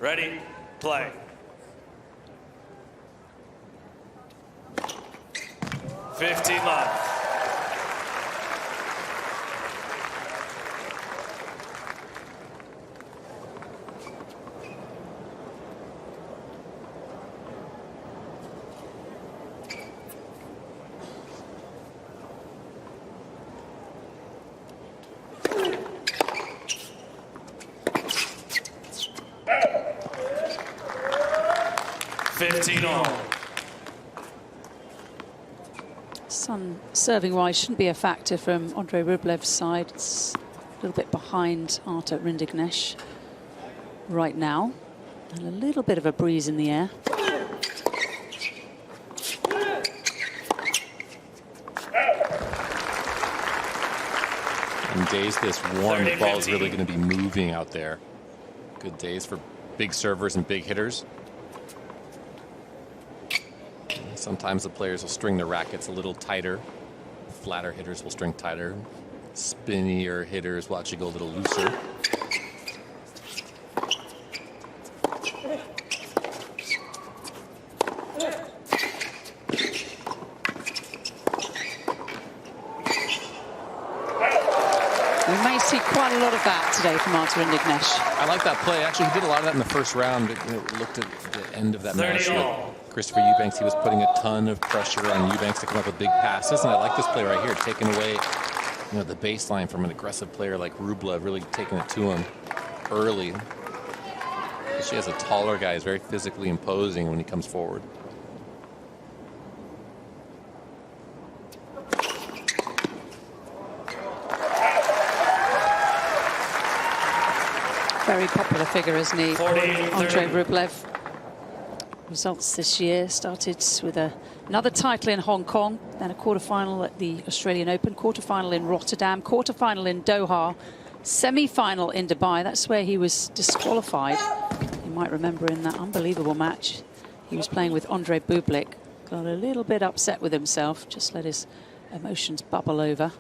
Ready, play. 15 love. Some serving-wise shouldn't be a factor from Andrey Rublev's side. It's a little bit behind Rinderknech right now. And a little bit of a breeze in the air. And days this warm, the ball is really going to be moving out there. Good days for big servers and big hitters. Sometimes the players will string the rackets a little tighter. Flatter hitters will string tighter. Spinnier hitters will actually go a little looser. We may see quite a lot of that today from Rinderknech. I like that play. Actually, he did a lot of that in the first round. Looked at the end of that match. Christopher Eubanks, he was putting a ton of pressure on Eubanks to come up with big passes, and I like this play right here, taking away, the baseline from an aggressive player like Rublev, really taking it to him early. She has a taller guy, is very physically imposing when he comes forward. Very popular figure, isn't he? Andrey Rublev. Results this year started with another title in Hong Kong, then a quarterfinal at the Australian Open, quarterfinal in Rotterdam, quarterfinal in Doha, semi-final in Dubai. That's where he was disqualified. You might remember in that unbelievable match. He was playing with Andrey Rublev, got a little bit upset with himself, just let his emotions bubble over.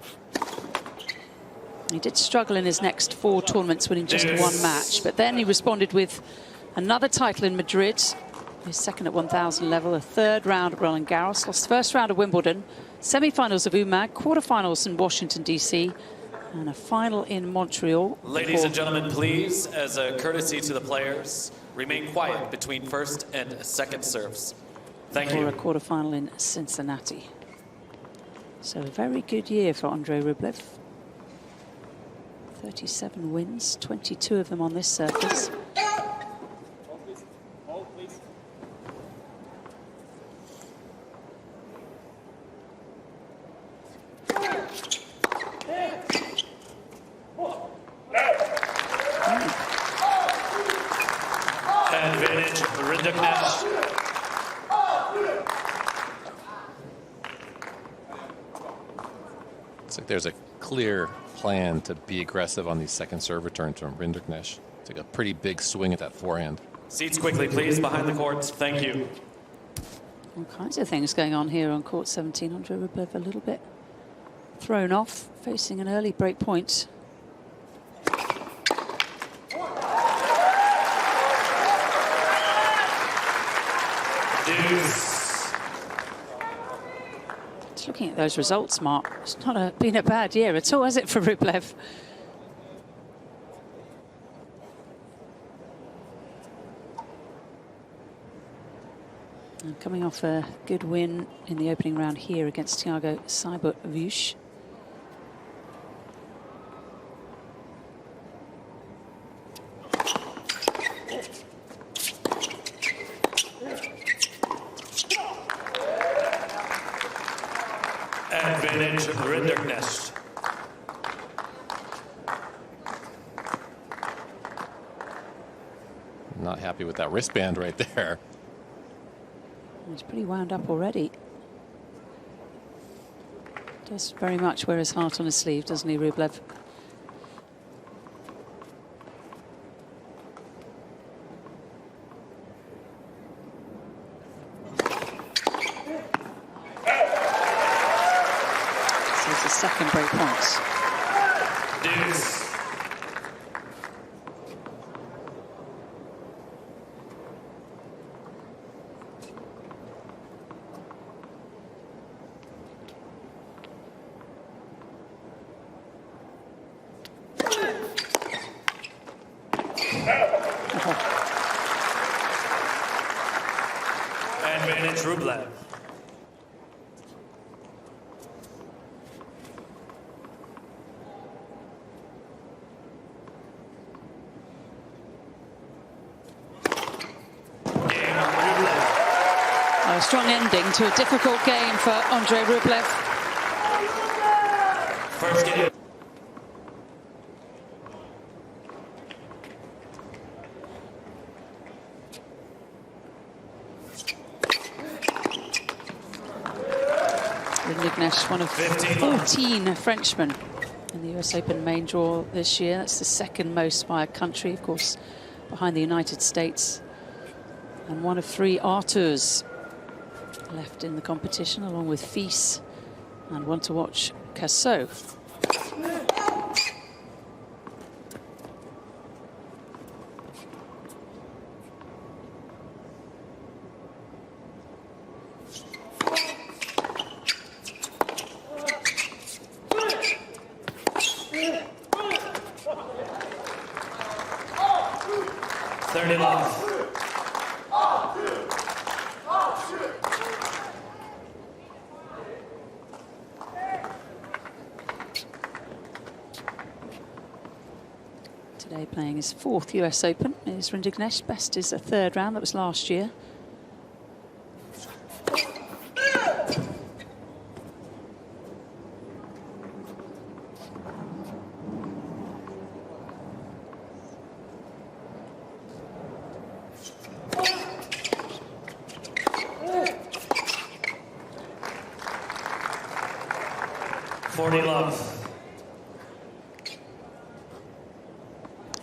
He did struggle in his next 4 tournaments, winning just 1 match, but then he responded with another title in Madrid. His second at 1,000 level, a 3rd round at Roland Garros, lost 1st round of Wimbledon, semi-finals of UMAG, quarterfinals in Washington, D.C., and a final in Montreal. Ladies and gentlemen, please, as a courtesy to the players, remain quiet between 1st and 2nd serves. Thank you. For a quarterfinal in Cincinnati. So a very good year for Andrey Rublev. 37 wins, 22 of them on this surface. Advantage, Rinderknech. Looks like there's a clear plan to be aggressive on these second serve returns from Rinderknech. Take a pretty big swing at that forehand. Seats quickly, please, behind the courts. Thank you. All kinds of things going on here on court 17. Andrey Rublev a little bit thrown off, facing an early break point. Just looking at those results, Mark, it's not been a bad year at all, has it, for Rublev? And coming off a good win in the opening round here against Thiago Seibold-Vush. Advantage, Rinderknech. Not happy with that wristband right there. He's pretty wound up already. Does very much wear his heart on his sleeve, doesn't he, Rublev? This is the second break points. Deuce. Andrey Rublev. A strong ending to a difficult game for Andrey Rublev. First game. Rinderknech, one of 14 Frenchmen in the US Open main draw this year. That's the second most by a country, of course, behind the United States. And one of 3 Arthurs left in the competition, along with Fils and one to watch, Cassot. Today playing his 4th US Open is Rinderknech. Best is a 3rd round, that was last year.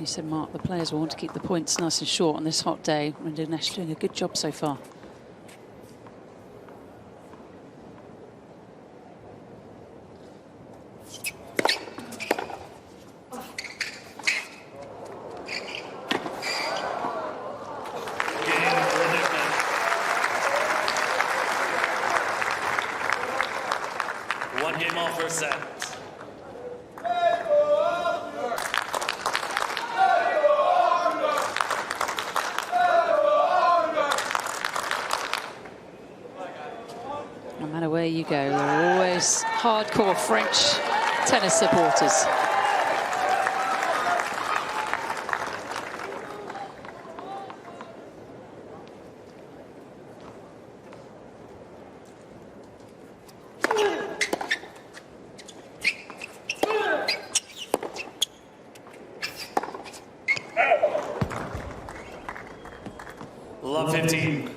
You said, Mark, the players will want to keep the points nice and short on this hot day. Rinderknech doing a good job so far. One game off for set. No matter where you go, there are always hardcore French tennis supporters. Love 15.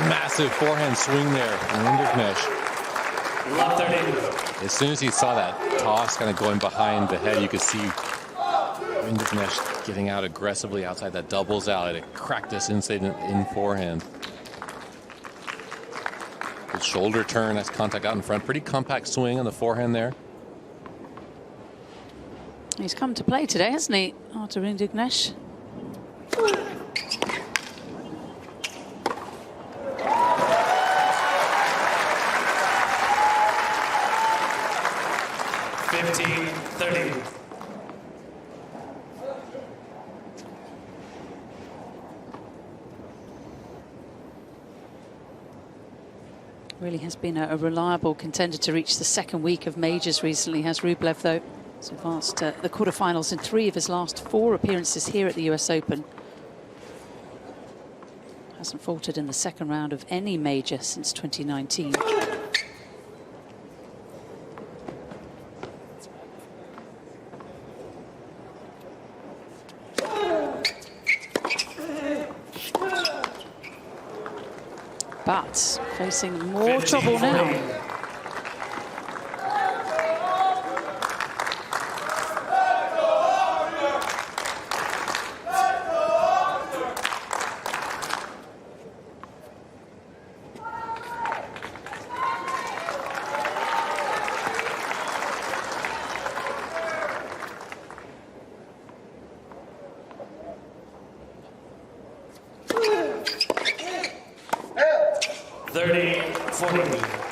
Massive forehand swing there from Rinderknech. Love 13. As soon as he saw that toss kind of going behind the head, you could see Rinderknech getting out aggressively outside that doubles alley to crack this inside in forehand. Good shoulder turn, nice contact out in front. Pretty compact swing on the forehand there. He's come to play today, hasn't he, Artur Rinderknech? Really has been a reliable contender to reach the second week of majors recently, has Rublev, though. He's advanced to the quarterfinals in 3 of his last 4 appearances here at the US Open. Hasn't faltered in the second round of any major since 2019. But facing more trouble now. 30-40.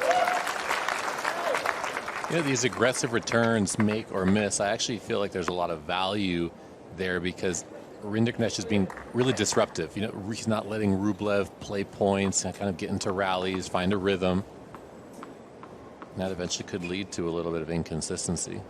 You know, these aggressive returns, make or miss, I actually feel like there's a lot of value there because Rinderknech is being really disruptive. You know, he's not letting Rublev play points and kind of get into rallies, find a rhythm. And that eventually could lead to a little bit of inconsistency.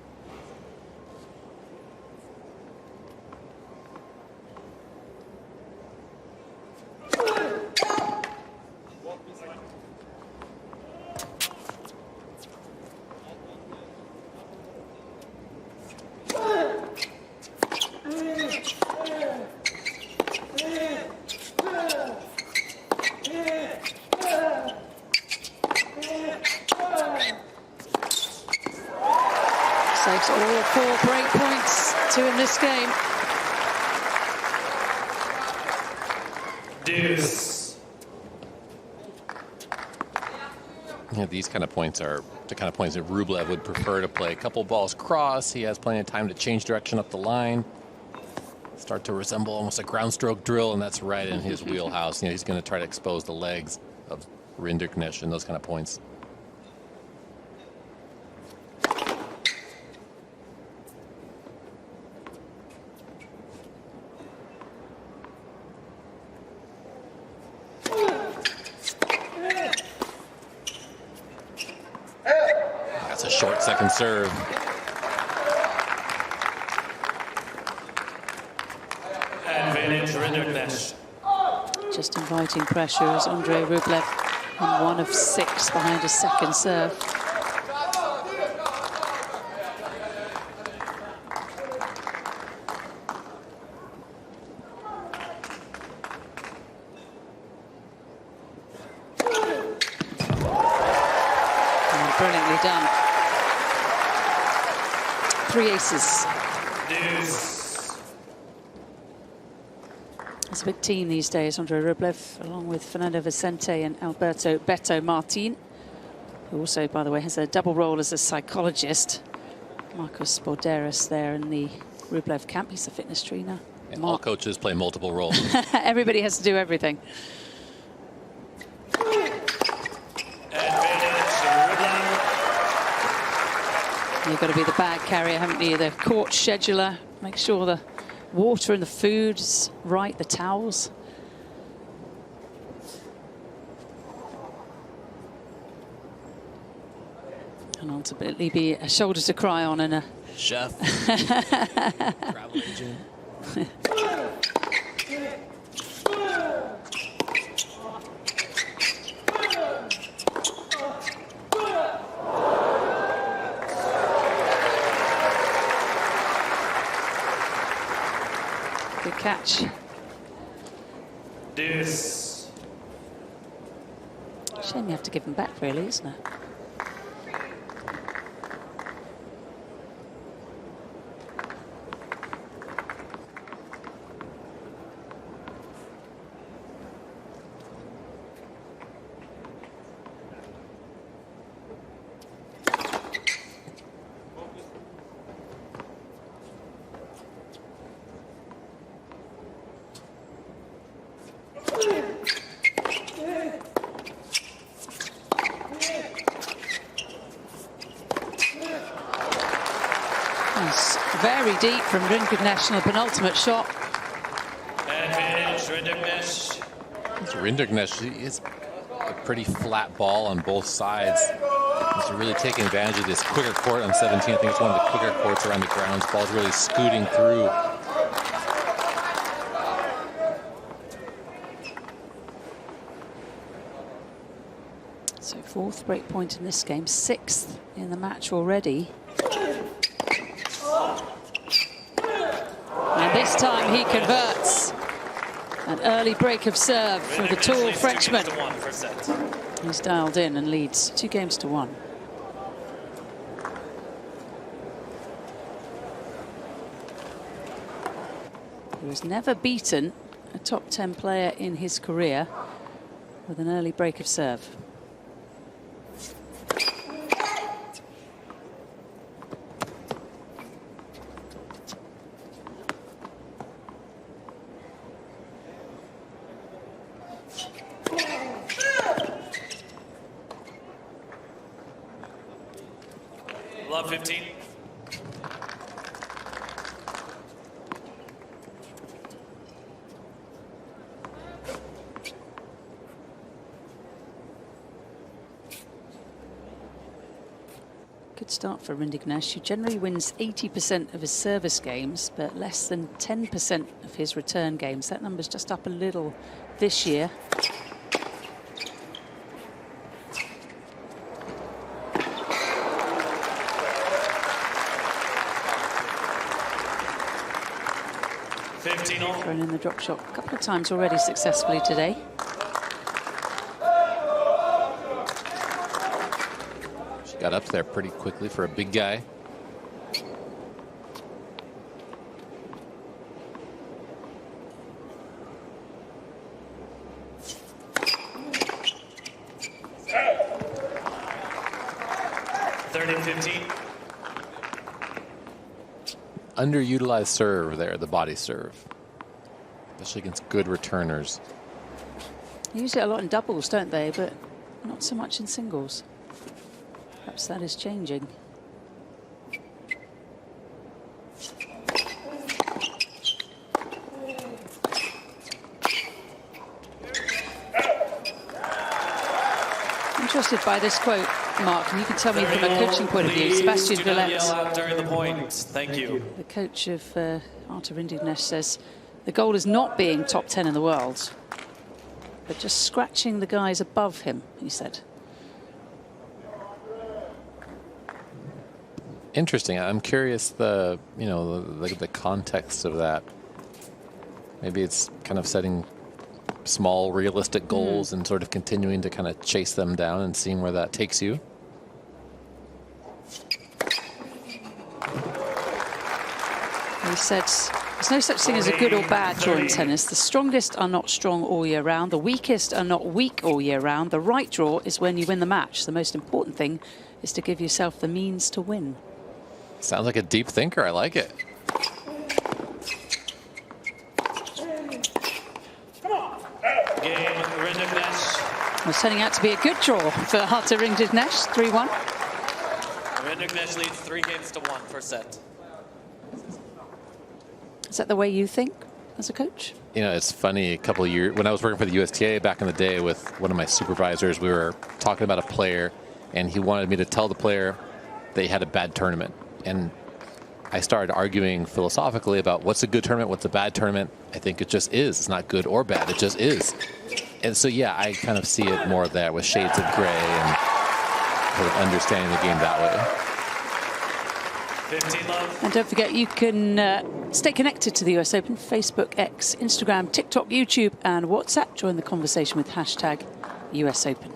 Saves all 4 break points to in this game. Deuce. Yeah, these kind of points are the kind of points that Rublev would prefer to play. A couple balls cross, he has plenty of time to change direction up the line. Start to resemble almost a ground stroke drill, and that's right in his wheelhouse. You know, he's going to try to expose the legs of Rinderknech and those kind of points. That's a short second serve. Advantage Rinderknech. Just inviting pressure as Andrey Rublev on 1 of 6 behind a second serve. Brilliantly done. 3 aces. Deuce. It's a big team these days, Andrey Rublev, along with Fernando Vicente and Alberto Beto Martin, who also, by the way, has a double role as a psychologist. Marcos Borderas there in the Rublev camp. He's a fitness trainer. And all coaches play multiple roles. Everybody has to do everything. You've got to be the bag carrier, haven't you? The court scheduler. Make sure the water and the food's right, the towels. And ultimately be a shoulder to cry on and a Chef. Travel agent. Good catch. Deuce. Shame you have to give them back, really, isn't it? Very deep from Rinderknech, the penultimate shot. Advantage Rinderknech. Rinderknech is a pretty flat ball on both sides. He's really taking advantage of this quicker court on 17. I think it's one of the quicker courts around the grounds. Ball's really scooting through. So 4th break point in this game, 6th in the match already. And this time he converts. An early break of serve for the tall Frenchman. He's dialed in and leads 2-1. He was never beaten a top 10 player in his career with an early break of serve. Love 15. Good start for Rinderknech, who generally wins 80% of his service games, but less than 10% of his return games. That number's just up a little this year. Thrown in the drop shot a couple of times already successfully today. She got up there pretty quickly for a big guy. Underutilized serve there, the body serve, especially against good returners. They use it a lot in doubles, don't they? But not so much in singles. Perhaps that is changing. Interested by this quote, Mark, and you can tell me from a coaching point of view. Sebastian Villet, during the point. Thank you. The coach of Artur Rinderknech, says the goal is not being top 10 in the world, but just scratching the guys above him, he said. Interesting. I'm curious the context of that. Maybe it's kind of setting small realistic goals and sort of continuing to kind of chase them down and seeing where that takes you. He said there's no such thing as a good or bad draw in tennis. The strongest are not strong all year round. The weakest are not weak all year round. The right draw is when you win the match. The most important thing is to give yourself the means to win. Sounds like a deep thinker. I like it. It's turning out to be a good draw for Artur Rinderknech, 3-1. Rinderknech leads 3-1 first set. Is that the way you think as a coach? You know, it's funny, a couple of years, when I was working for the USTA back in the day with one of my supervisors, we were talking about a player, and he wanted me to tell the player they had a bad tournament. And I started arguing philosophically about what's a good tournament, what's a bad tournament. I think it just is. It's not good or bad. It just is. And so, yeah, I kind of see it more there with shades of gray and sort of understanding the game that way. 15 love. And don't forget, you can stay connected to the US Open, Facebook, X, Instagram, TikTok, YouTube, and WhatsApp. Join the conversation with hashtag US Open.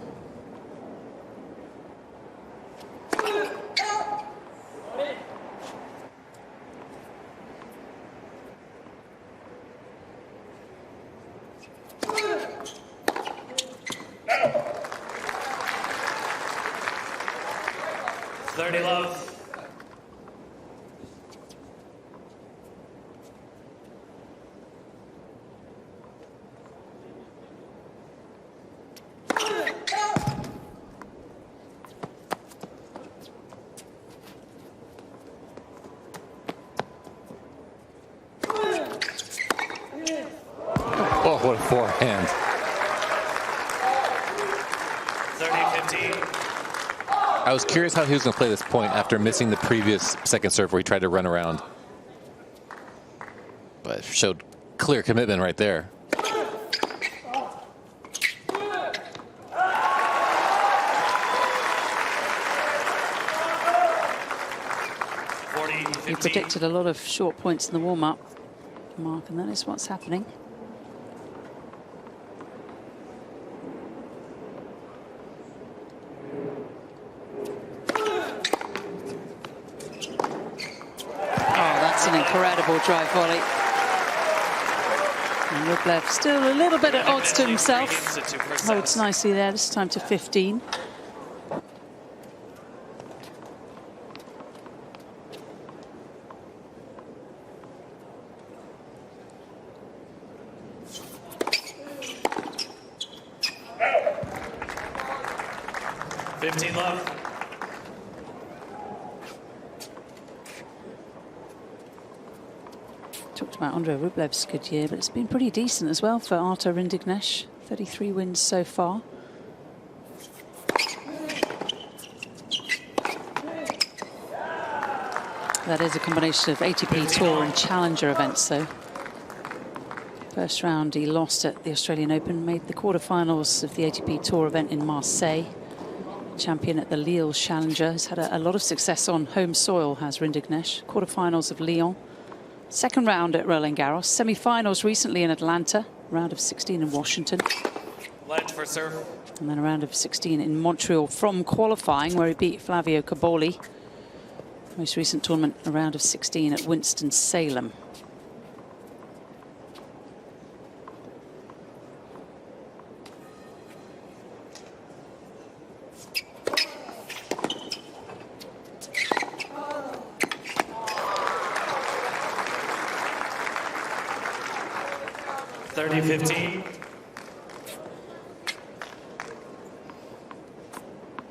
Oh, what a forehand. 30-15. I was curious how he was going to play this point after missing the previous second serve where he tried to run around. But it showed clear commitment right there. You predicted a lot of short points in the warm-up, Mark, and that is what's happening. An incredible drive volley. And Rublev still a little bit at odds to himself. Holds nicely there, this time to 15. about Andrey Rublev's good year, but it's been pretty decent as well for Artur Rinderknech. 33 wins so far. That is a combination of ATP Tour and Challenger events, though. First round he lost at the Australian Open, made the quarterfinals of the ATP Tour event in Marseille. Champion at the Lille Challenger. Has had a lot of success on home soil, has Rinderknech. Quarterfinals of Lyon. Second round at Roland Garros. Semi-finals recently in Atlanta. Round of 16 in Washington. Ledge for serve. And then a round of 16 in Montreal from qualifying, where he beat Flavio Caboli. Most recent tournament, a round of 16 at Winston-Salem.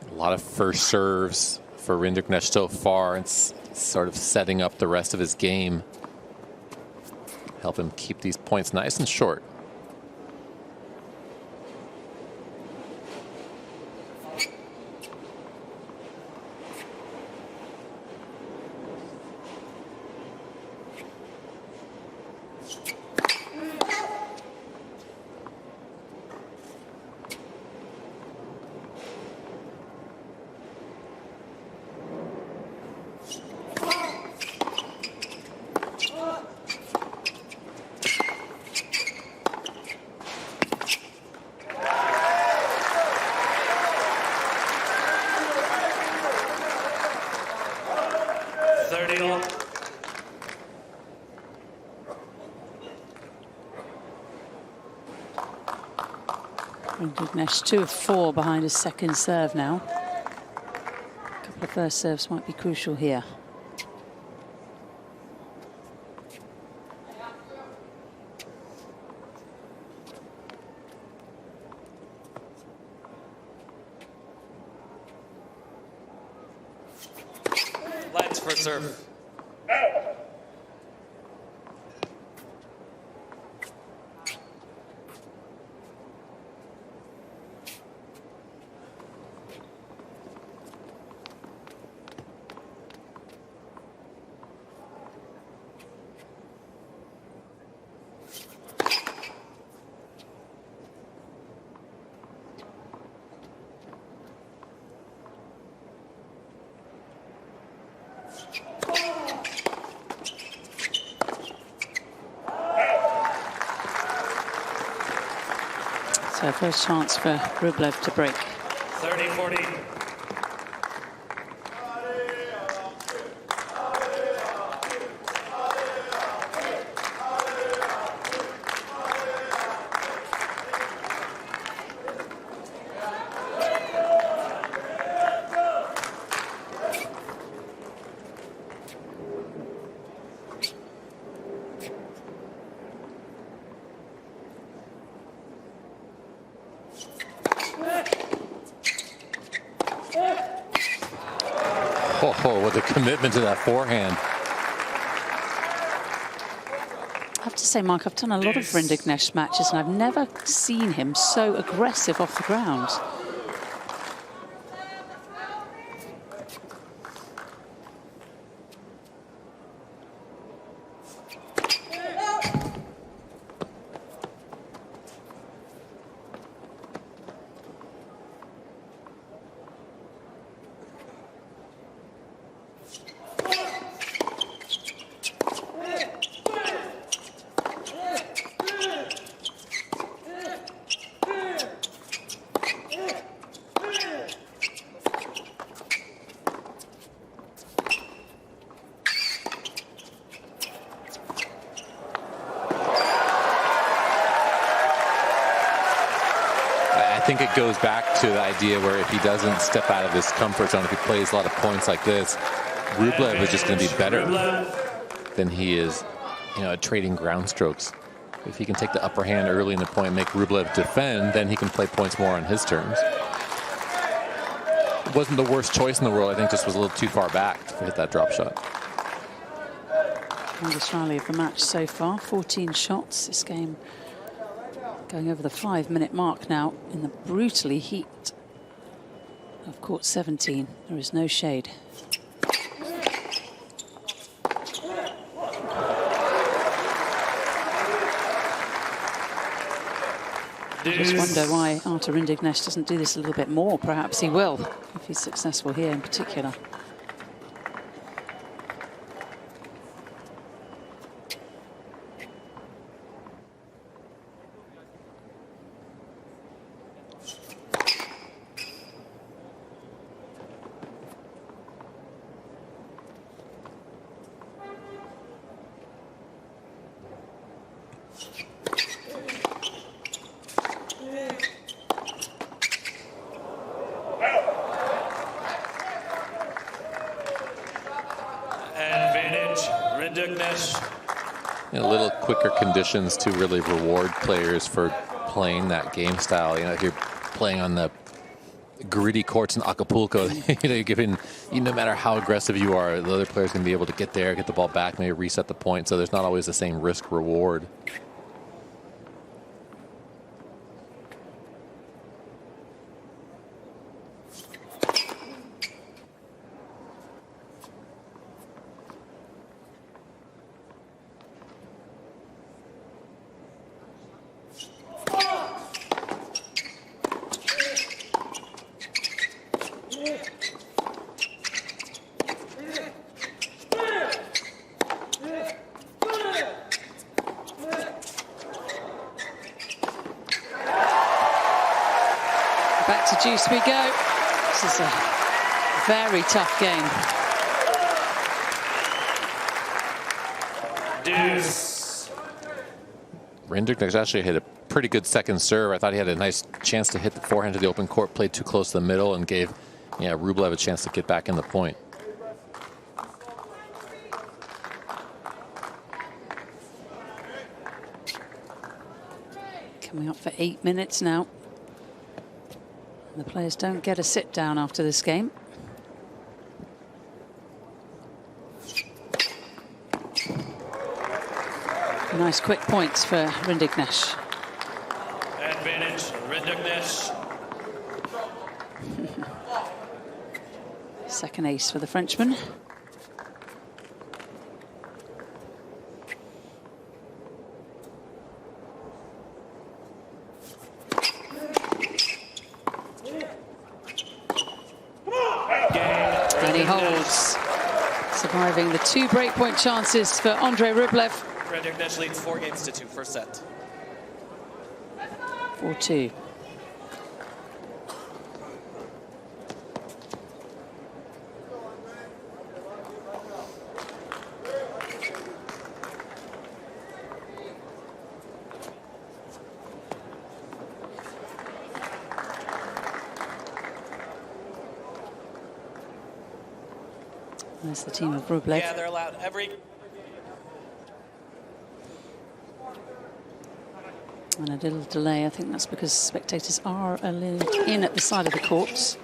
A lot of first serves for Rinderknech so far. It's sort of setting up the rest of his game. Help him keep these points nice and short. Rinderknech 2 of 4 behind his second serve now. A couple of first serves might be crucial here. Ledge for serve. So first chance for Rublev to break. 30-40. Oh, with a commitment to that forehand. I have to say, Mark, I've done a lot of Rinderknech matches, and I've never seen him so aggressive off the ground. I think it goes back to the idea where if he doesn't step out of his comfort zone, if he plays a lot of points like this, Rublev is just going to be better than he is, at trading ground strokes. If he can take the upper hand early in the point and make Rublev defend, then he can play points more on his terms. It wasn't the worst choice in the world. I think just was a little too far back to hit that drop shot. Longest rally of the match so far, 14 shots. This game going over the 5-minute mark now in the brutally heat of court 17. There is no shade. I just wonder why Artur Rinderknech doesn't do this a little bit more. Perhaps he will, if he's successful here in particular. A little quicker conditions to really reward players for playing that game style. You know, if you're playing on the gritty courts in Acapulco, you're giving, no matter how aggressive you are, the other player's going to be able to get there, get the ball back, maybe reset the point. So there's not always the same risk reward. Back to juice we go. This is a very tough game. Deuce. Rinderknech actually hit a pretty good second serve. I thought he had a nice chance to hit the forehand to the open court, played too close to the middle, and gave Rublev a chance to get back in the point. Coming up for 8 minutes now. The players don't get a sit down after this game. Nice quick points for Rinderknech. Advantage, Rinderknech. Second ace for the Frenchman. And he holds, surviving the 2 breakpoint chances for Andrey Rublev. Rinderknech leads 4-2, first set. 4-2. There's the team of Rublev. Yeah, they're allowed every... And a little delay. I think that's because spectators are a little in at the side of the courts.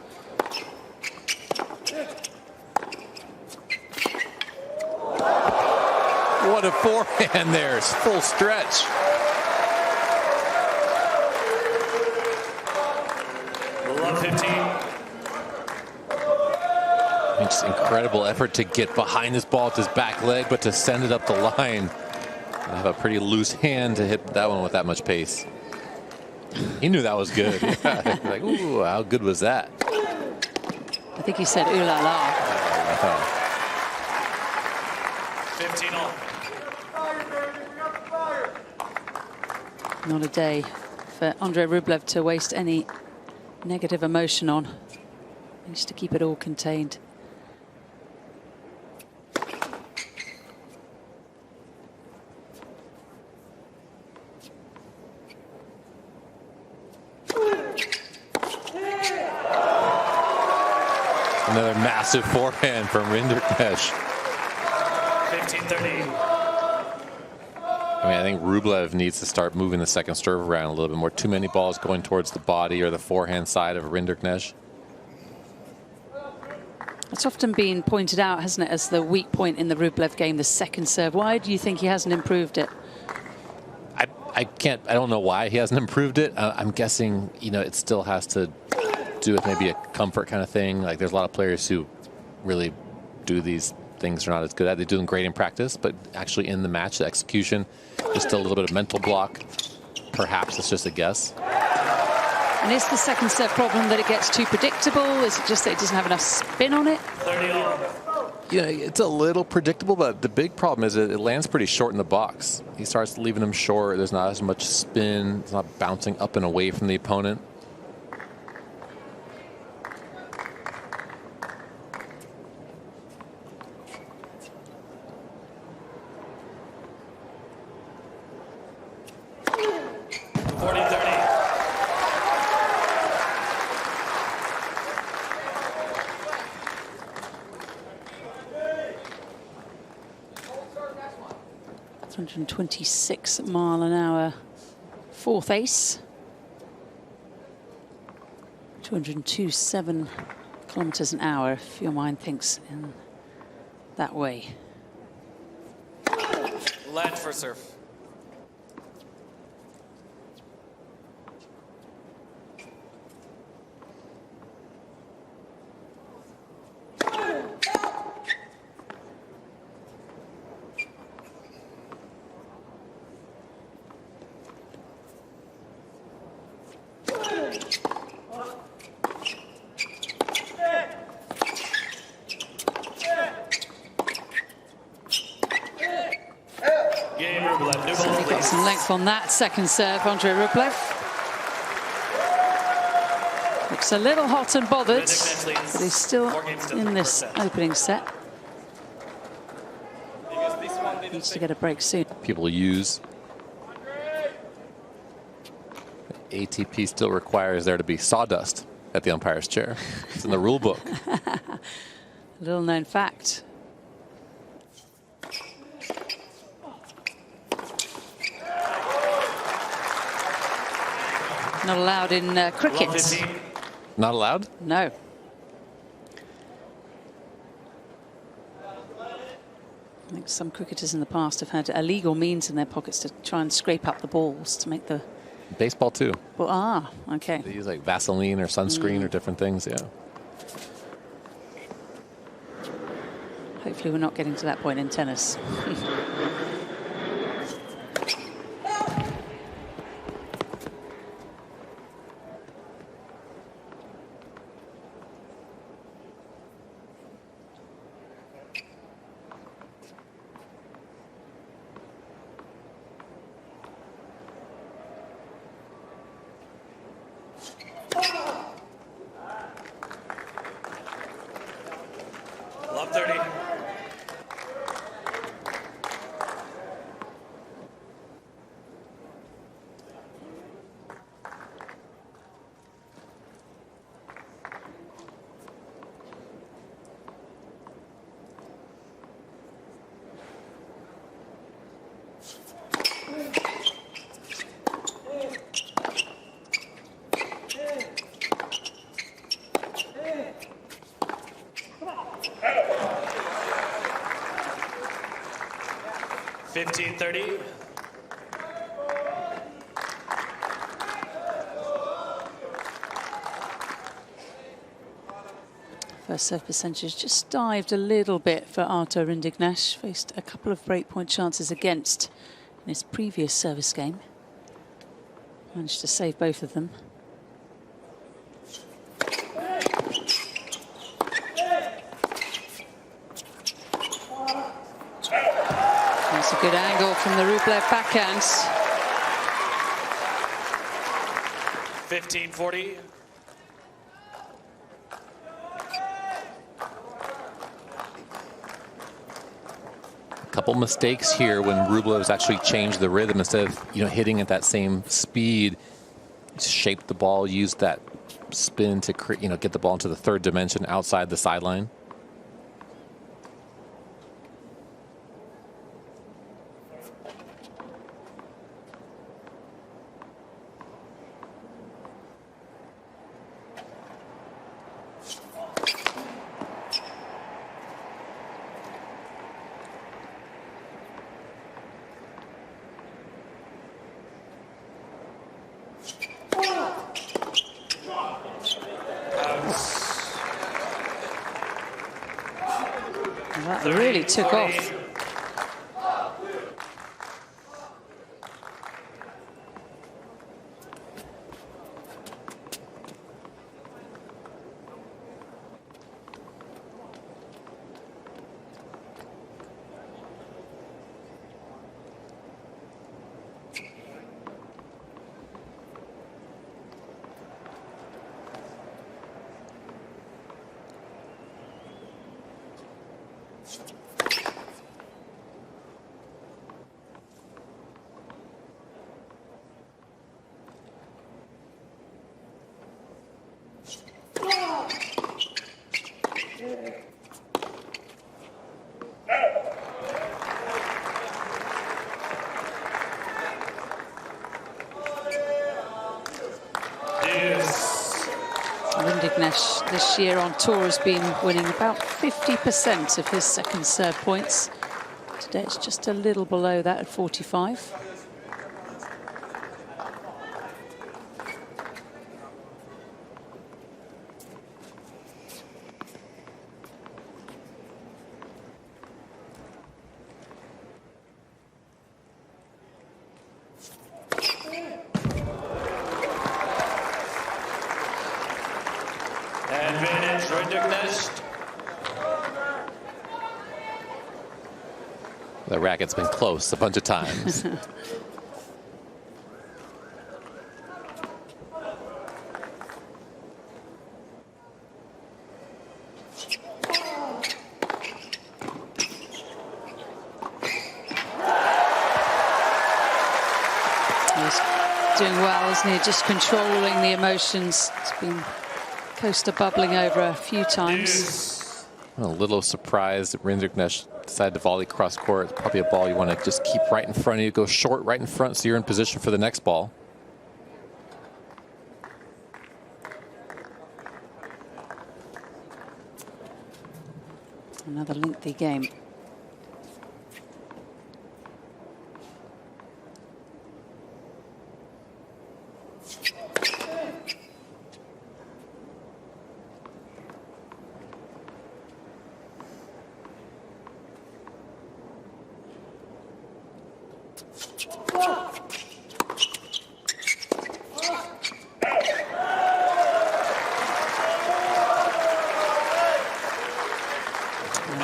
What a forehand there. It's full stretch. Love 15. Just incredible effort to get behind this ball with his back leg, but to send it up the line. I have a pretty loose hand to hit that one with that much pace. He knew that was good. Like, ooh, how good was that? I think he said, ooh la la. 15 all. Not a day for Andrey Rublev to waste any negative emotion on. He needs to keep it all contained. Another massive forehand from Rinderknech. 15-30. I mean, I think Rublev needs to start moving the second serve around a little bit more. Too many balls going towards the body or the forehand side of Rinderknech. It's often been pointed out, hasn't it, as the weak point in the Rublev game, the second serve. Why do you think he hasn't improved it? I don't know why he hasn't improved it. I'm guessing, you know, it still has to do with maybe a comfort kind of thing. Like, there's a lot of players who really do these things they're not as good at. They do them great in practice, but actually in the match, the execution is still a little bit of mental block. Perhaps it's just a guess. And is the second serve problem that it gets too predictable? Is it just that it doesn't have enough spin on it? 30 all. You know, it's a little predictable, but the big problem is it lands pretty short in the box. He starts leaving them short. There's not as much spin. It's not bouncing up and away from the opponent. .26 mph, fourth ace. 202.7 kilometers an hour, if your mind thinks in that way. Land for serve. Got some length on that second serve, Andrey Rublev. Looks a little hot and bothered, but he's still in this opening set. Needs to get a break soon. People use. ATP still requires there to be sawdust at the umpire's chair. It's in the rule book. Little known fact. Not allowed in cricket. Not allowed? No. I think some cricketers in the past have had illegal means in their pockets to try and scrape up the balls to make the... Baseball too. Well, okay. They use like Vaseline or sunscreen or different things, yeah. Hopefully we're not getting to that point in tennis. Love 30. $15.30. First serve percentage just dived a little bit for Artur Rinderknech. Faced a couple of breakpoint chances against in his previous service game. Managed to save both of them. That's a good angle from the Rublev backhand. 15.40. Couple mistakes here when Rublev's actually changed the rhythm. Instead of, you know, hitting at that same speed, shaped the ball, used that spin to create, you know, get the ball into the third dimension outside the sideline. really took off. Rinderknech this year on tour has been winning about 50% of his second serve points. Today it's just a little below that at 45. The racket's been close a bunch of times. He's doing well, isn't he? Just controlling the emotions. It's been coaster bubbling over a few times. I'm a little surprised that Rinderknech decided to volley cross court. It's probably a ball you want to just keep right in front of you, go short right in front so you're in position for the next ball. Another lengthy game.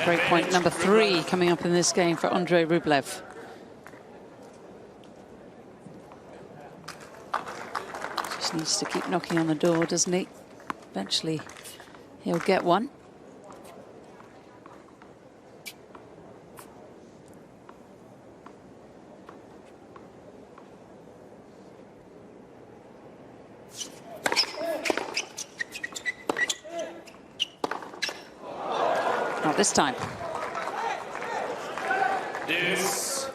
Breakpoint number 3 coming up in this game for Andrey Rublev. Just needs to keep knocking on the door, doesn't he? Eventually he'll get one. Not this time.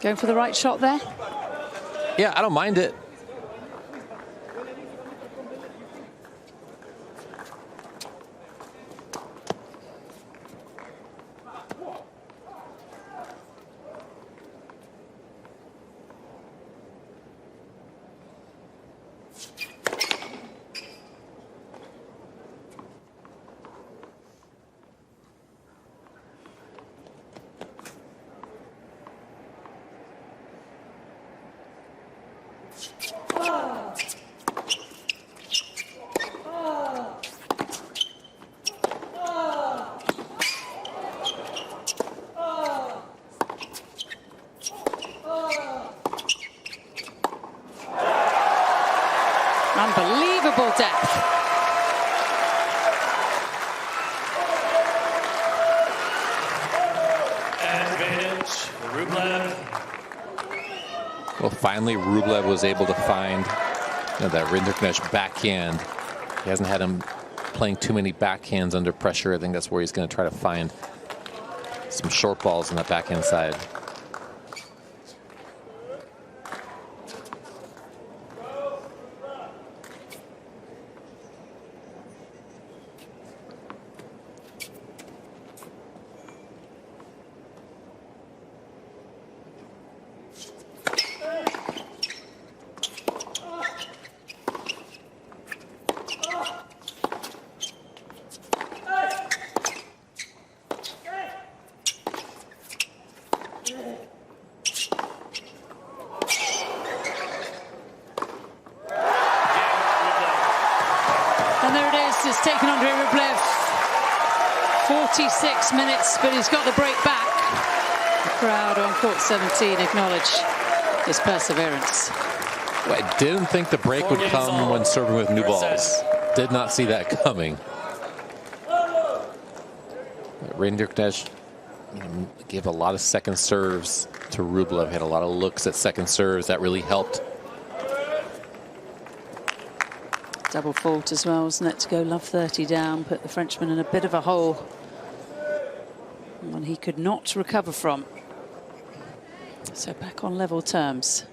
Going for the right shot there? Yeah, I don't mind it. Unbelievable depth. Advantage, Rublev. Well, finally, Rublev was able to find that Rinderknech backhand. He hasn't had him playing too many backhands under pressure. I think that's where he's going to try to find some short balls on that backhand side. And there it is, it's taken Andrey Rublev 46 minutes, but he's got the break back. The crowd on court 17 acknowledge his perseverance. Well, I didn't think the break would come when serving with new balls. Did not see that coming. Rinderknech gave a lot of second serves to Rublev. Had a lot of looks at second serves. That really helped. Double fault as well, wasn't it, to go love 30 down, put the Frenchman in a bit of a hole. One he could not recover from. So back on level terms.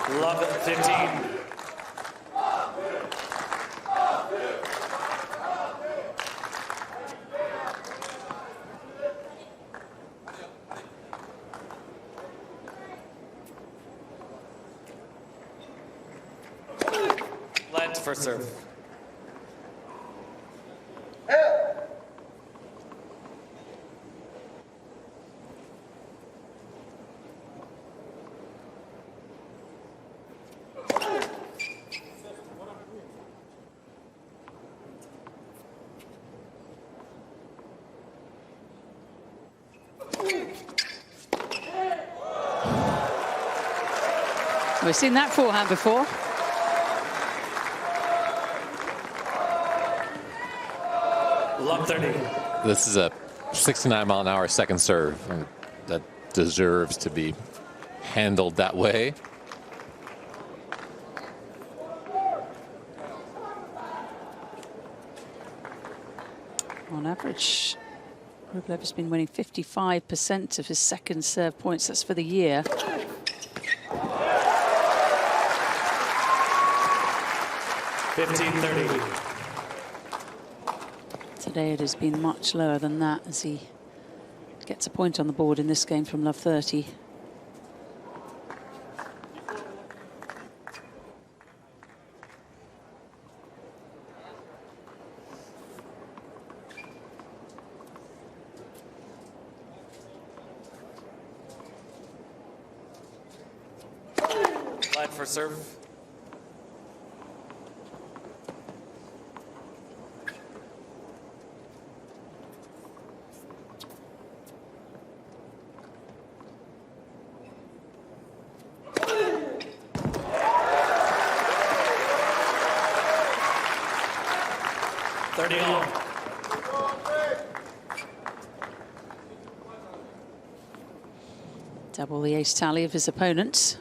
Love it, 15. Led for serve. We've seen that forehand before. Love 30. This is a 69-mile-an-hour second serve that deserves to be handled that way. On average, Rublev has been winning 55% of his second serve points. That's for the year. Today it has been much lower than that as he gets a point on the board in this game from love 30. Led for serve. Double the ace tally of his opponents.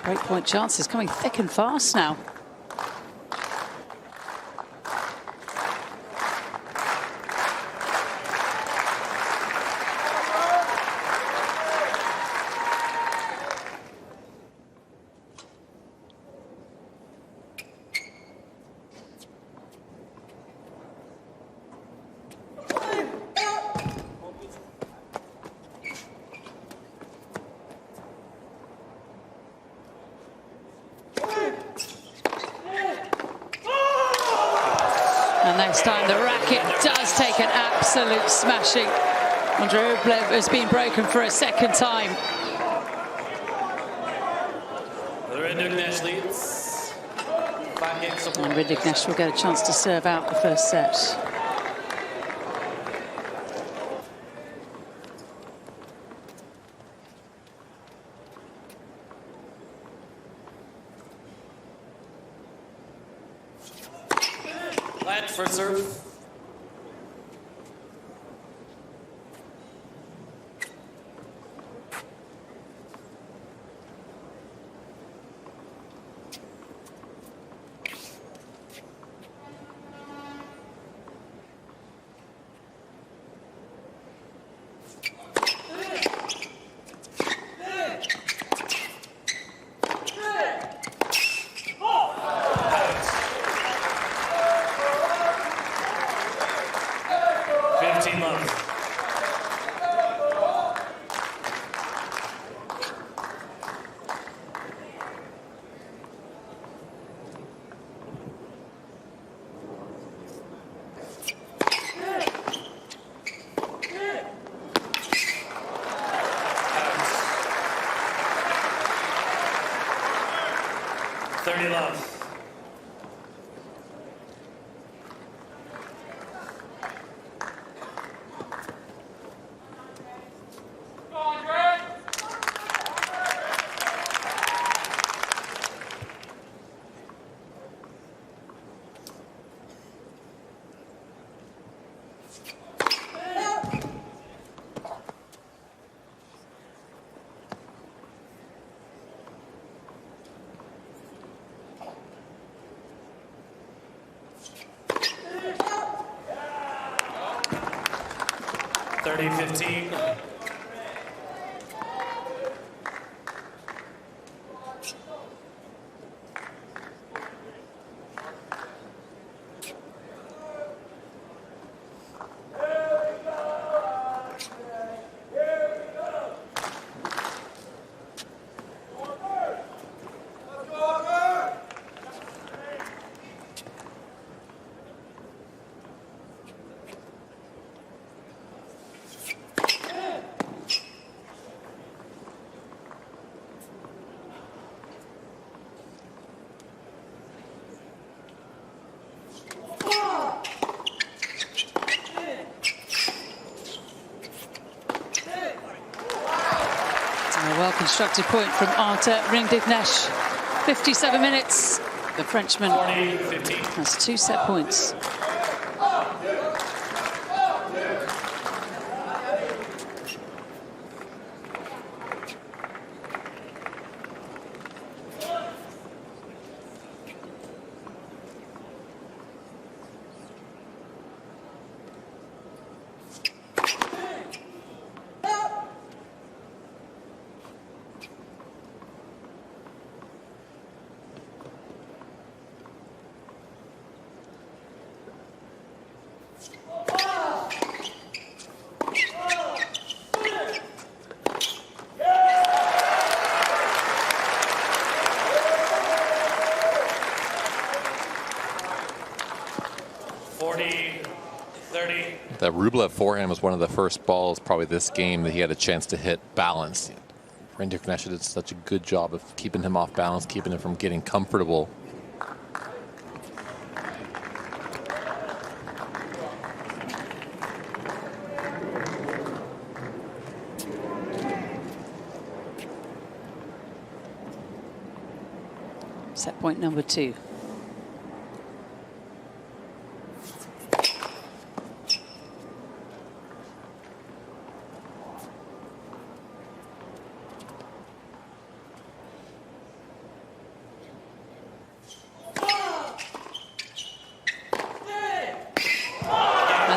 Breakpoint chances coming thick and fast now. And next time the racket does take an absolute smashing. Andrey Rublev has been broken for a second time. Rinderknech leads 5 game support. And Rinderknech will get a chance to serve out the first set. Land for serve. $30-15. Well-constructed point from Andrey Rublev. 57 minutes. The Frenchman has 2 set points. That Rublev forehand was one of the first balls probably this game that he had a chance to hit balance. Rinderknech did such a good job of keeping him off balance, keeping him from getting comfortable. Set point number 2.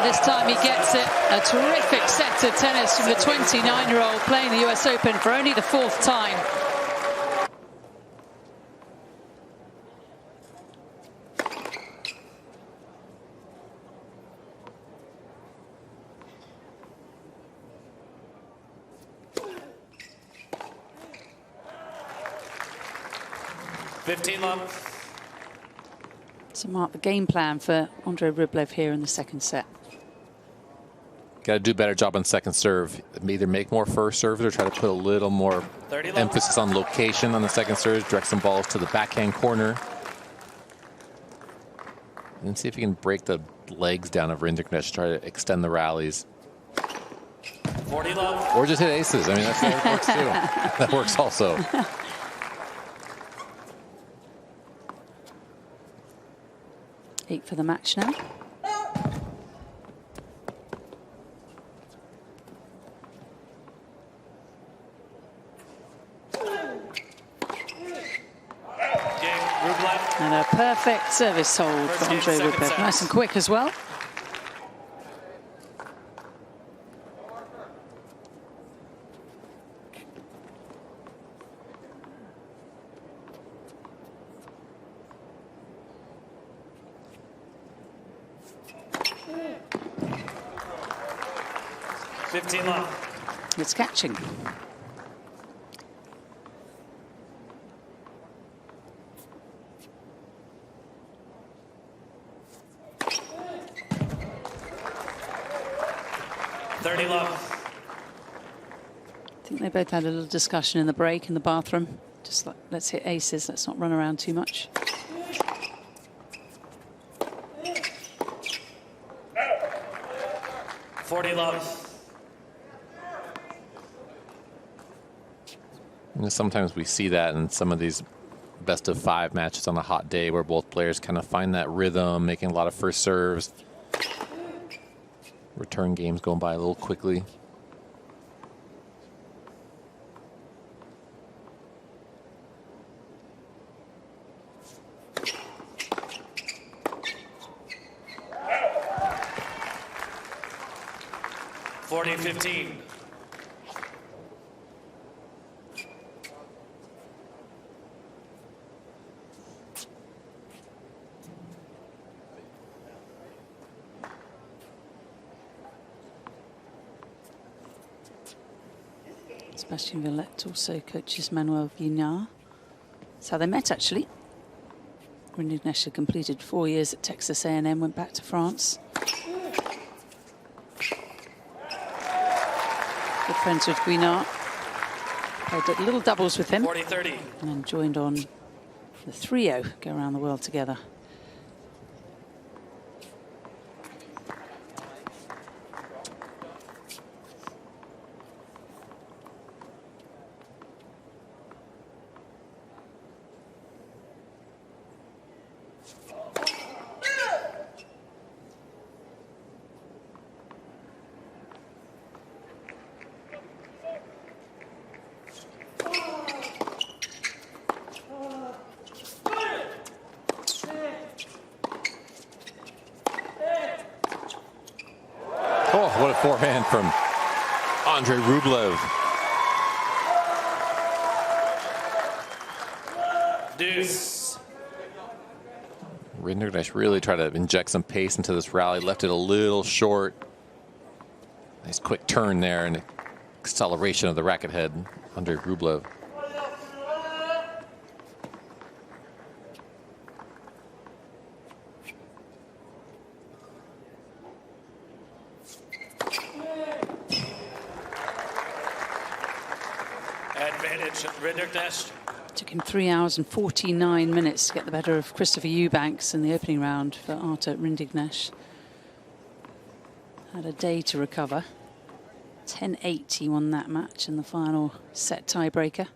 This time he gets it. A terrific set of tennis from the 29-year-old playing the US Open for only the 4th time. To mark the game plan for Andrey Rublev here in the second set. Got to do a better job on second serve. Either make more first serves or try to put a little more emphasis on location on the second serve. Direct some balls to the backhand corner. And see if you can break the legs down of Rinderknech, try to extend the rallies. 40 love. Or just hit aces. I mean, that works too. That works also. Eight for the match now. And a perfect service hold for Andrey Rublev. Nice and quick as well. It's catching. I think they both had a little discussion in the break in the bathroom. Just like, let's hit aces, let's not run around too much. Sometimes we see that in some of these best-of-5 matches on a hot day where both players kind of find that rhythm, making a lot of first serves. Return games going by a little quickly. Sebastian Villette also coaches Manuel Vignard. That's how they met, actually. Rinderknech had completed 4 years at Texas A&M, went back to France. Good friends with Guinard. Played little doubles with him. 40-30. And then joined on the trio, go around the world together. What a forehand from Andrey Rublev. Deuce. Rinderknech really tried to inject some pace into this rally, left it a little short. Nice quick turn there and acceleration of the racket head, Andrey Rublev. Rinderknech. Took him 3 hours and 49 minutes to get the better of Christopher Eubanks in the opening round for Artur Rinderknech. Had a day to recover. 10-8 he won that match in the final set tiebreaker.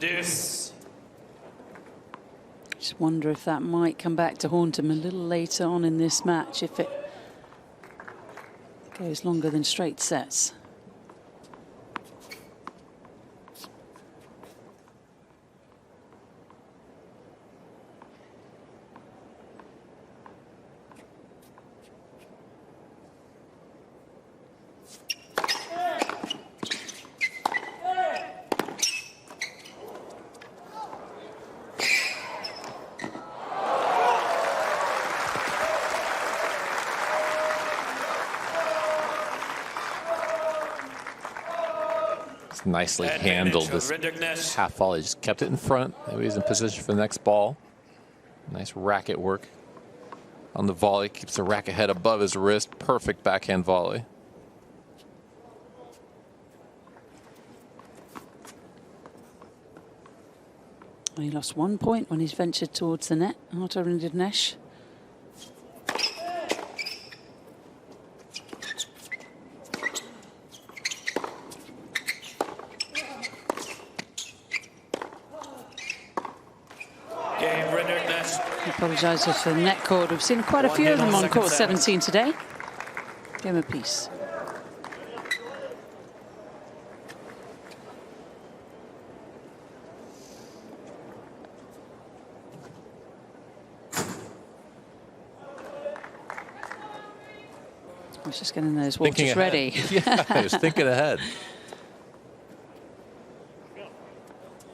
Deuce. Just wonder if that might come back to haunt him a little later on in this match if it goes longer than straight sets. It's nicely handled, this Rinderknech. half volley. Just kept it in front. Maybe he's in position for the next ball. Nice racket work on the volley. Keeps the racket head above his wrist. Perfect backhand volley. He lost 1 point when he's ventured towards the net. Artur Rinderknech. Apologises for the net cord. We've seen quite a few of them on court 17 today. Game apiece. I was just getting those watches ready. Yeah, I was thinking ahead.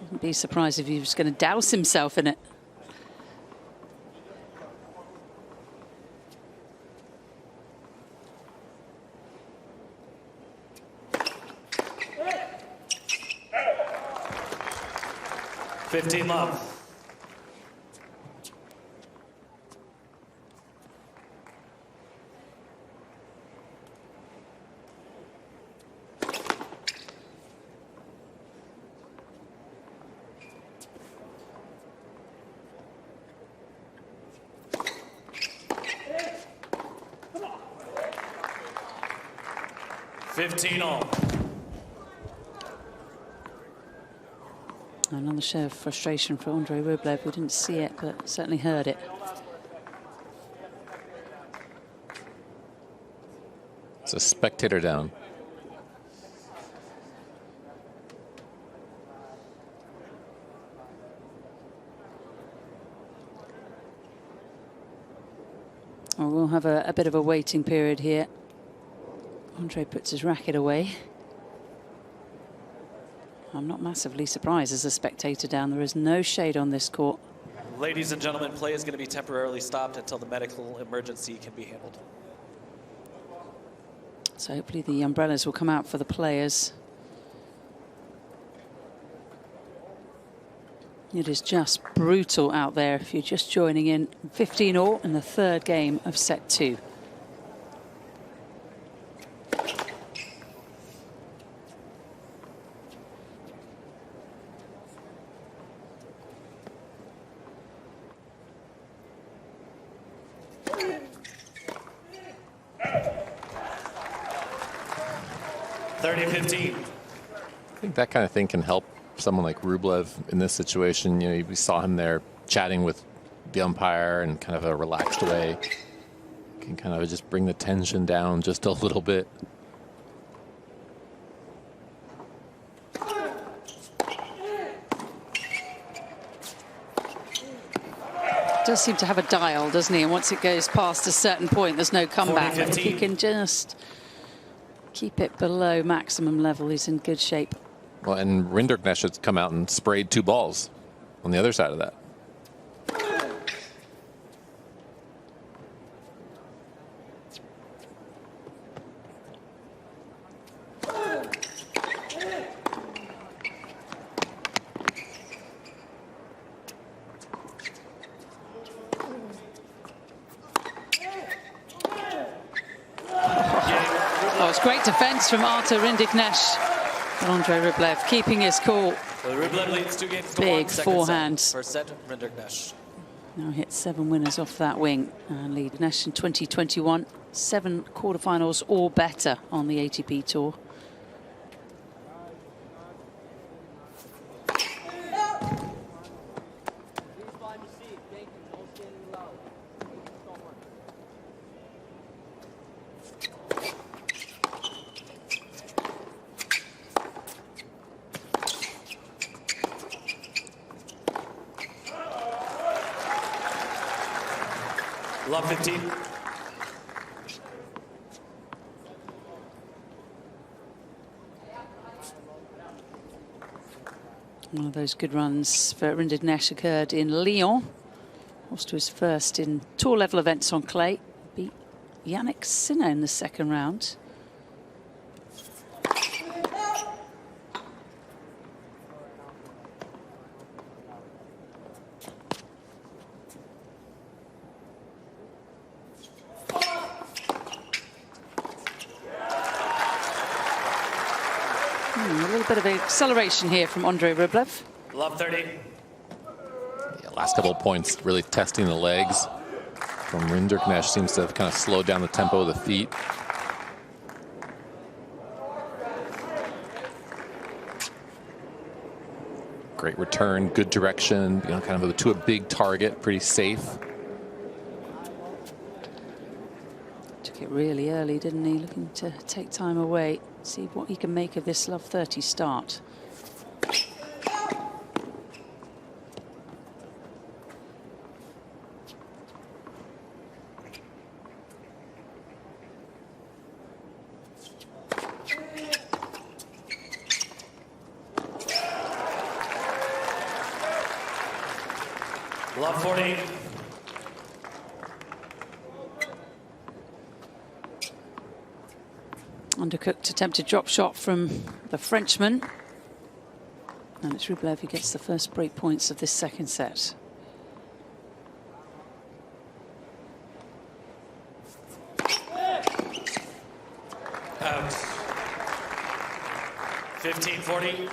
Wouldn't be surprised if he was going to douse himself in it. Love. Another show of frustration for Andrey Rublev. We didn't see it, but certainly heard it. It's a spectator down. Well, we'll have a bit of a waiting period here. Andrey puts his racket away. I'm not massively surprised as a spectator down. There is no shade on this court. Ladies and gentlemen, play is going to be temporarily stopped until the medical emergency can be handled. So hopefully the umbrellas will come out for the players. It is just brutal out there if you're just joining in. 15-all in the third game of set 2. I think that kind of thing can help someone like Rublev in this situation. You know, we saw him there chatting with the umpire in kind of a relaxed way. Can kind of just bring the tension down just a little bit. Does seem to have a dial, doesn't he? And once it goes past a certain point, there's no comeback. If he can just keep it below maximum level, he's in good shape. Well, and Rinderknech has come out and sprayed 2 balls on the other side of that. Great defense from Artur Rinderknech. Andrey Rublev keeping his cool. Rublev leads 2 games to big 1. forehand. First set, Rinderknech. Now hit 7 winners off that wing and lead Knesch in 2021. 7 quarterfinals or better on the ATP Tour. Love 15. One of those good runs for Rinderknech occurred in Lyon. Was to his first in tour level events on clay. Beat Jannik in the second round. A little bit of acceleration here from Andrey Rublev. Love 30. Yeah, last couple of points really testing the legs from Rinderknech. Seems to have kind of slowed down the tempo of the feet. Great return, good direction, you know, kind of to a big target, pretty safe. Took it really early, didn't he? Looking to take time away, see what he can make of this love 30 start. Love 40. Undercooked attempted drop shot from the Frenchman. And it's Rublev who gets the first break points of this second set. Out. 15-40.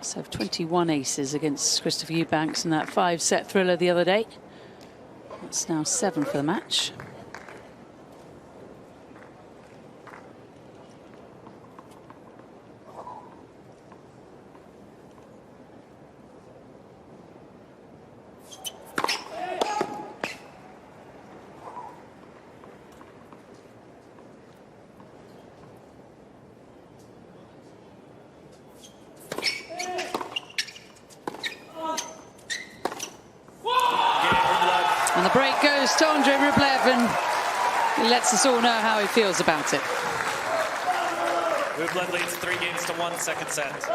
So 21 aces against Christopher Eubanks in that 5-set thriller the other day. That's now 7 for the match. And the break goes to Andrey Rublev, and he lets us all know how he feels about it. Rublev leads 3-1 second set.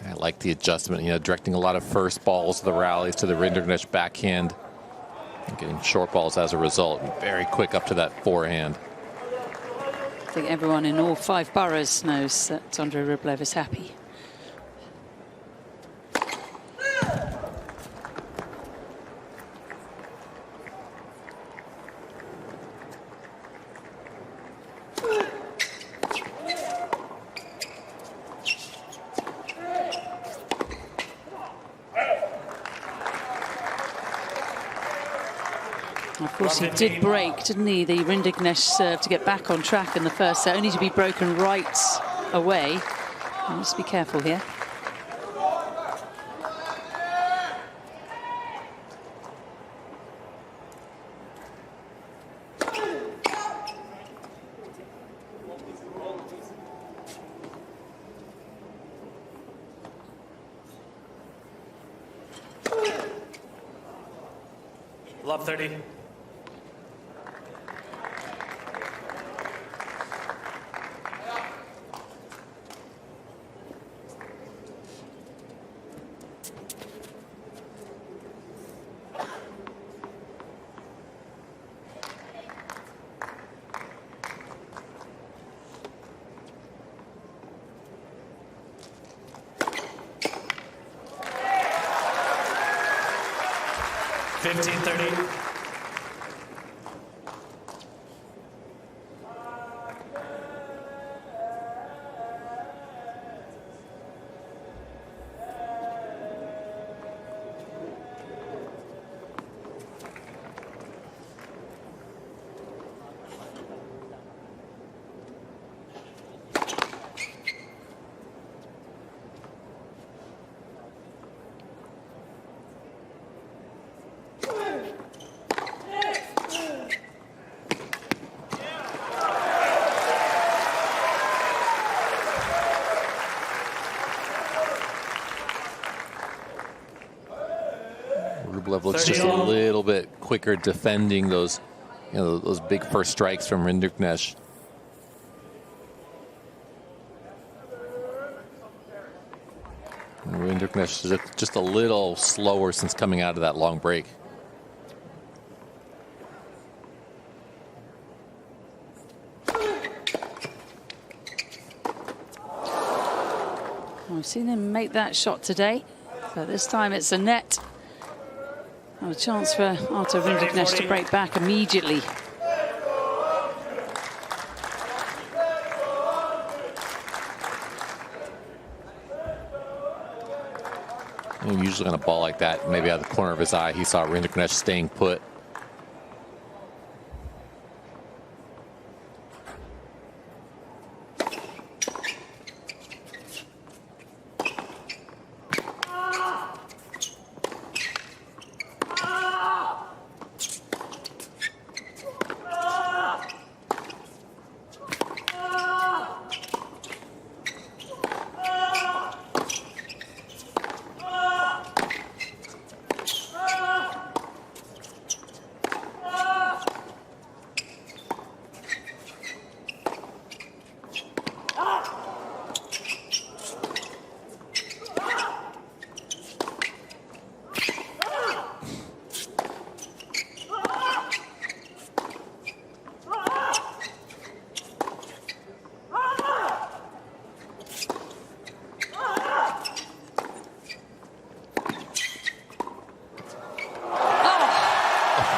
I like the adjustment, you know, directing a lot of first balls to the rallies to the Rinderknech backhand, and getting short balls as a result. Very quick up to that forehand. I think everyone in all 5 boroughs knows that Andrey Rublev is happy. Of course, he did break, didn't he, the Rinderknech serve to get back on track in the first set, only to be broken right away. He must be careful here. Love 30. $15-30. Rublev looks just a little bit quicker defending those, you know, those big first strikes from Rinderknech. Rinderknech is just a little slower since coming out of that long break. We've seen him make that shot today, but this time it's a net. And a chance for Artur Rinderknech to break back immediately. Usually on a ball like that, maybe out of the corner of his eye, he saw Rinderknech staying put.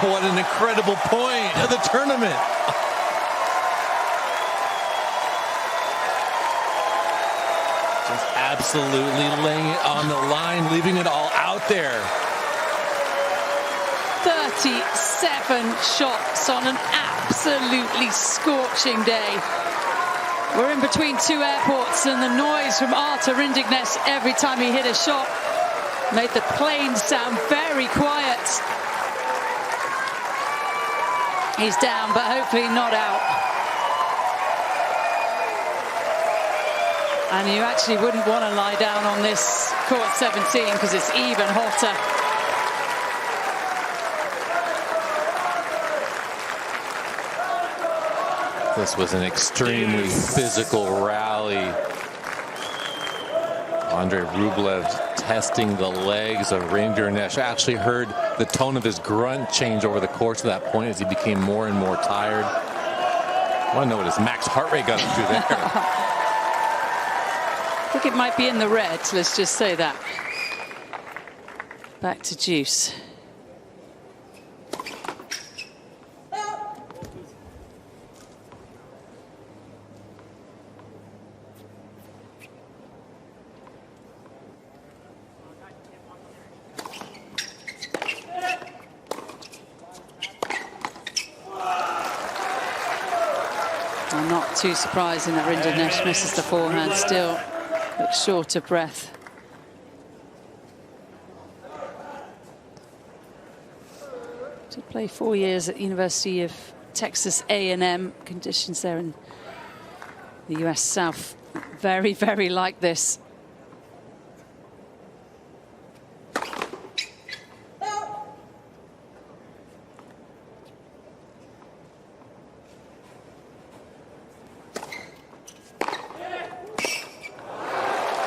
What an incredible point of the tournament. Just absolutely laying it on the line, leaving it all out there. 37 shots on an absolutely scorching day. We're in between two airports, and the noise from Artur Rinderknech every time he hit a shot made the plane sound very quiet. He's down, but hopefully not out. And you actually wouldn't want to lie down on this court 17 because it's even hotter. This was an extremely physical rally. Andrey Rublev testing the legs of Rinderknech. I actually heard the tone of his grunt change over the course of that point as he became more and more tired. I want to know what his max heart rate got up to there. I think it might be in the red, let's just say that. Back to juice. I'm not too surprising that Rinderknech misses the forehand still. Looks short of breath. Did play 4 years at University of Texas A&M. Conditions there in the US South very, very like this.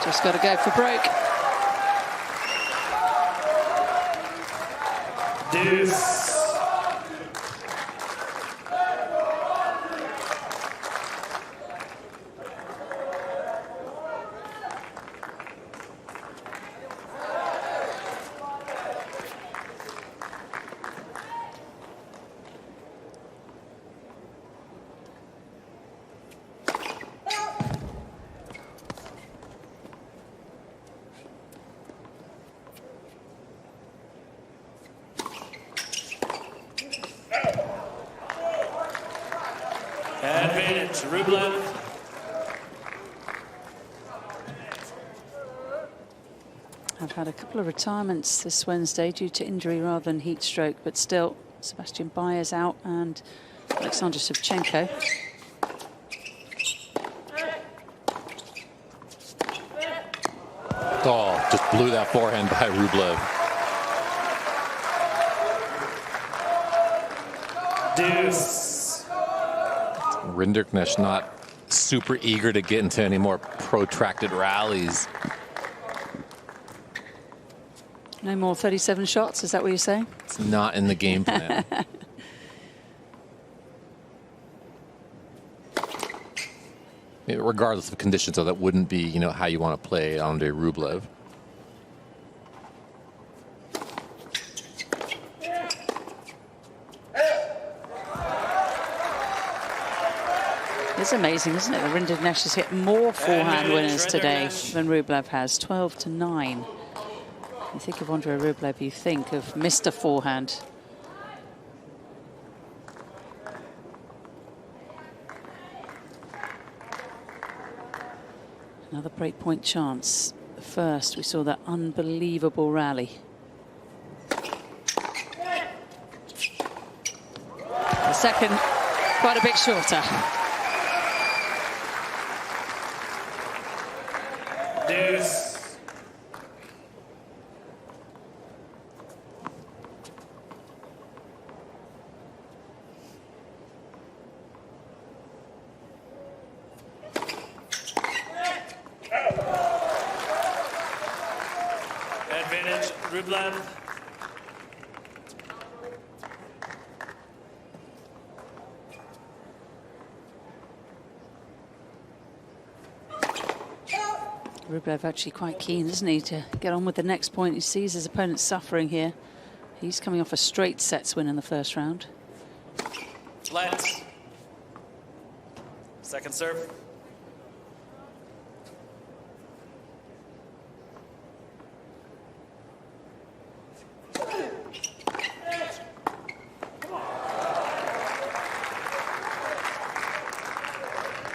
Just got to go for broke. Deuce. Advantage, Rublev. I've had a couple of retirements this Wednesday due to injury rather than heat stroke, but still, Sebastian Bayer's out and Alexander Shevchenko. Oh, just blew that forehand by Rublev. Deuce. Rinderknech not super eager to get into any more protracted rallies. No more 37 shots, is that what you're saying? It's not in the game plan. Regardless of conditions, though, that wouldn't be, you know, how you want to play Andrey Rublev. It's amazing, isn't it? The Rinderknech has hit more forehand winners today than Rublev has, 12-9. You think of Andrey Rublev, you think of Mr. Forehand. Another breakpoint chance. First, we saw that unbelievable rally. The second, quite a bit shorter. Deuce. Advantage, Rublev. Rublev actually quite keen, isn't he, to get on with the next point. He sees his opponent suffering here. He's coming off a straight sets win in the first round. Let. Second serve.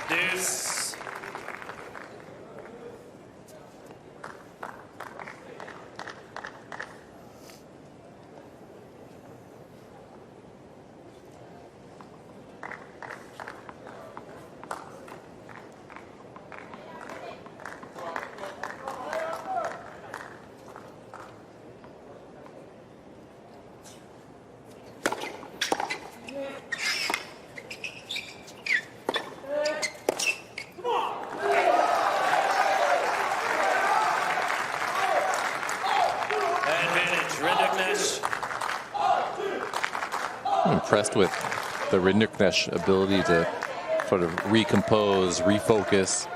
Deuce. I'm impressed with the Rinderknech ability to sort of recompose, refocus.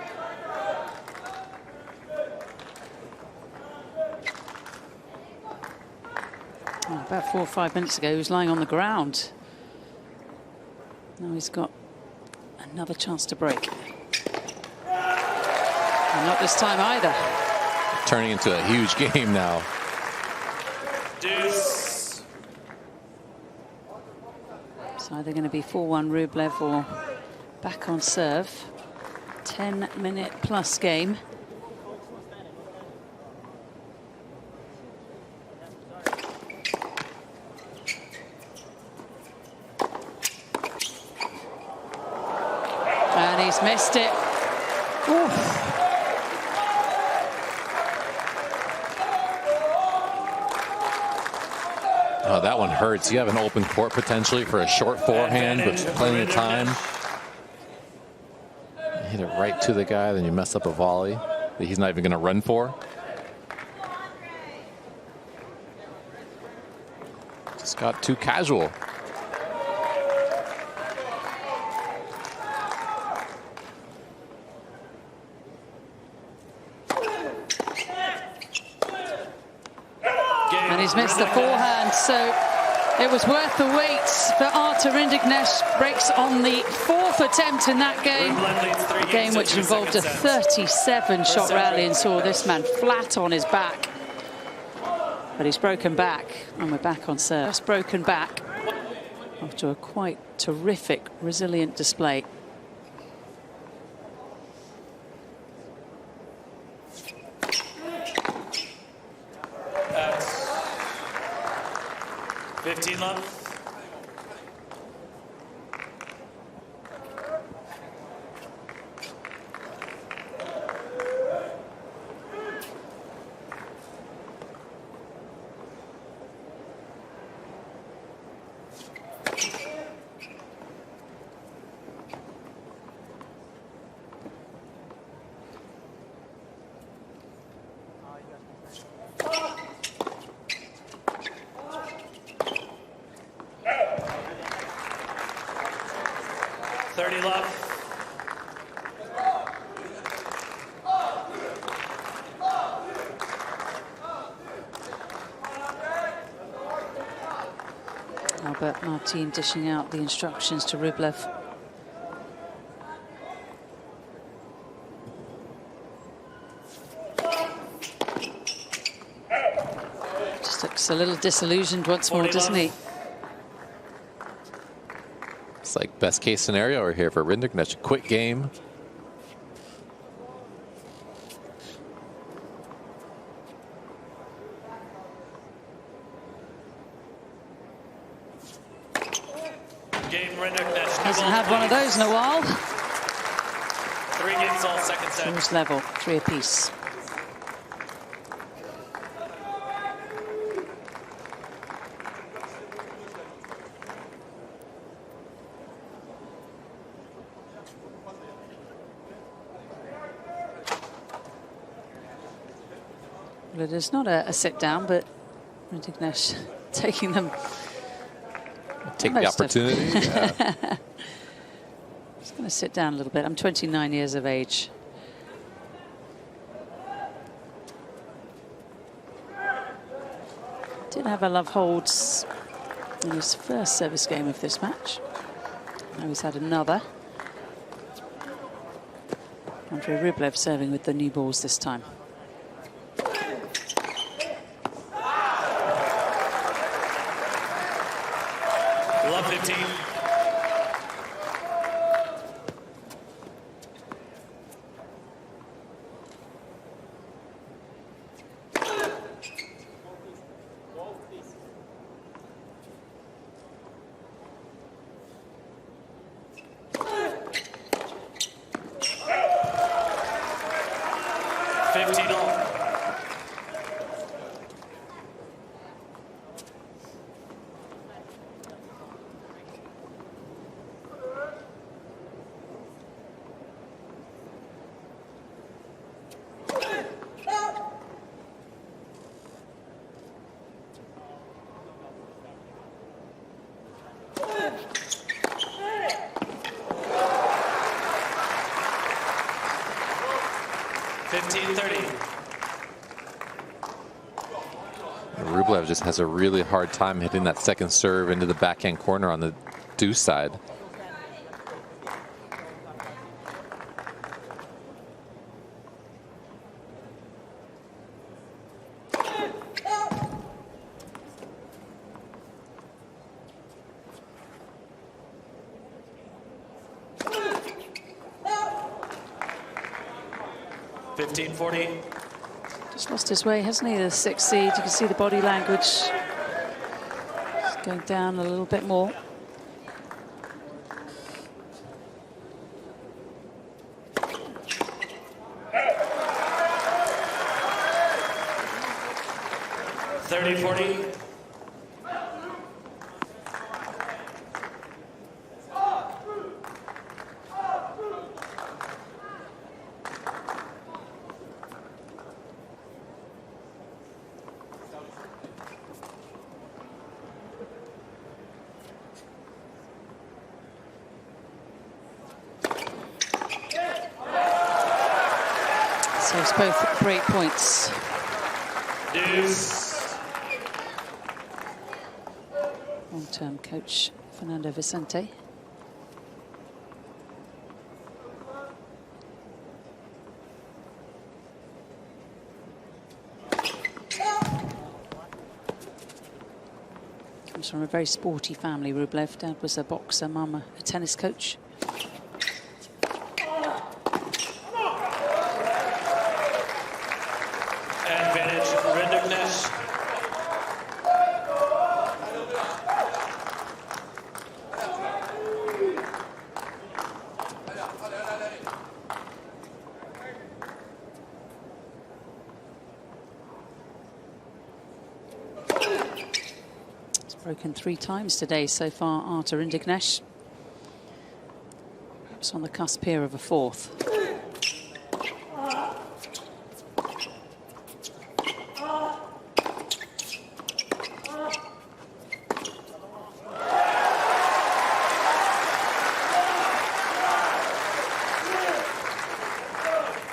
About 4 or 5 minutes ago, he was lying on the ground. Now he's got another chance to break. And not this time either. Turning into a huge game now. Deuce. It's either going to be 4-1 Rublev or back on serve. 10-minute plus game. And he's missed it. Oof. Oh, that one hurts. You have an open court potentially for a short forehand with plenty of time. You hit it right to the guy, then you mess up a volley that he's not even going to run for. Just got too casual. And he's missed the forehand, so it was worth the wait for Artur Rinderknech. Breaks on the 4th attempt in that game. A game which involved a 37-shot rally and saw this man flat on his back. But he's broken back, and we're back on serve. Just broken back after a quite terrific, resilient display. That's 15 love. 30 love. Albert Martin dishing out the instructions to Rublev. Just looks a little disillusioned once more, doesn't he? It's like best case scenario we're here for Rinderknech. A quick game. Hasn't had one of those in a while. 3 games all, second set. Scores level, 3 apiece. Well, it is not a sit down, but Rinderknech taking them. Take the opportunity. Yeah. Just going to sit down a little bit. I'm 29 years of age. Did have a love holds in his first service game of this match. Now he's had another. Andrey Rublev serving with the new balls this time. Love 15. Rublev just has a really hard time hitting that second serve into the backhand corner on the deuce side. Just lost his way, hasn't he? The 6th seed. You can see the body language. Just going down a little bit more. So it's both break points. Long-term coach Fernando Vicente. Comes from a very sporty family, Rublev. Dad was a boxer, mum a tennis coach. Advantage, Rinderknech. It's broken 3 times today so far, Artur Rinderknech. Perhaps on the cusp here of a 4th.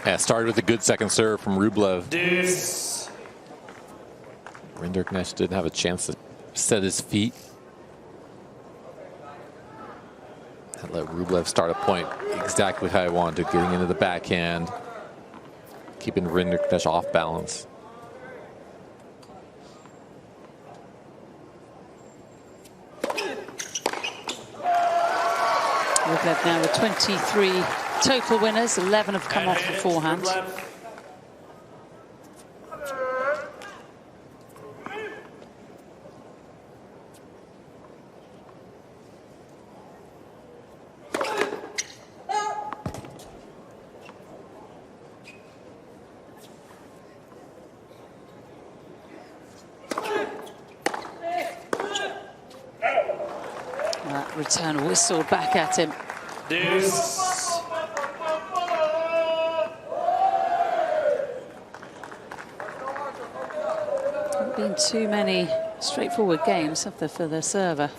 Yeah, started with a good second serve from Rublev. Deuce. Rinderknech didn't have a chance to set his feet. And let Rublev start a point exactly how I wanted, getting into the backhand, keeping Rinderknech off balance. Rublev now with 23 total winners, 11 have come off the forehand. That return whistle back at him. Deuce. Haven't been too many straightforward games, have there, for the server?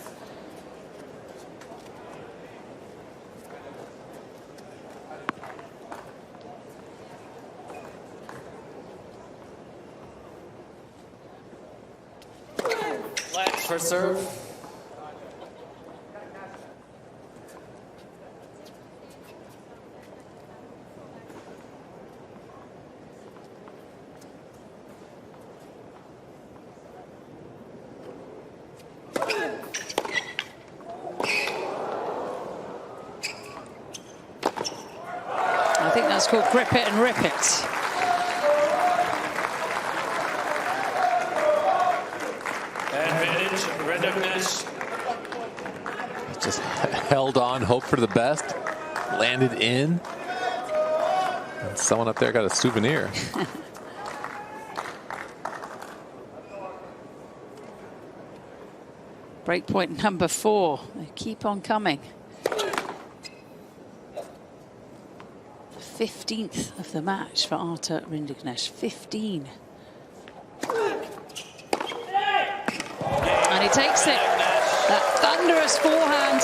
Last for serve. I think that's called grip it and rip it. Advantage, Rinderknech. Just held on, hoped for the best, landed in. And someone up there got a souvenir. Breakpoint number 4. They keep on coming. 15th of the match for Artur Rinderknech. 15. And he takes it. That thunderous forehand.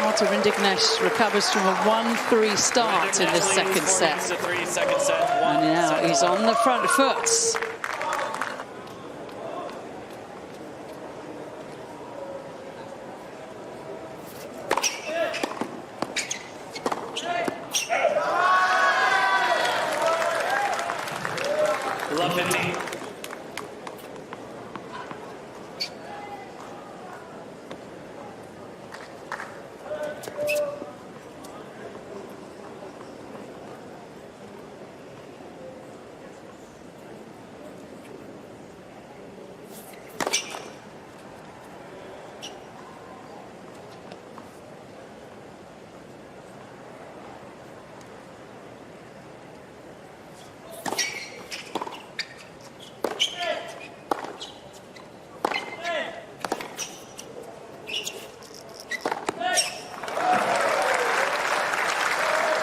Artur Rinderknech recovers from a 1-3 start in the second set. And now he's on the front foot.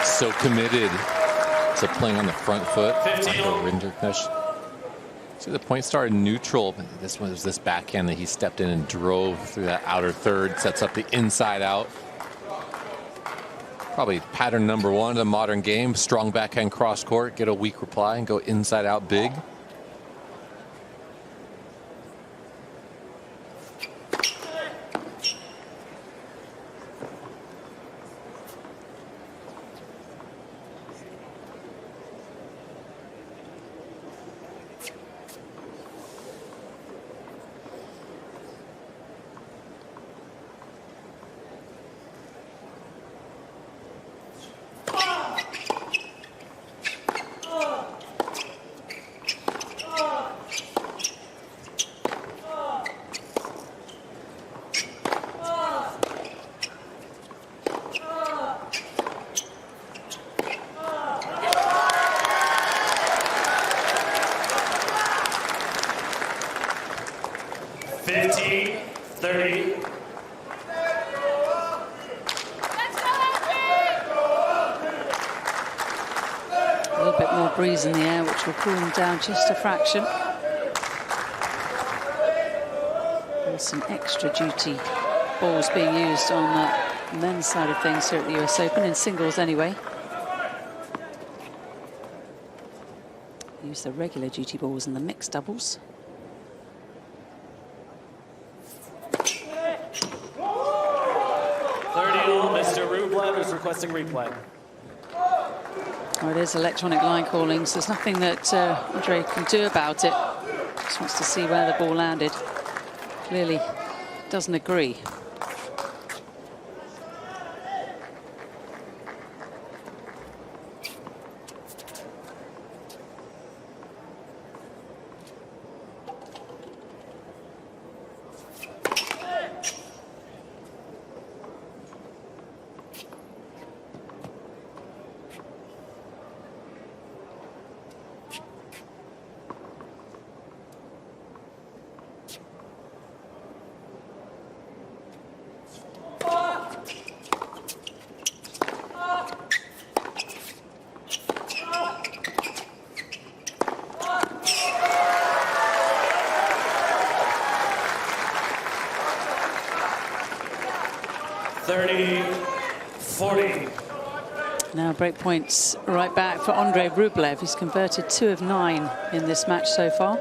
So committed to playing on the front foot. Rinderknech. See, the point started neutral, but this one was this backhand that he stepped in and drove through that outer third, sets up the inside out. Probably pattern number 1 in the modern game. Strong backhand cross court, get a weak reply and go inside out big. Breeze in the air, which will cool them down just a fraction. And some extra duty balls being used on the men's side of things here at the US Open, in singles anyway. use the regular duty balls in the mixed doubles. Mr. Rublev is requesting replay. Oh, it is electronic line calling, so there's nothing that Andrey can do about it. Just wants to see where the ball landed. Clearly doesn't agree. Now break points right back for Andrey Rublev. He's converted 2 of 9 in this match so far.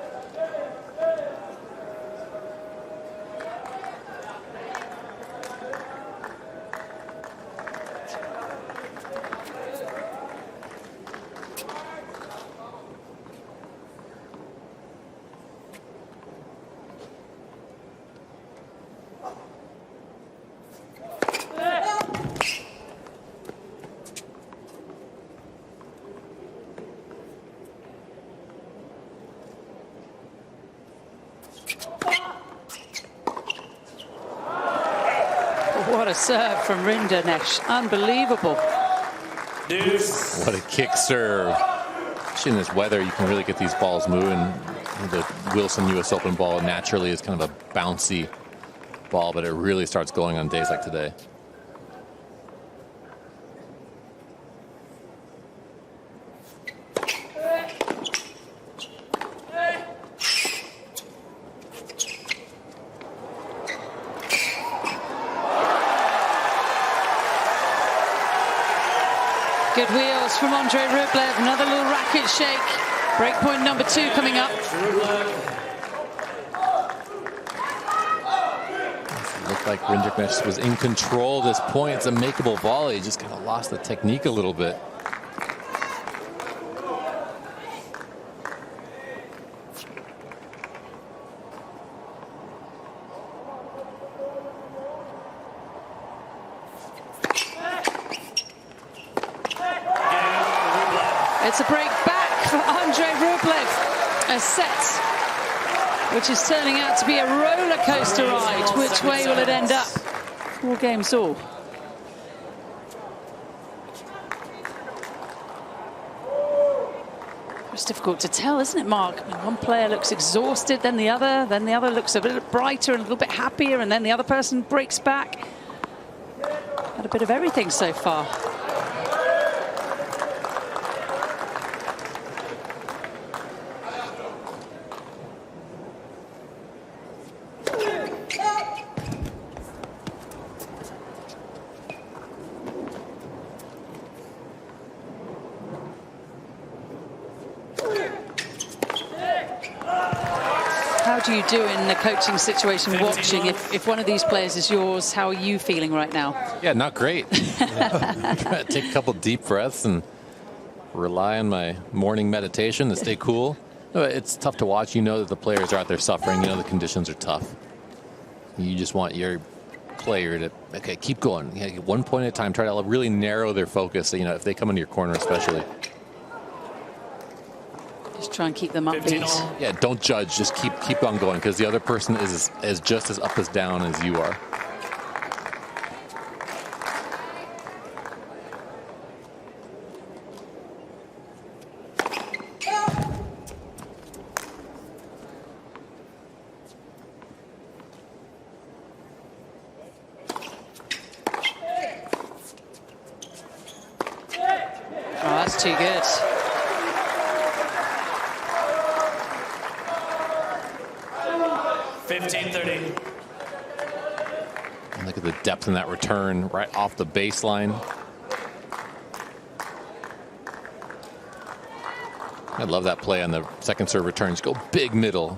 What a serve from Rinderknech. Unbelievable. What a kick serve. Actually, in this weather, you can really get these balls moving. The Wilson US Open ball naturally is kind of a bouncy ball, but it really starts going on days like today. Good wheels from Andrey Rublev. Another little racket shake. Breakpoint number 2 coming up. It looked like Rinderknech was in control of this point. It's a makeable volley. Just kind of lost the technique a little bit. It's a break back for Andrey Rublev. A set which is turning out to be a roller coaster ride. Which way will it end up? 4 games all. It's difficult to tell, isn't it, Mark? I mean, one player looks exhausted, then the other looks a little brighter and a little bit happier, and then the other person breaks back. Had a bit of everything so far. How do you do in the coaching situation watching? If one of these players is yours, how are you feeling right now? Yeah, not great. Try to take a couple deep breaths and rely on my morning meditation to stay cool. It's tough to watch. You know that the players are out there suffering. You know the conditions are tough. You just want your player to, okay, keep going. Yeah, 1 point at a time. Try to really narrow their focus. You know, if they come into your corner especially. Just try and keep them upbeat. Yeah, don't judge. Just keep on going, because the other person is just as up as down as you are. Oh, that's too good. And look at the depth in that return right off the baseline. I love that play on the second serve returns. Go big middle.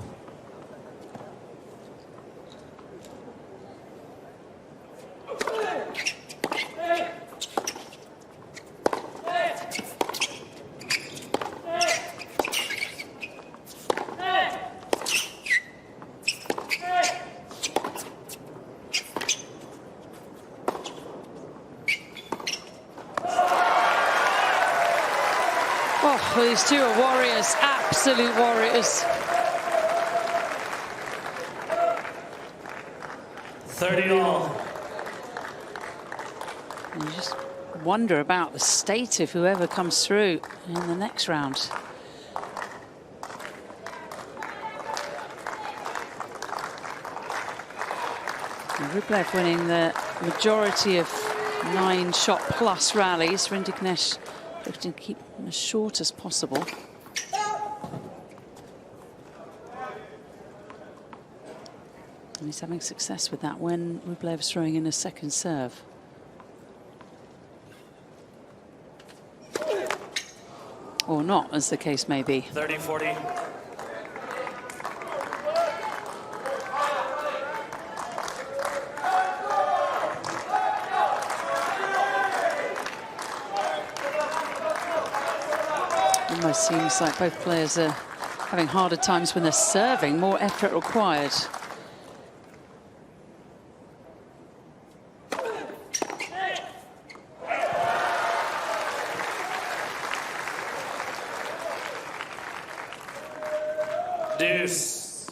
These two are warriors, absolute warriors. 30-all. You just wonder about the state of whoever comes through in the next round. And Rublev winning the majority of 9-shot plus rallies. Rinderknech looking to keep them as short as possible. And he's having success with that when Rublev's throwing in a second serve. Or not, as the case may be. 30-40. Almost seems like both players are having harder times when they're serving, more effort required. Deuce.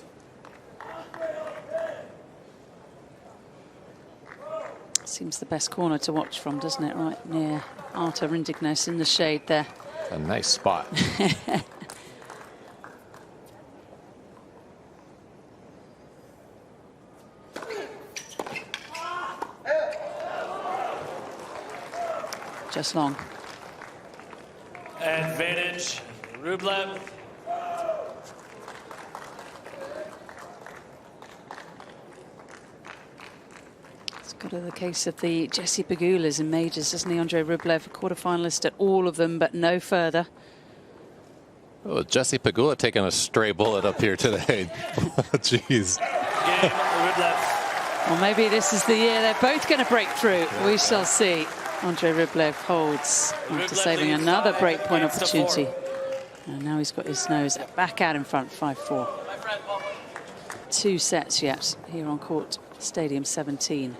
Seems the best corner to watch from, doesn't it? Right near Artur Rinderknech in the shade there. A nice spot. Just long. Advantage, Rublev. It's got to the case of the Jesse Pegulas in majors, doesn't he? Andrey Rublev, a quarterfinalist at all of them, but no further. Oh, Jesse Pegula taking a stray bullet up here today. Jeez. Game, Rublev. Well, maybe this is the year they're both going to break through. We shall see. Andrey Rublev holds after saving another breakpoint opportunity. And now he's got his nose back out in front, 5-4. 2 sets yet here on court, Stadium 17.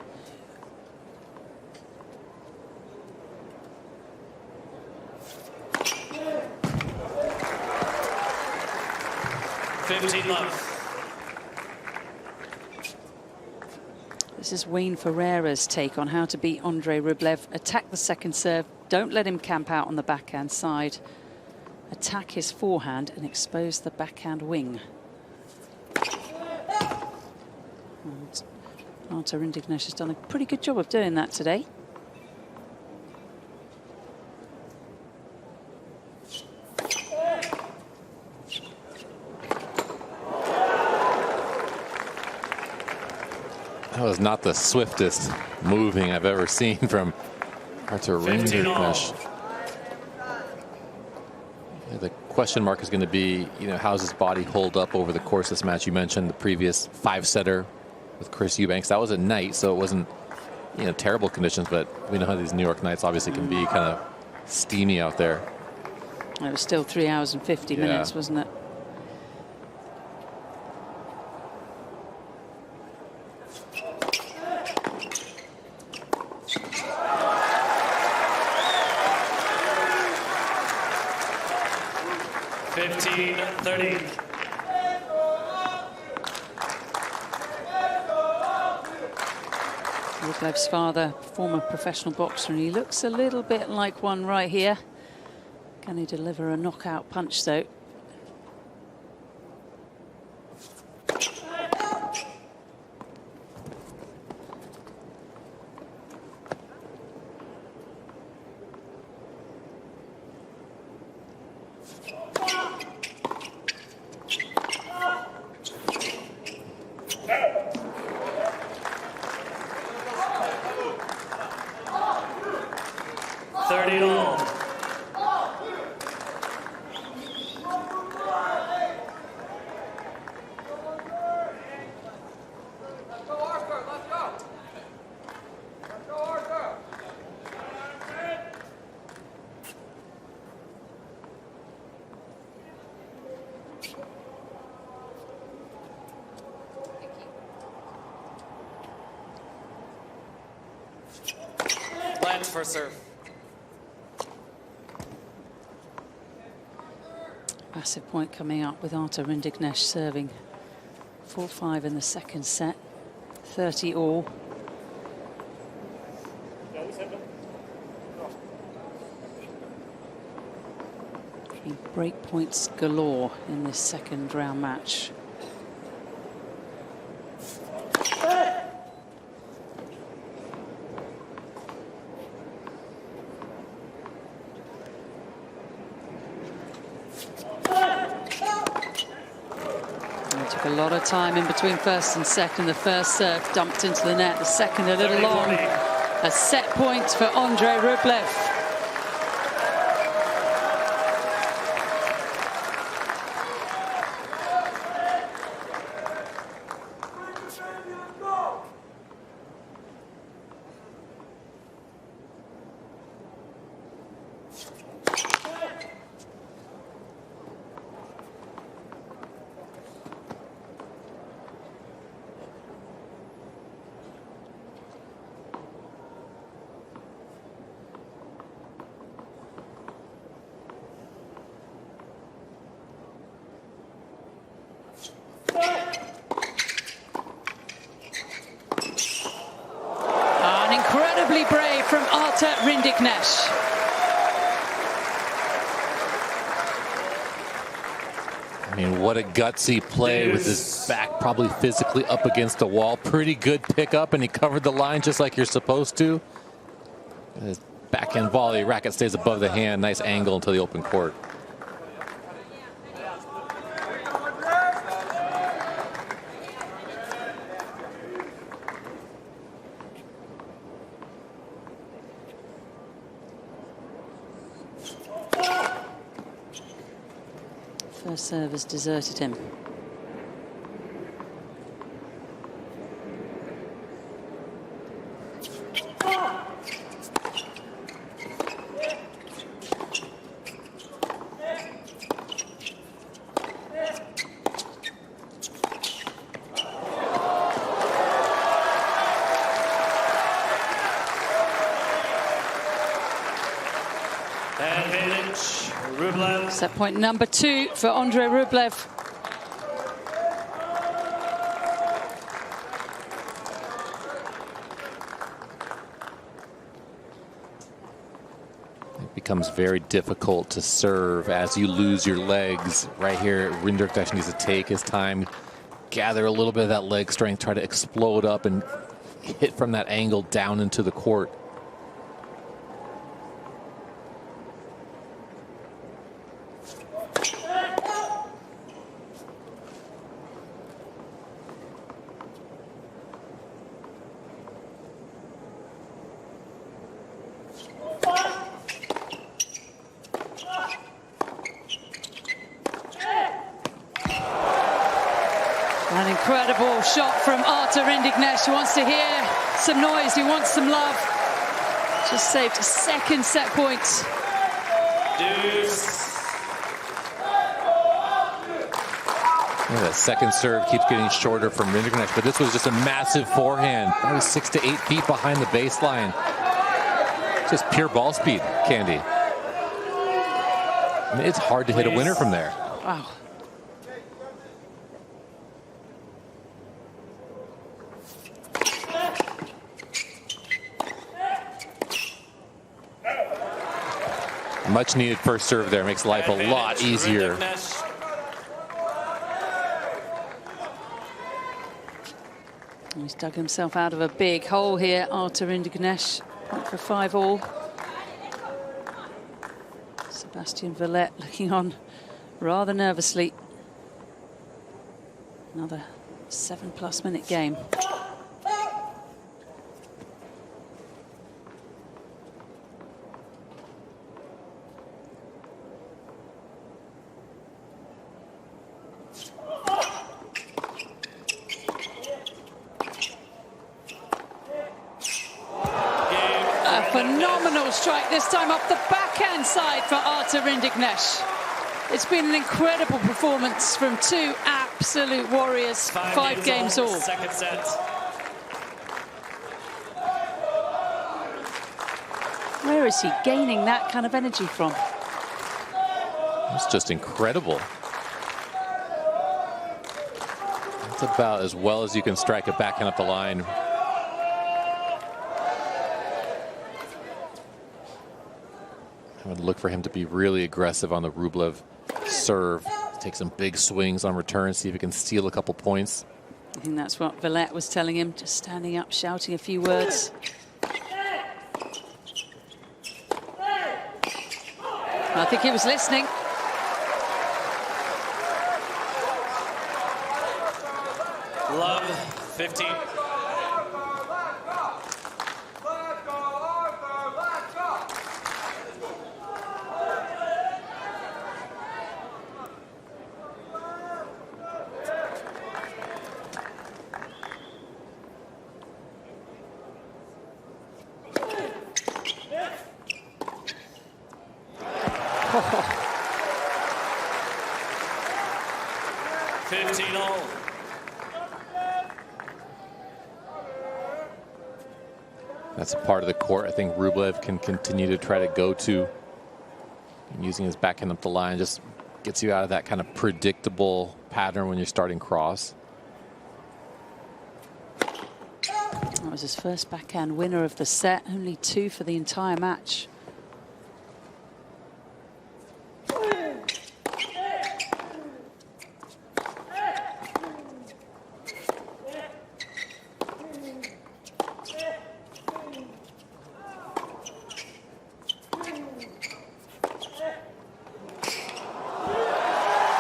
This is Wayne Ferreira's take on how to beat Andrey Rublev. Attack the second serve. Don't let him camp out on the backhand side. Attack his forehand and expose the backhand wing. Artur Rinderknech has done a pretty good job of doing that today. That was not the swiftest moving I've ever seen from Artur Rinderknech. Yeah, the question mark is going to be, you know, how's his body hold up over the course of this match? You mentioned the previous 5-setter with Chris Eubanks. That was at night, so it wasn't, you know, terrible conditions, but we know how these New York nights obviously can be kind of steamy out there. It was still 3 hours and 50 minutes, wasn't it? Rublev's father, former professional boxer, and he looks a little bit like one right here. Can he deliver a knockout punch, though? at first serve. Massive point coming up with Rinderknech serving 4-5 in the second set. 30 all. Break points galore in this second round match. It took a lot of time in between first and second. The first serve dumped into the net, the second a little long. A set point for Andrey Rublev. Incredibly brave from Rinderknech. I mean, what a gutsy play with his back probably physically up against the wall. Pretty good pickup, and he covered the line just like you're supposed to. His backhand volley, racket stays above the hand. Nice angle into the open court. First serve has deserted him. Advantage, Rublev. Set point number 2 for Andrey Rublev. It becomes very difficult to serve as you lose your legs. Right here, Rinderknech needs to take his time, gather a little bit of that leg strength, try to explode up and hit from that angle down into the court. An incredible shot from Rinderknech. He wants to hear some noise, he wants some love. Just saved a second set point. Deuce. Yeah, that second serve keeps getting shorter from Rinderknech, but this was just a massive forehand. Probably 6 to 8 feet behind the baseline. Just pure ball speed, Candy. I mean, it's hard to hit a winner from there. Wow. Much needed first serve there. Makes life a lot easier. He's dug himself out of a big hole here, Rinderknech. Point for 5 all. Sebastian Valette looking on rather nervously. Another 7+ minute game. Phenomenal strike, this time up the backhand side for Rinderknech. It's been an incredible performance from 2 absolute warriors. 5 games all. Second set. Where is he gaining that kind of energy from? It's just incredible. It's about as well as you can strike a backhand up the line. I would look for him to be really aggressive on the Rublev serve. Take some big swings on return, see if he can steal a couple points. I think that's what Villette was telling him, just standing up, shouting a few words. I think he was listening. Love, 15. Oh. 15 all. That's a part of the court I think Rublev can continue to try to go to. And using his backhand up the line just gets you out of that kind of predictable pattern when you're starting cross. That was his first backhand winner of the set, only 2 for the entire match.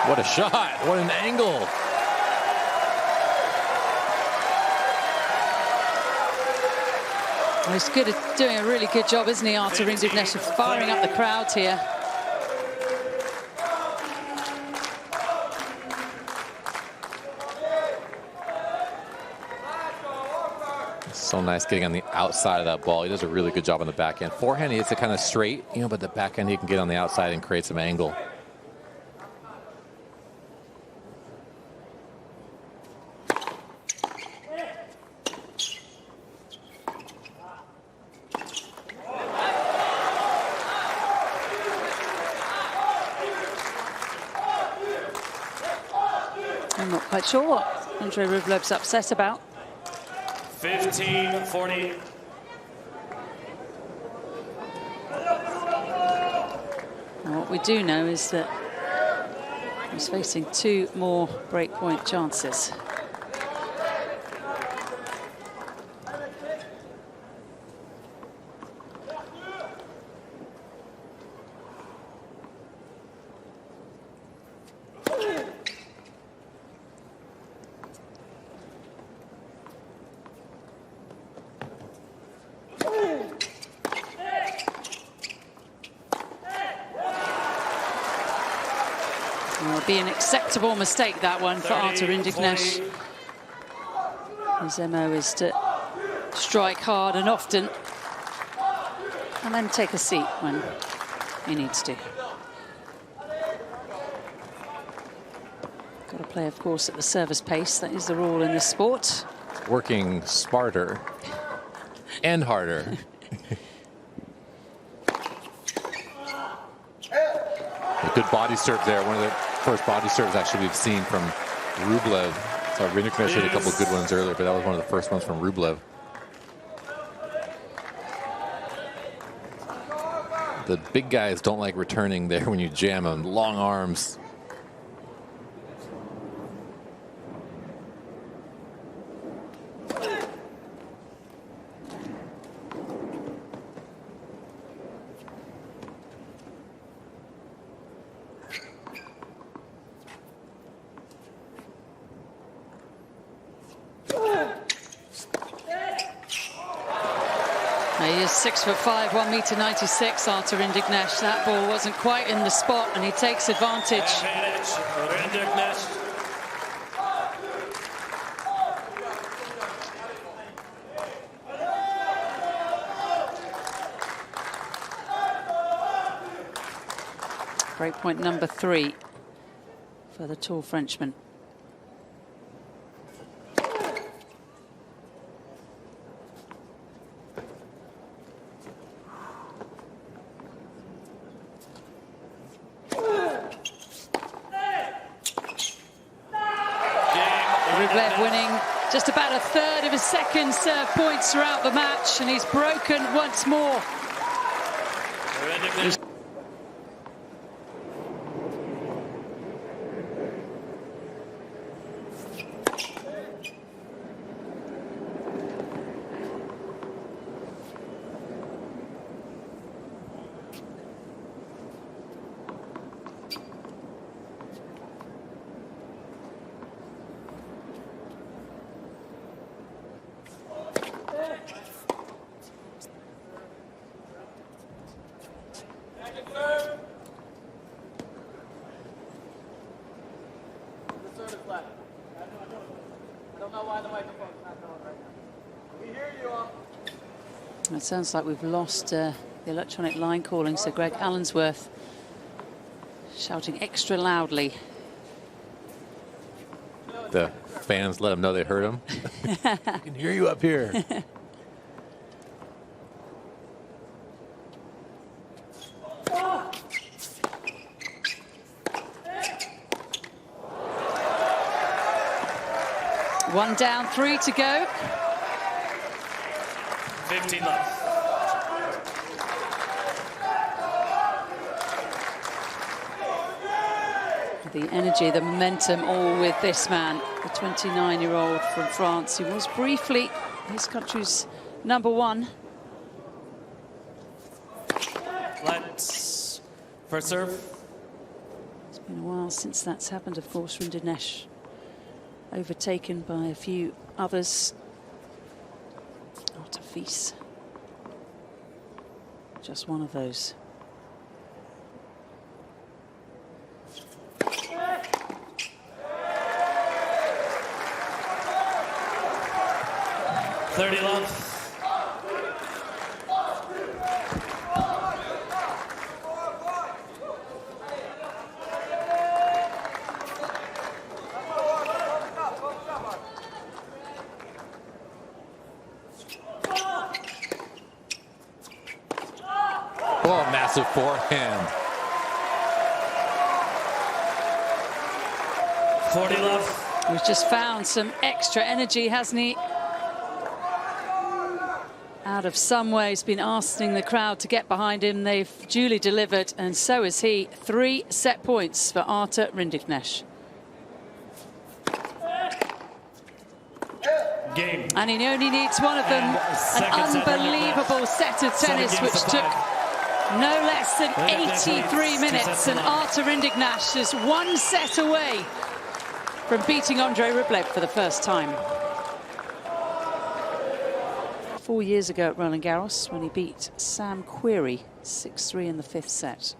What a shot, what an angle. He's good at doing a really good job, isn't he, Artur Rinderknech, of firing up the crowd here. So nice getting on the outside of that ball. He does a really good job on the backhand. Forehand, he hits it kind of straight, but the backhand he can get on the outside and create some angle. I'm not quite sure what Andrey Rublev's upset about. 15-40. What we do know is that he's facing 2 more breakpoint chances. It'll be an acceptable mistake, that one, for Artur Rinderknech. His MO is to strike hard and often, and then take a seat when he needs to. Got to play, of course, at the service pace. That is the rule in this sport. Working smarter and harder. A good body serve there. One of the first body serves actually we've seen from Rublev. So Rinderknech hit a couple of good ones earlier, but that was one of the first ones from Rublev. The big guys don't like returning there when you jam them. Long arms. He is 6'5", 1m96, Artur Rinderknech. That ball wasn't quite in the spot, and he takes advantage. Rinderknech. Breakpoint number 3 for the tall Frenchman. Rublev winning just about a third of his second serve points throughout the match, and he's broken once more. It sounds like we've lost the electronic line calling, so Greg Allensworth shouting extra loudly. The fans let him know they heard him. I can hear you up here. One down, 3 to go. 15 left. The energy, the momentum, all with this man, the 29-year-old from France, who was briefly his country's #1. Let's first serve. It's been a while since that's happened, of course. Rinderknech overtaken by a few others. Artifice, just one of those. $30 left. Oh, massive forehand. 40 left. He's just found some extra energy, hasn't he? Out of some way, he's been asking the crowd to get behind him. They've duly delivered, and so is he. 3 set points for Artur Rinderknech. Game. And he only needs one of them. An unbelievable set of tennis, which took no less than 83 minutes. And Artur Rinderknech is 1 set away from beating Andrey Rublev for the first time. 4 years ago at Roland Garros, when he beat Sam Querrey 6-3 in the 5th set.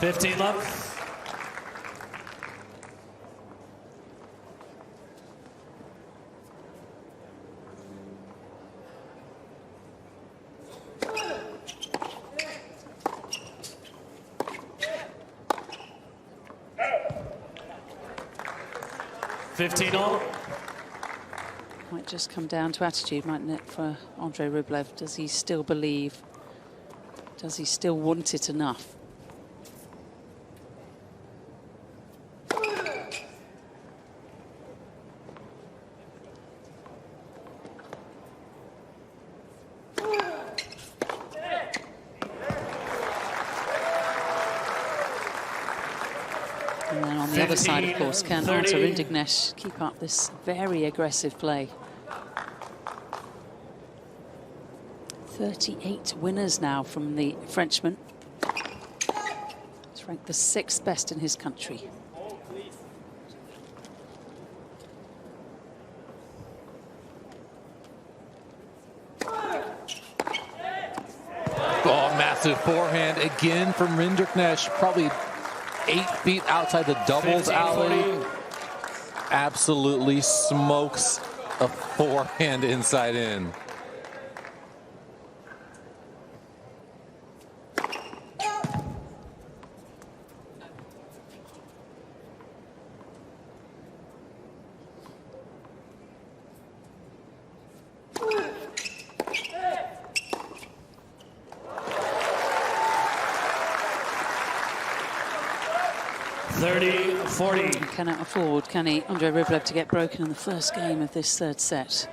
$15 left. $15 Might just come down to attitude, mightn't it, for Andrey Rublev? Does he still believe? Does he still want it enough? And then on the other side, of course, can Artur Rinderknech keep up this very aggressive play? 38 winners now from the Frenchman. He's ranked the 6th best in his country. Oh, massive forehand again from Rinderknech. Probably 8 feet outside the doubles alley. Absolutely smokes a forehand inside in. 30-40. He cannot afford, can he, Andrey Rublev, to get broken in the first game of this third set.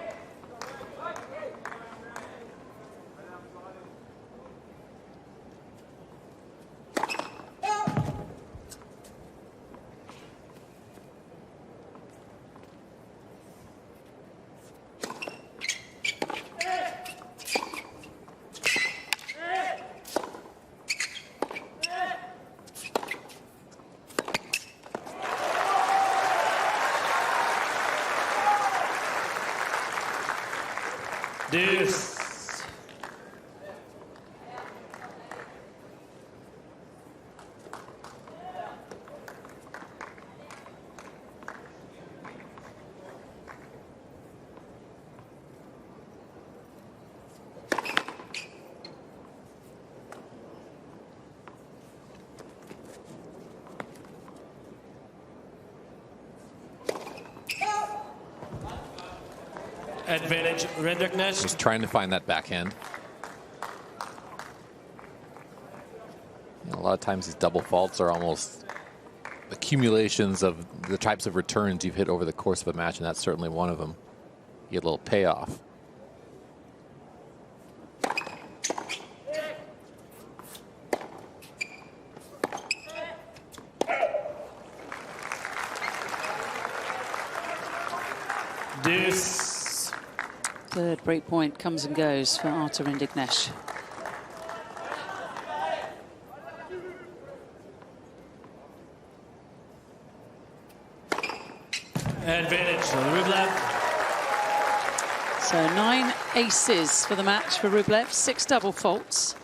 Deuce. Advantage, Rinderknech. Just trying to find that backhand. A lot of times these double faults are almost accumulations of the types of returns you've hit over the course of a match, and that's certainly one of them. You get a little payoff. Deuce. Third break point comes and goes for Rinderknech. Advantage, Rublev. So 9 aces for the match for Rublev, 6 double faults.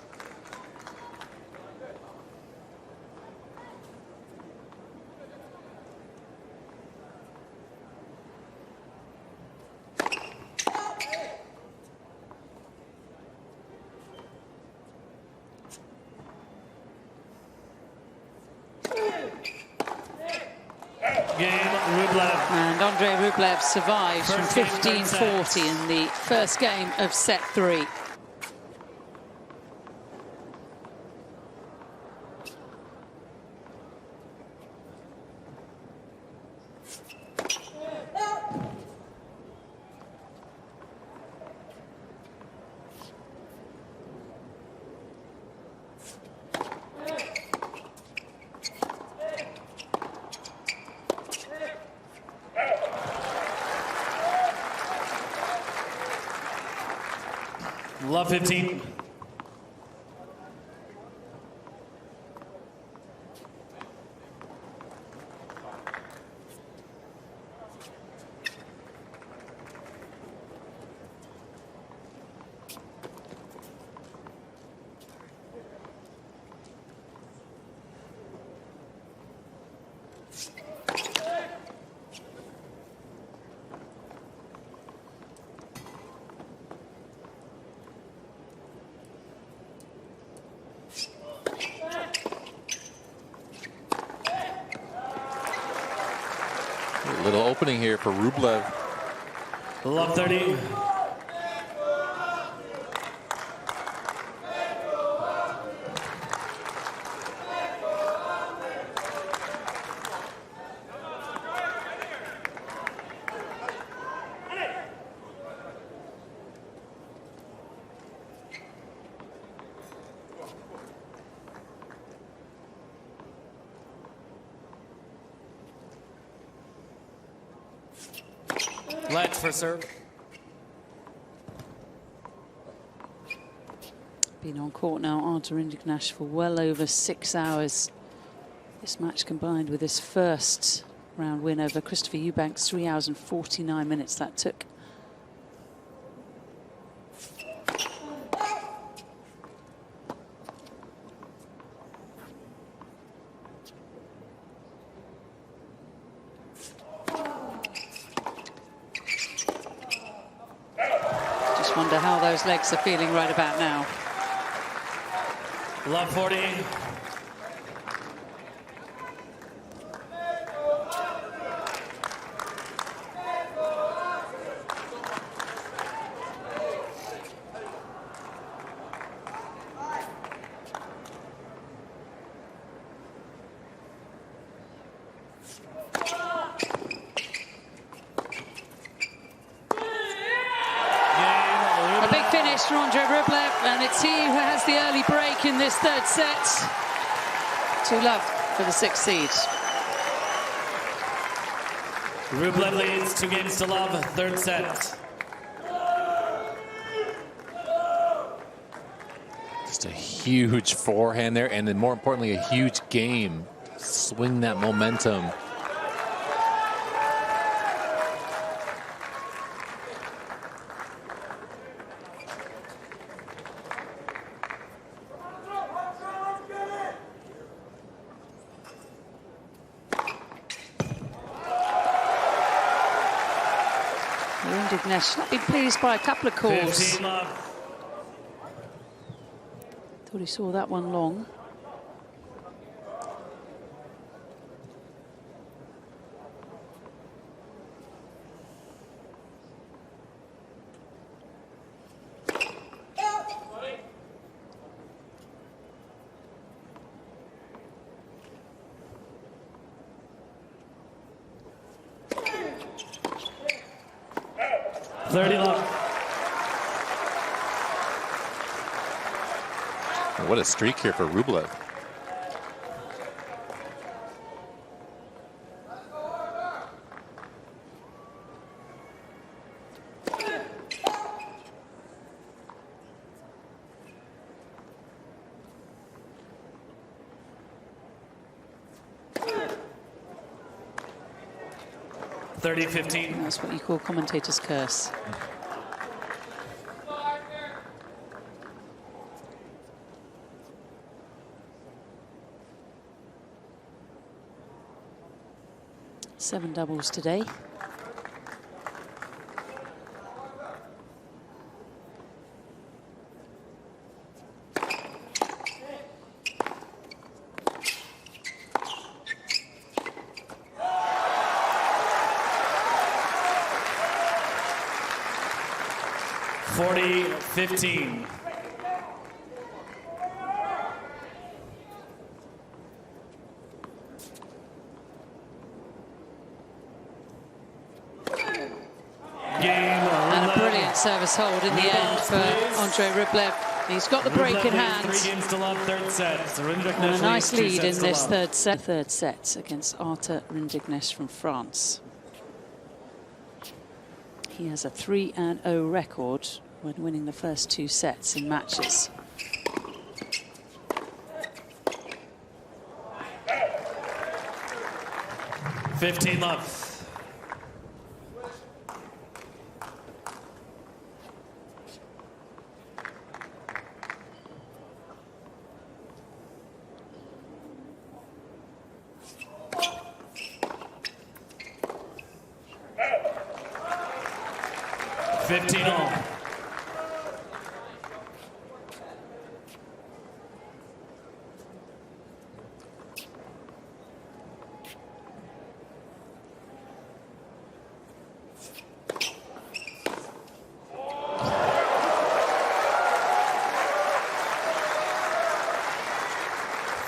And Andrey Rublev survives from 15-40 in the first game of set 3. Love 15. A little opening here for Rublev. Love 30. Ledge for serve. Been on court now, Rinderknech, for well over 6 hours. This match combined with his first round win over Christopher Eubanks, 3 hours and 49 minutes that took. Wonder how those legs are feeling right about now. Love 40. service from Andrey Rublev, and it's he who has the early break in this third set. 2-love for the 6th seed. Rublev leads 2-0, third set. Just a huge forehand there, and then more importantly, a huge game. Swing that momentum. Rinderknech not been pleased by a couple of calls. 15-love. Thought he saw that one long. What a streak here for Rublev. That's what you call commentator's curse. Seven doubles today. $40-15. And a brilliant service hold in the end for Andrey Rublev. He's got the break in hand. 3-0, third set. And a nice lead in this third set against Arthur Rinderknech from France. He has a 3-0 record when winning the first 2 sets in matches. $15-love.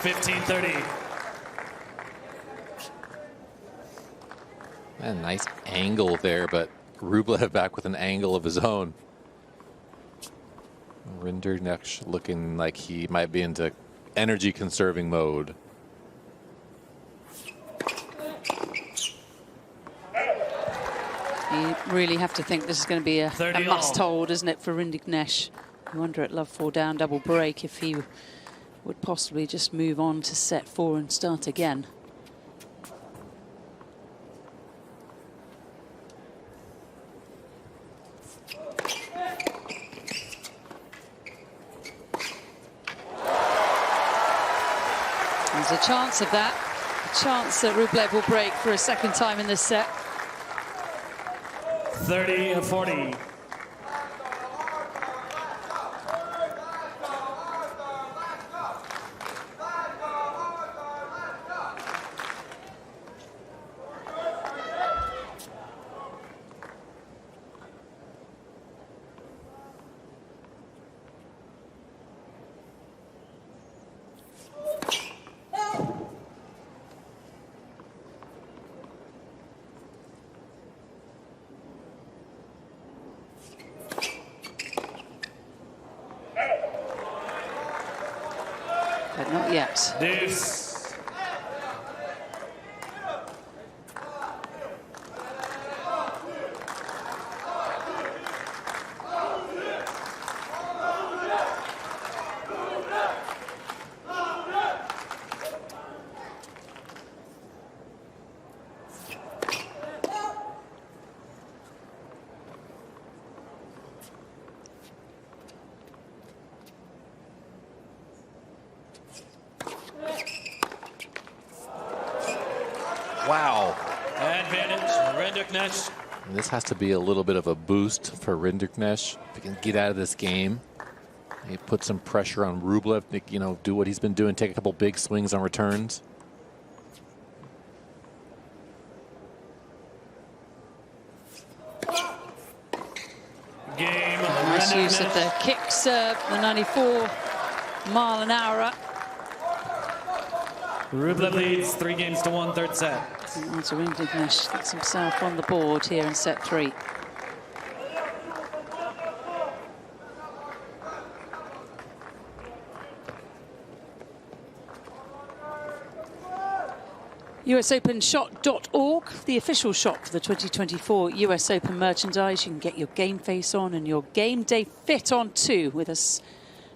$15-30. A nice angle there, but Rublev back with an angle of his own. Rinderknech looking like he might be into energy conserving mode. You really have to think this is going to be a must-hold, isn't it, for Rinderknech? I wonder at love 4 down double break if he would possibly just move on to set 4 and start again. There's a chance of that. A chance that Rublev will break for a second time in this set. 30-40. set. Deuce. Wow. Advantage, Rinderknech. And this has to be a little bit of a boost for Rinderknech. If he can get out of this game, he put some pressure on Rublev, you know, do what he's been doing, take a couple big swings on returns. Game. Nice use of the kick serve, the 94 mile an hour. Rublev leads 3 games to 1, third set. Andrey Rublev gets himself on the board here in set 3. USOpenshop.org, the official shop for the 2024 US Open merchandise. You can get your game face on and your game day fit on too with us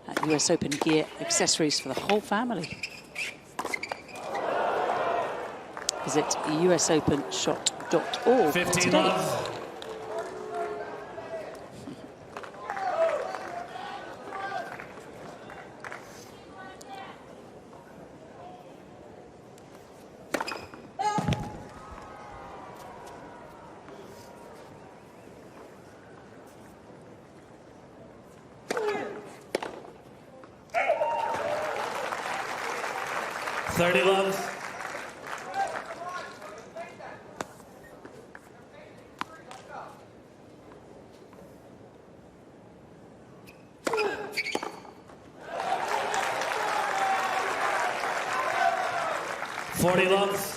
at US Open gear, accessories for the whole family. Visit usopenshop.org 15 today. love. Love.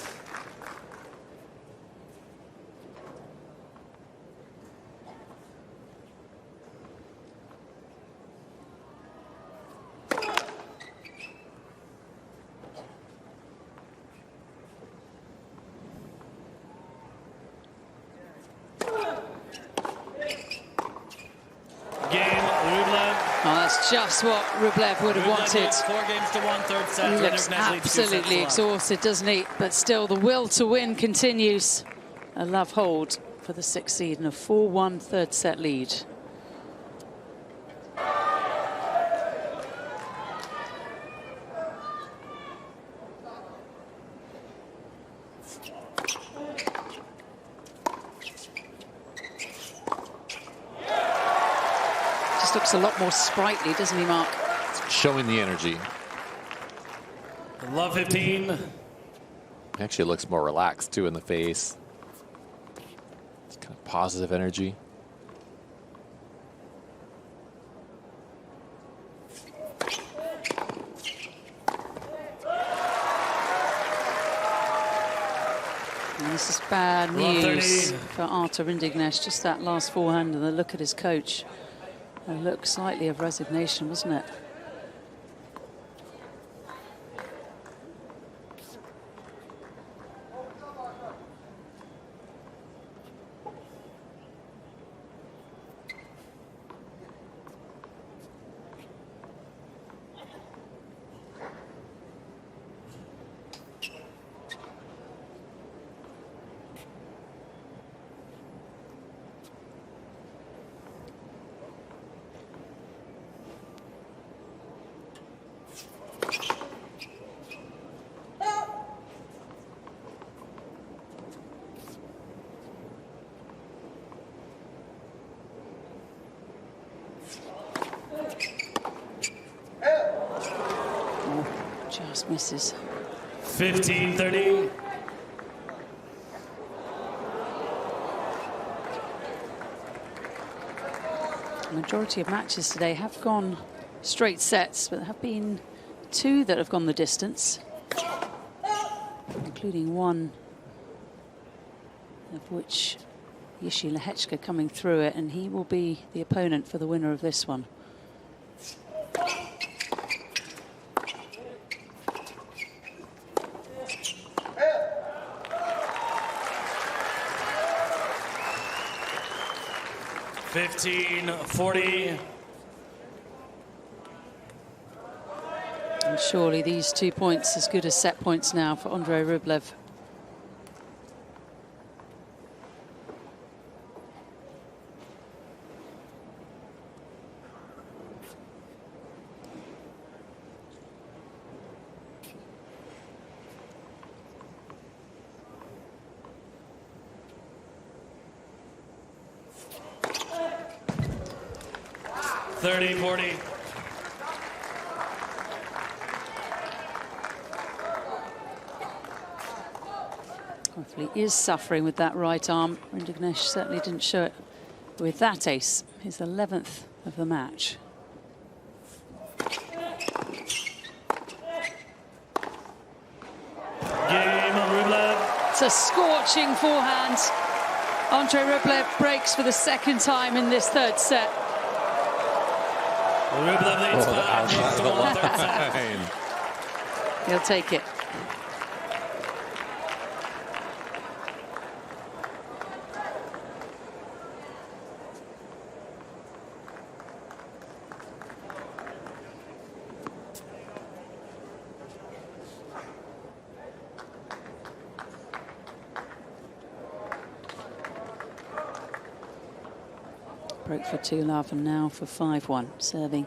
That's just what Rublev would have wanted. 4 games to 1, third set. He looks absolutely exhausted, doesn't he? But still, the will to win continues. A love hold for the 6th seed and a 4-1 third set lead. Looks a lot more sprightly, doesn't he, Mark? Showing the energy. Love 15. Actually looks more relaxed too in the face. It's kind of positive energy. And this is bad news for Artur Rinderknech. Just that last forehand and the look at his coach. A look slightly of resignation, wasn't it? Just misses. 15-30. The majority of matches today have gone straight sets, but there have been 2 that have gone the distance, including one of which Yishi Lehechka coming through it, and he will be the opponent for the winner of this one. 15-40. And surely these 2 points as good as set points now for Andrey Rublev. He is suffering with that right arm. Rinderknech certainly didn't show it with that ace. His 11th of the match. Game, Rublev. It's a scorching forehand. Andrey Rublev breaks for the second time in this third set. Rublev leads 5-1 third set. He'll take it. Broke for 2-love and now for 5-1, serving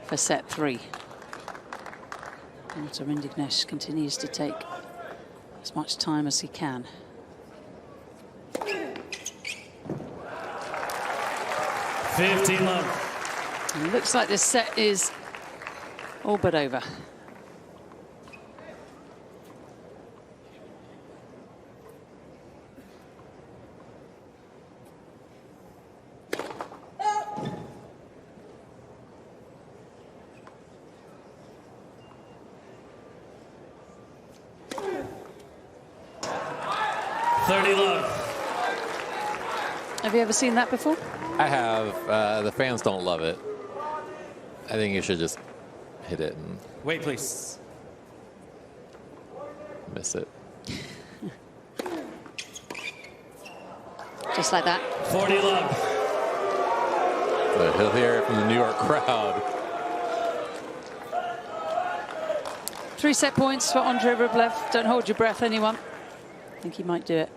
for set 3. And Rinderknech continues to take as much time as he can. 15-love. And it looks like this set is all but over. Have you ever seen that before? I have. The fans don't love it. I think you should just hit it and wait, please. Miss it. Just like that. 40-love. But he'll hear it from the New York crowd. 3 set points for Andrey Rublev. Don't hold your breath, anyone. I think he might do it.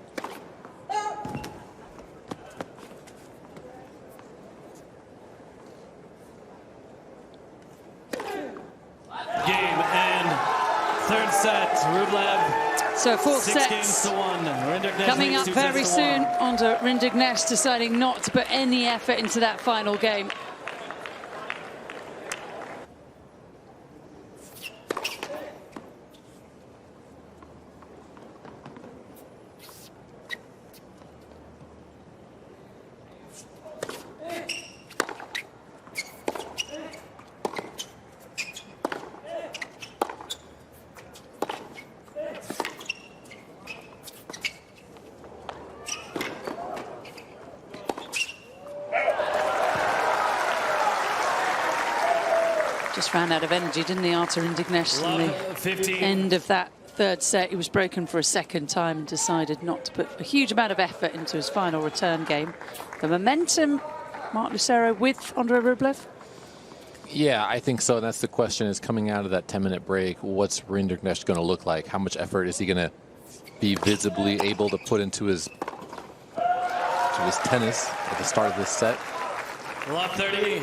Game and third set, Rublev. So 4 6 sets games to 1. Rinderknech coming leads up 2 very sets to soon. 1. Under Rinderknech deciding not to put any effort into that final game. Just ran out of energy, didn't he, Rinderknech? At the end of that third set, he was broken for a second time and decided not to put a huge amount of effort into his final return game. The momentum, Mark Lucero with Andrey Rublev? Yeah, I think so. And that's the question, is coming out of that 10-minute break, what's Rinderknech going to look like? How much effort is he going to be visibly able to put into his tennis at the start of this set? Love 30.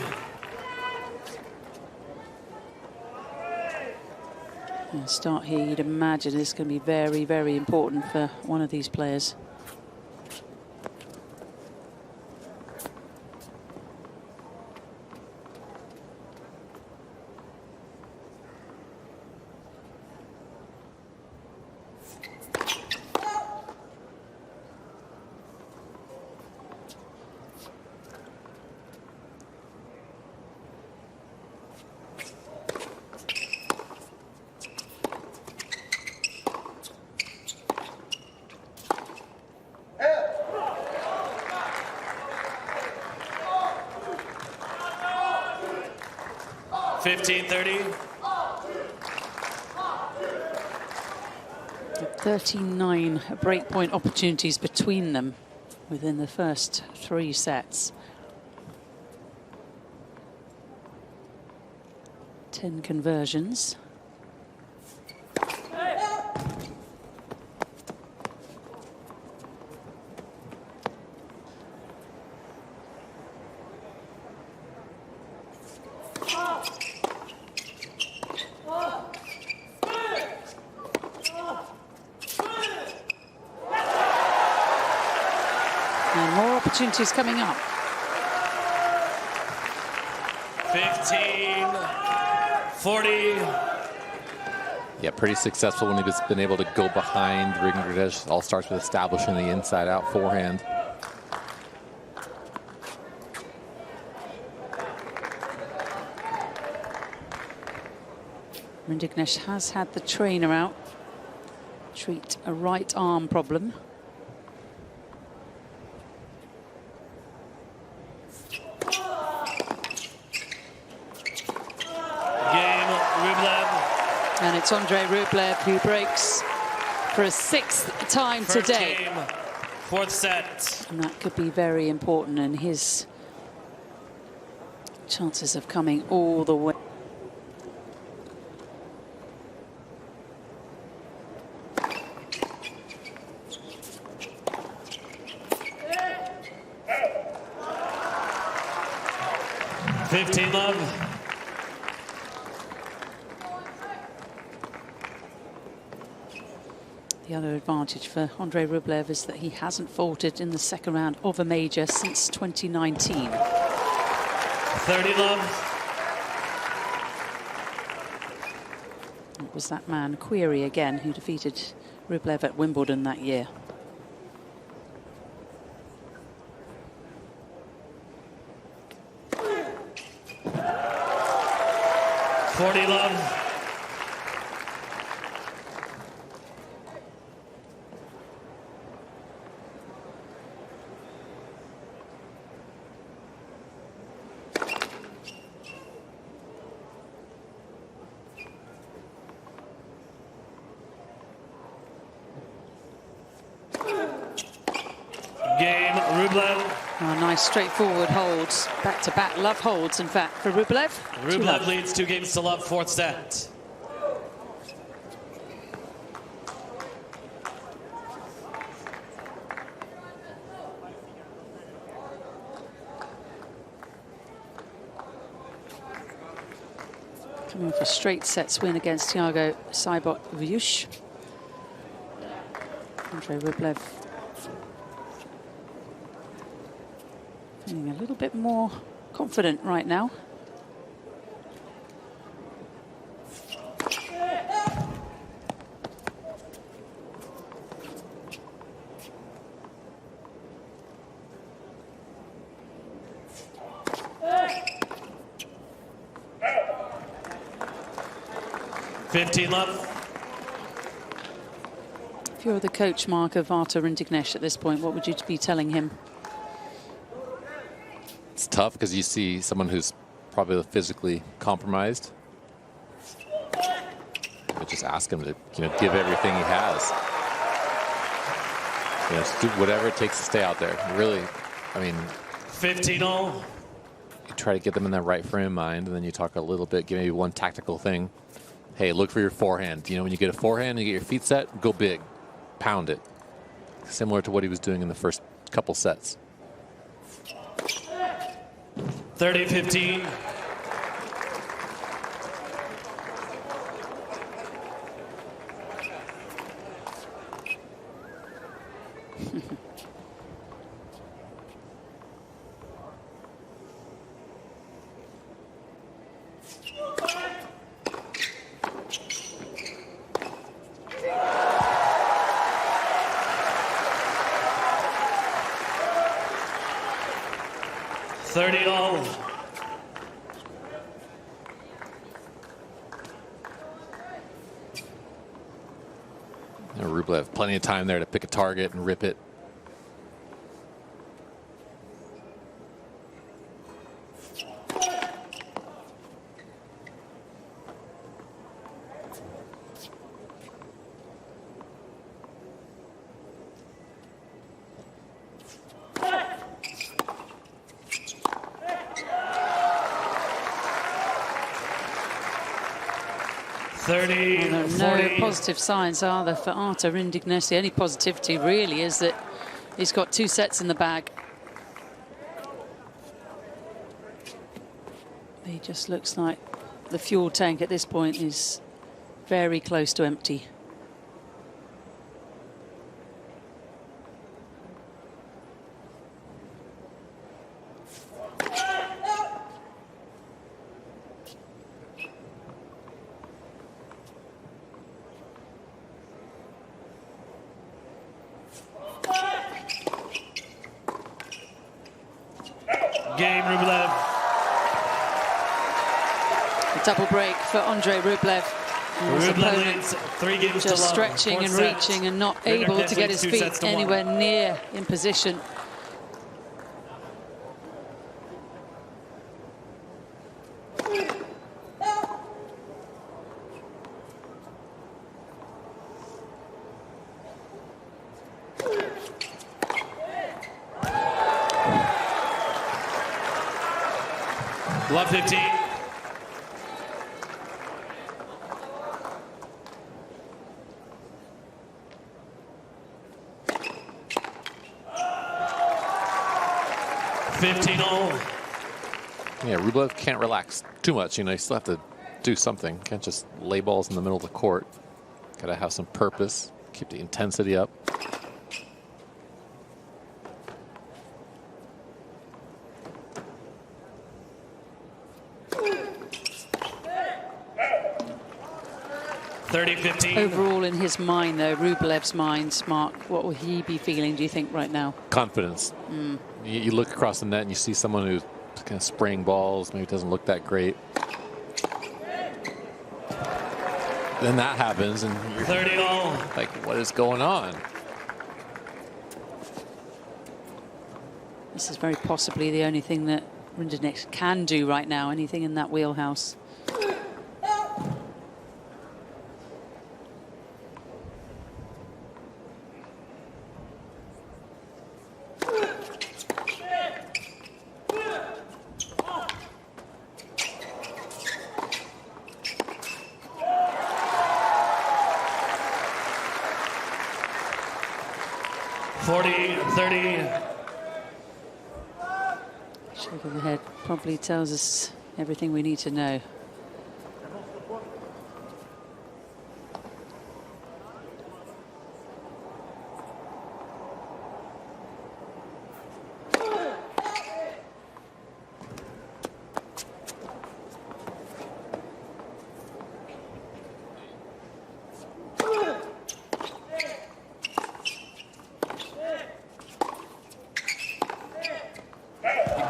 Start here, you'd imagine it's going to be very, very important for one of these players. $15-30. 39 breakpoint opportunities between them within the first 3 sets. 10 conversions. And more opportunities coming up. 15, 40. Yeah, pretty successful when he's been able to go behind Rinderknech. All starts with establishing the inside-out forehand. Rinderknech has had the trainer out, treat a right arm problem. And it's Andrey Rublev who breaks for a 6th time First today. Game, 4th set. And that could be very important in his chances of coming all the way. Love. The other advantage for Andrey Rublev is that he hasn't faltered in the second round of a major since 2019. 30 love. It was that man, Query, again, who defeated Rublev at Wimbledon that year. Love. Game, Rublev. Oh, nice straightforward holds, back-to-back love holds, in fact, for Rublev. Rublev leads 2 games to love, 4th set. Coming for straight sets win against Thiago Seyboth-Vieuch. Andrey Rublev feeling a little bit more confident right now. Love. If you're the coach, Mark, of Rinderknech at this point, what would you be telling him? It's tough because you see someone who's probably physically compromised. But just ask him to, give everything he has. Just do whatever it takes to stay out there. Really, I mean, 15-0. You try to get them in that right frame of mind, and then you talk a little bit, give maybe one tactical thing. Hey, look for your forehand. When you get a forehand, you get your feet set, go big, pound it. Similar to what he was doing in the first couple sets. 30-15. Rublev, plenty of time there to pick a target and rip it. 30, Well, there are no positive signs, are there, for Artur Rinderknech? The only positivity really is that he's got 2 sets in the bag. He just looks like the fuel tank at this point is very close to empty. Game, Rublev. A double break for Andrey Rublev. His Rublev leads 3 games to love. Just stretching and reaching and not able to get his feet anywhere near in position. Love 15. Yeah, Rublev can't relax too much. You know, you still have to do something. Can't just lay balls in the middle of the court. Got to have some purpose. Keep the intensity up. Overall, in his mind, though, Rublev's mind, Mark, what will he be feeling, do you think, right now? Confidence. You look across the net and you see someone who's kind of spraying balls, maybe doesn't look that great. Then that happens, and you're 30-all. Like, what is going on? This is very possibly the only thing that Rinderknech can do right now, anything in that wheelhouse. Shake of the head probably tells us everything we need to know.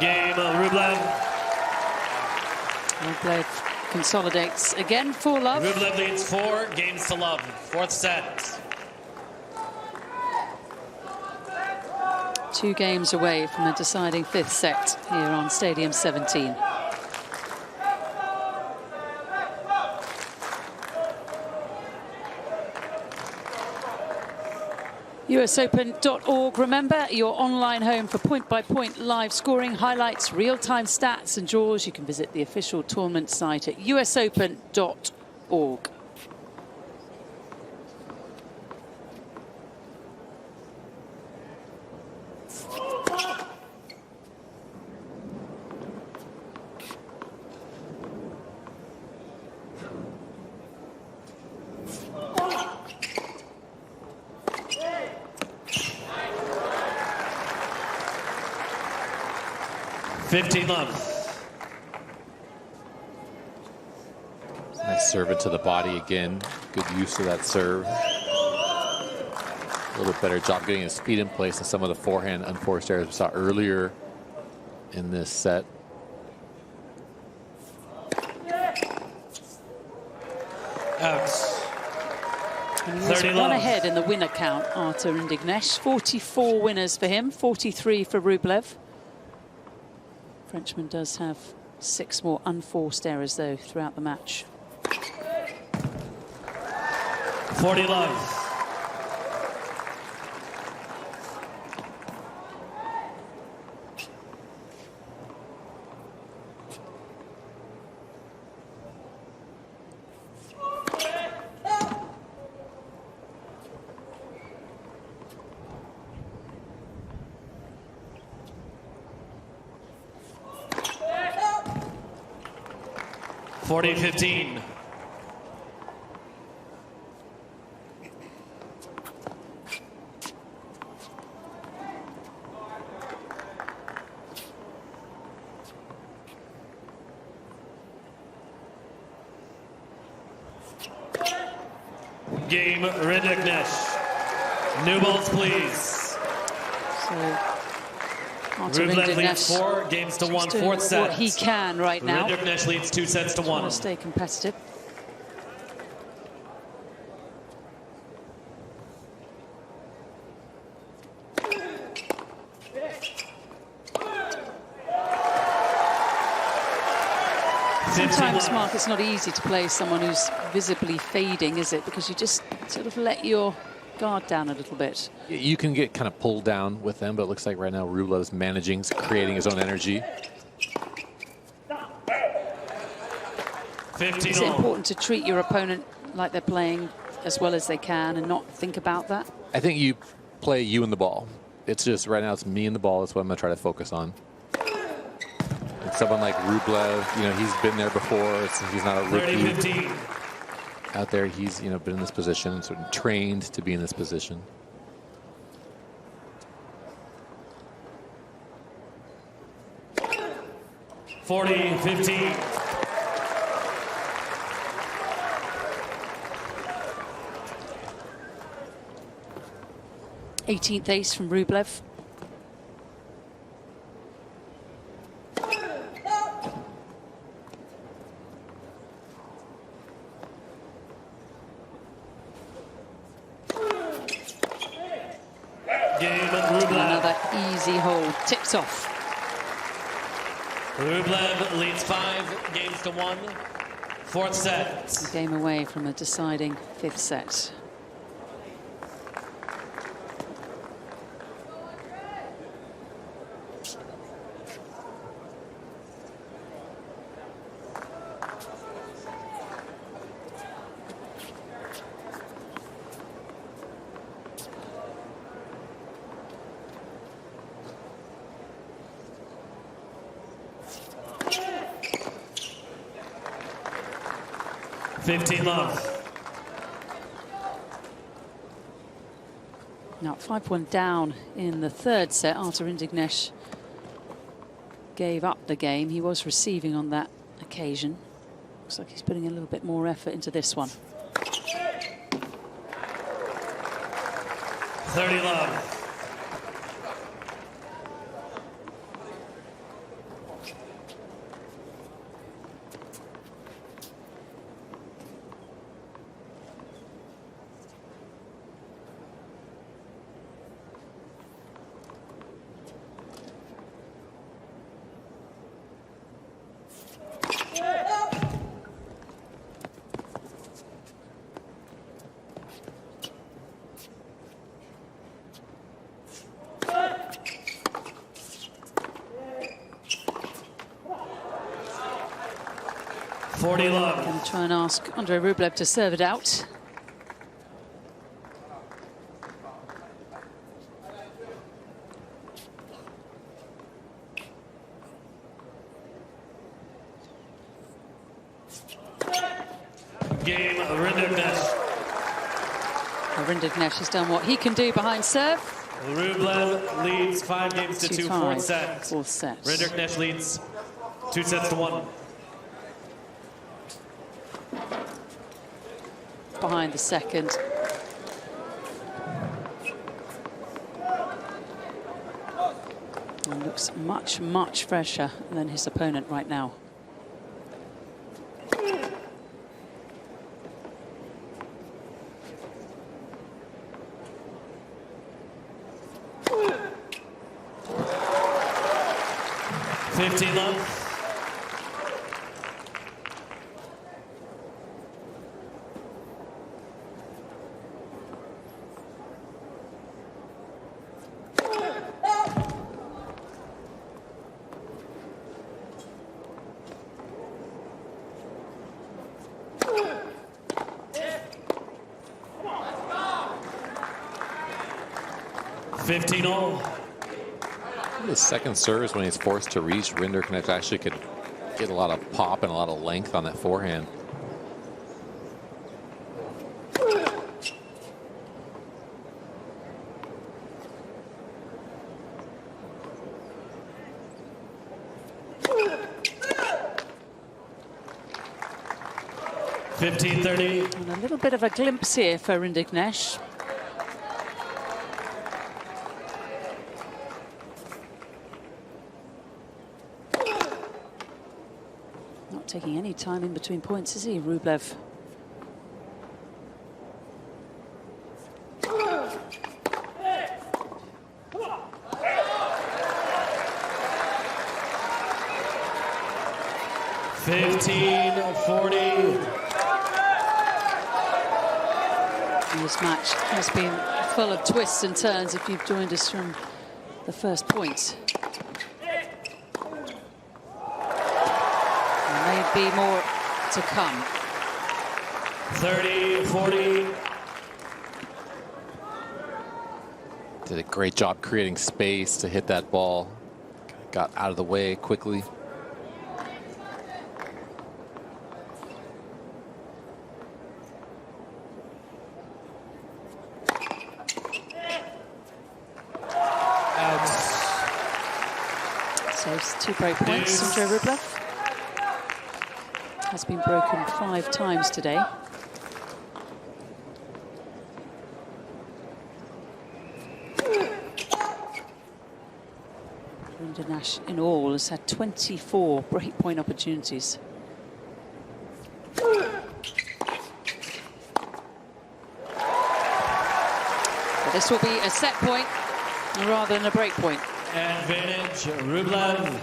Game, Rublev. Rublev consolidates again for love. Rublev leads 4 games to love. 4th set. 2 games away from the deciding 5th set here on Stadium 17. USOpen.org. Remember, your online home for point-by-point live scoring, highlights, real-time stats and draws. You can visit the official tournament site at usopen.org. Nice serve into the body again. Good use of that serve. A little better job getting his feet in place than some of the forehand unforced errors we saw earlier in this set. Out. And he was 1 ahead in the winner count, Artur Rinderknech. 44 winners for him, 43 for Rublev. Frenchman does have 6 more unforced errors, though, throughout the match. 40 love. 40-15. Game Rinderknech. New balls, please. So, Rublev leads 4 games to 1, fourth set. What he can right now. Rinderknech leads 2 sets to 1. To stay competitive. Sometimes, Mark, it's not easy to play someone who's visibly fading, is it? Because you just sort of let your guard down a little bit. You can get kind of pulled down with them, but it looks like right now Rublev's managing, creating his own energy. 15. Is it important to treat your opponent like they're playing as well as they can and not think about that? I think you play you and the ball. It's just right now it's me and the ball. That's what I'm going to try to focus on. And someone like Rublev, you know, he's been there before. He's not a rookie 30-15. out there. He's, you know, been in this position, sort of trained to be in this position. $40-15. 18th ace from Rublev. Game Rublev. Another easy hold, tipped off. Rublev leads 5 games to 1, fourth set. A game away from a deciding 5th set. Love. Now 5-1 down in the 3rd set after Rinderknech gave up the game. He was receiving on that occasion. Looks like he's putting a little bit more effort into this one. 30 love. Going to try and ask Andrey Rublev to serve it out. Game Rinderknech. Rinderknech has done what he can do behind serve. Rublev leads 5 games to 2, fourth set. Fourth set. Rinderknech leads 2 sets to 1. Behind the second. And looks much, much fresher than his opponent right now. Love. The second serves when he's forced to reach, Rinderknech actually could get a lot of pop and a lot of length on that forehand. And a little bit of a glimpse here for Rinderknech. Not taking any time in between points, is he, Rublev? This match has been full of twists and turns if you've joined us from the first points. There may be more to come. 30-40. Did a great job creating space to hit that ball. Got out of the way quickly. Saves 2 break points. Andrey Rublev has been broken 5 times today. Rinderknech in all has had 24 break point opportunities. But this will be a set point rather than a break point. Advantage, Rublev.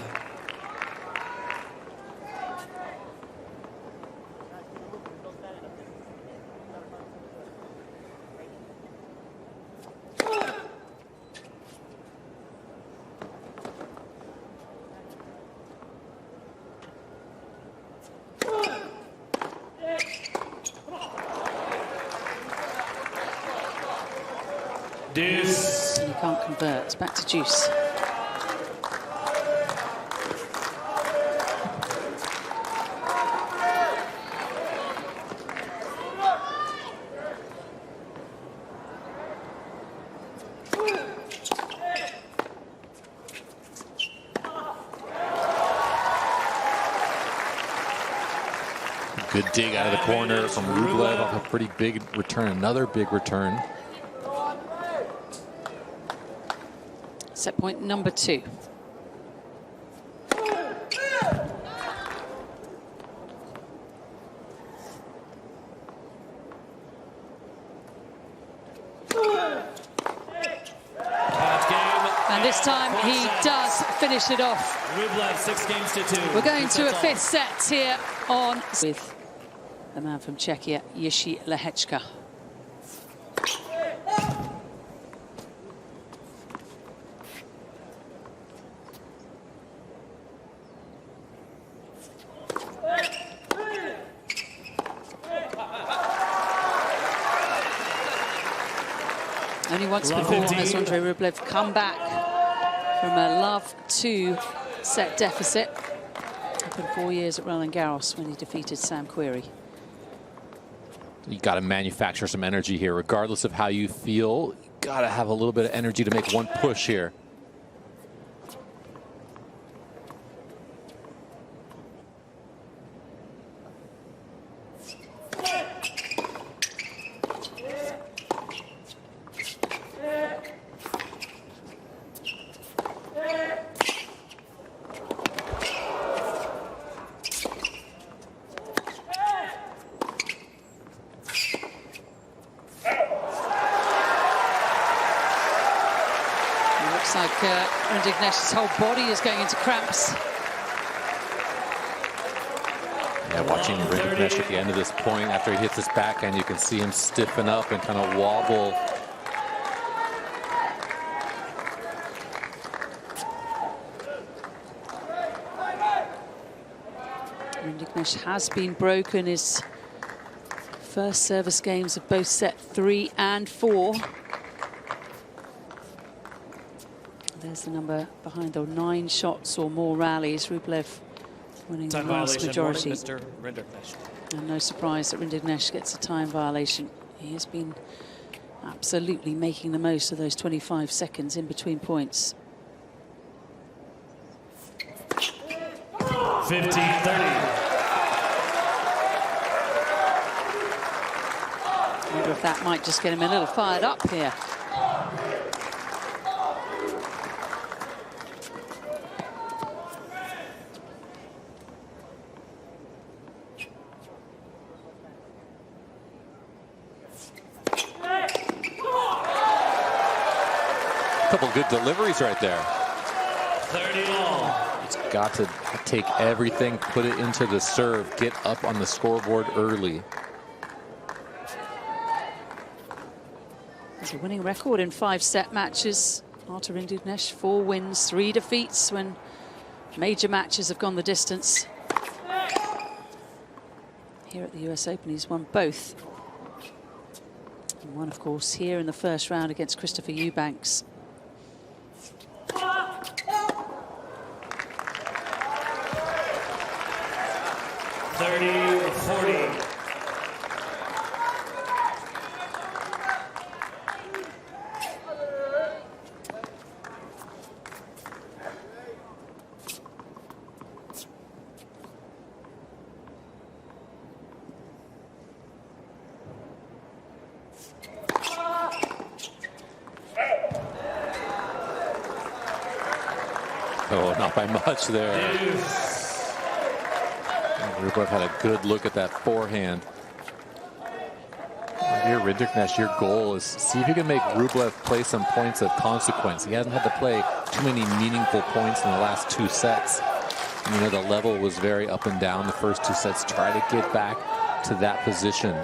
Deuce. And you can't convert. It's back to deuce. Good dig out of the corner from Rublev off a pretty big return. Another big return. Set point number 2. And this time he does finish it off. Rublev 6 games to 2. We're going to a 5th set here on with the man from Czechia, Jiří Lehečka. Only once before has Andrey Rublev come back from a love 2 set deficit. Happened 4 years at Roland Garros when he defeated Sam Querrey. You got to manufacture some energy here, regardless of how you feel. You got to have a little bit of energy to make one push here. Looks like Rinderknech's whole body is going into cramps. Yeah, watching Rinderknech at the end of this point, after he hits his backhand, you can see him stiffen up and kind of wobble. Rinderknech has been broken his first service games of both set 3 and 4. There's the number behind the 9 shots or more rallies. Rublev winning the Time vast violation majority. warning, Mr. Rinderknech. And no surprise that Rinderknech gets a time violation. He has been absolutely making the most of those 25 seconds in between points. 15-30. I wonder if that might just get him a little fired up here. Couple good deliveries right there. 30 all. It's got to take everything, put it into the serve, get up on the scoreboard early. There's a winning record in 5-set matches. Artur Rinderknech, 4 wins, 3 defeats when major matches have gone the distance. Here at the US Open, he's won both. And one, of course, here in the first round against Christopher Eubanks. 30-40. Oh, not by much there. Rublev had a good look at that forehand. Here, Rinderknech, your goal is see if you can make Rublev play some points of consequence. He hasn't had to play too many meaningful points in the last 2 sets. And, you know, the level was very up and down the first 2 sets. Try to get back to that position.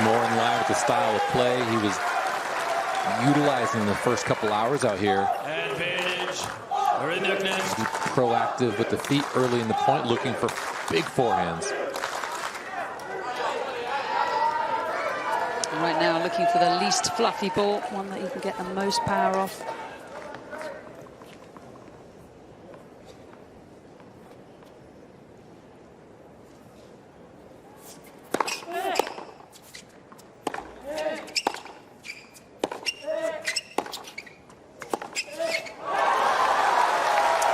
More in line with the style of play he was utilizing the first couple hours out here. Advantage. Rinderknech. Be proactive with the feet early in the point, looking for big forehands. Right now, looking for the least fluffy ball, one that you can get the most power off.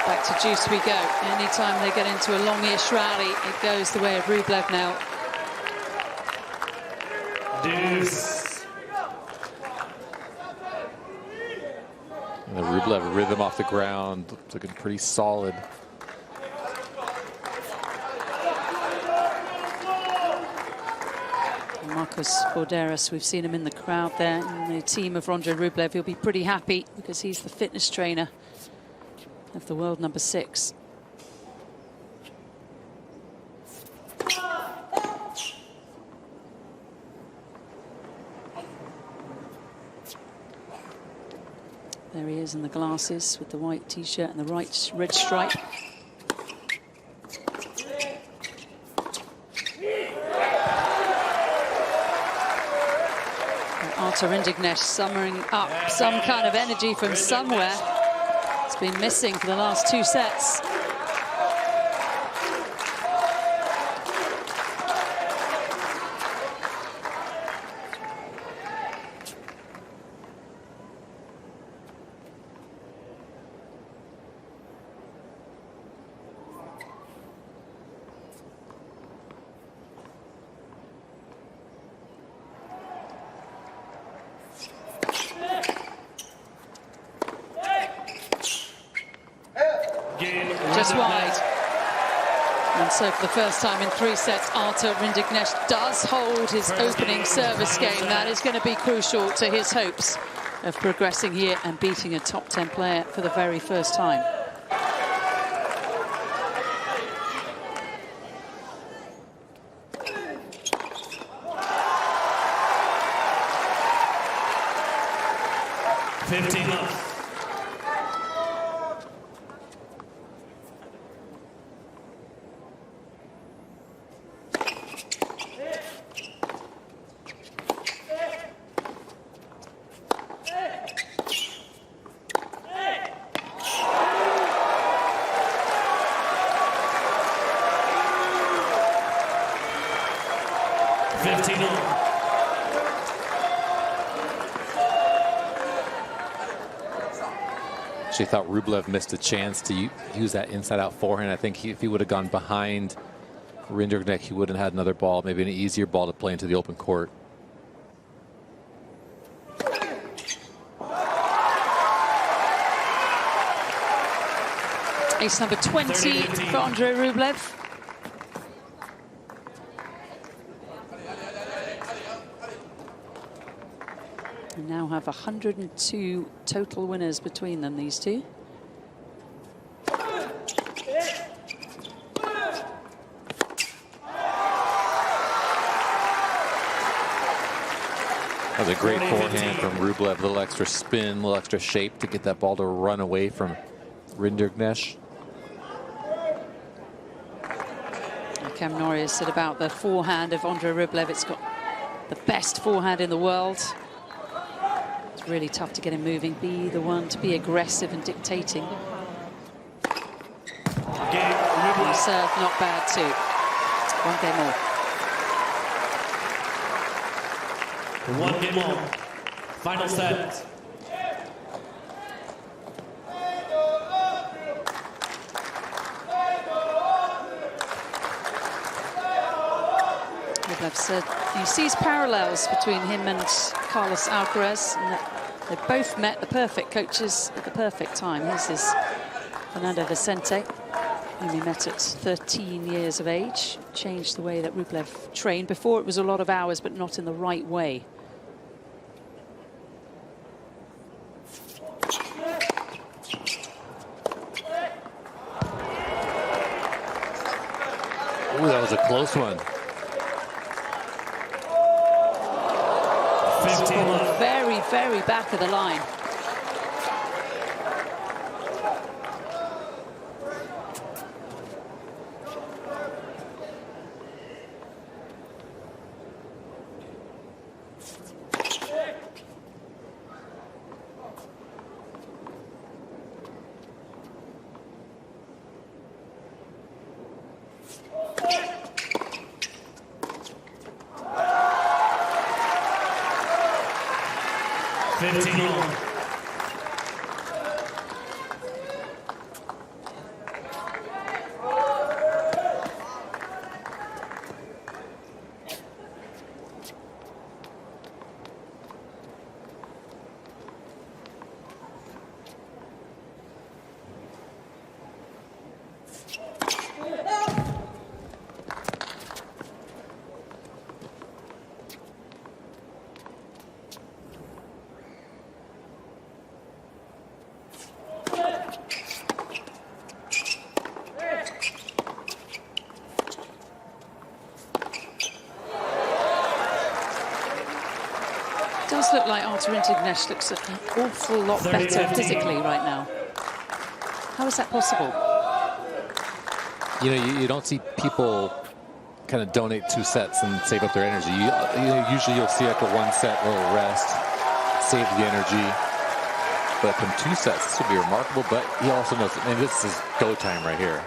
Back to juice we go. Anytime they get into a longish rally, it goes the way of Rublev now. Deuce. And the Rublev rhythm off the ground looking pretty solid. Marcos Borderas, we've seen him in the crowd there. And the team of Andrey Rublev, he'll be pretty happy because he's the fitness trainer of the world number 6. There he is in the glasses with the white t-shirt and the red stripe. Artur Rinderknech summering up some kind of energy from somewhere. It's been missing for the last 2 sets. Just wide. And so for the first time in 3 sets, Artur Rinderknech does hold his opening service game. That is going to be crucial to his hopes of progressing here and beating a top 10 player for the very first time. 15 love. She thought Rublev missed a chance to use that inside-out forehand. I think if he would have gone behind Rinderknech, he would have had another ball, maybe an easier ball to play into the open court. Ace number 20 for Andrey Rublev. We now have 102 total winners between them, these two. That was a great forehand from Rublev. A little extra spin, a little extra shape to get that ball to run away from Rinderknech. Cam Norrie said about the forehand of Andrey Rublev, it's got the best forehand in the world. It's really tough to get him moving, be the one to be aggressive and dictating. And serve not bad too. One game more. One game more. Final set. Rublev said he sees parallels between him and Carlos Alcaraz, and that they both met the perfect coaches at the perfect time. This is Fernando Vicente, whom he met at 13 years of age. Changed the way that Rublev trained. Before it was a lot of hours, but not in the right way. Ooh, that was a close one. Very, very back of the line. Does look like Rinderknech looks an awful lot better physically right now. How is that possible? You know, you don't see people kind of donate 2 sets and save up their energy. Usually you'll see like a 1 set little rest, save the energy. But from 2 sets, this would be remarkable. But he also knows, and this is go time right here.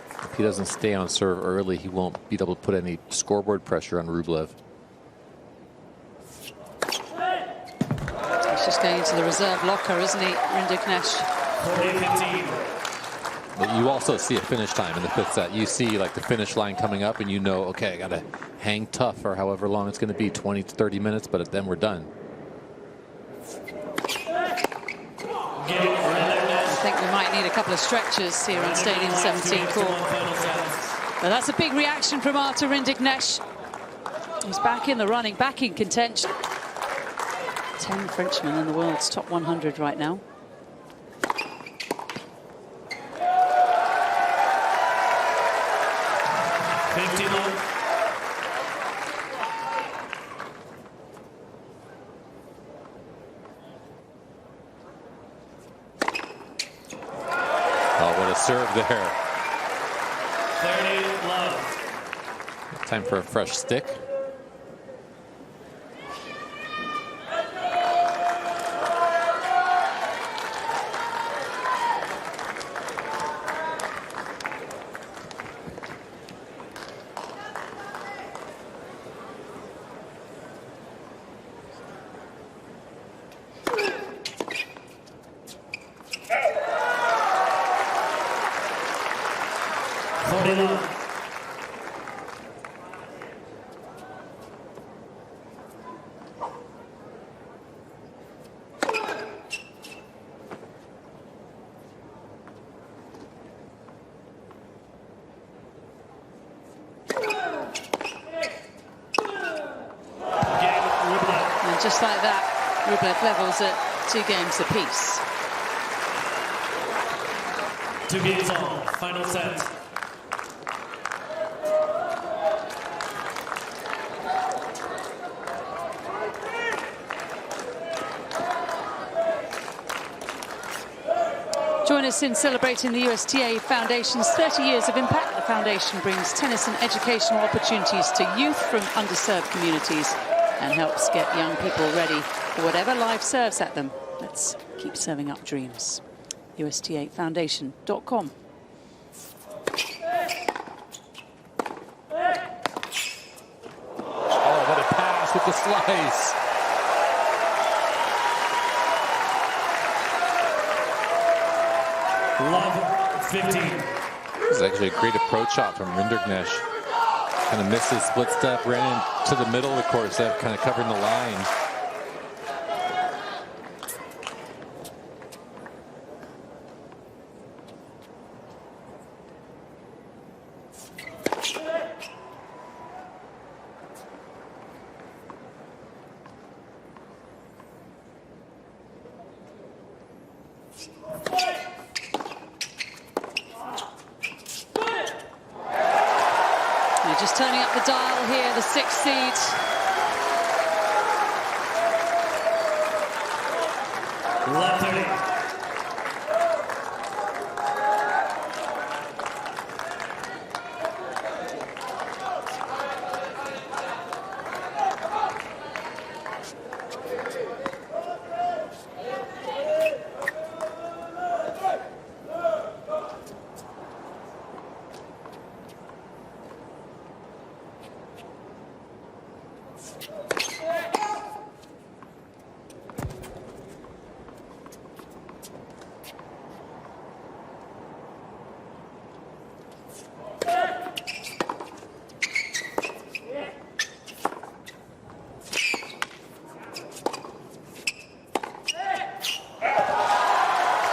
If he doesn't stay on serve early, he won't be able to put any scoreboard pressure on Rublev. He's just going into the reserve locker, isn't he, Rinderknech? 40-15. But you also see a finish time in the 5th set. You see like the finish line coming up and you know, okay, I got to hang tough for however long it's going to be, 20 to 30 minutes, but then we're done. I think we might need a couple of stretches here on Stadium 17 court. But that's a big reaction from Artur Rinderknech. He's back in the running, back in contention. 10 Frenchmen in the world's top 100 right now. serve there. 30 love. Time for a fresh stick. Just like that, Rublev levels at 2 games apiece. 2 games on, final set. Join us in celebrating the USTA Foundation's 30 years of impact. The foundation brings tennis and educational opportunities to youth from underserved communities and helps get young people ready for whatever life serves at them. Let's keep serving up dreams. USTA4Foundation.com. Oh, what a pass with the slice. Love 15. This is actually a great approach shot from Rinderknech. Kind of missed his split step, ran into the middle of the court, so kind of covering the line. Just turning up the dial here, the 6th seed. Love 30.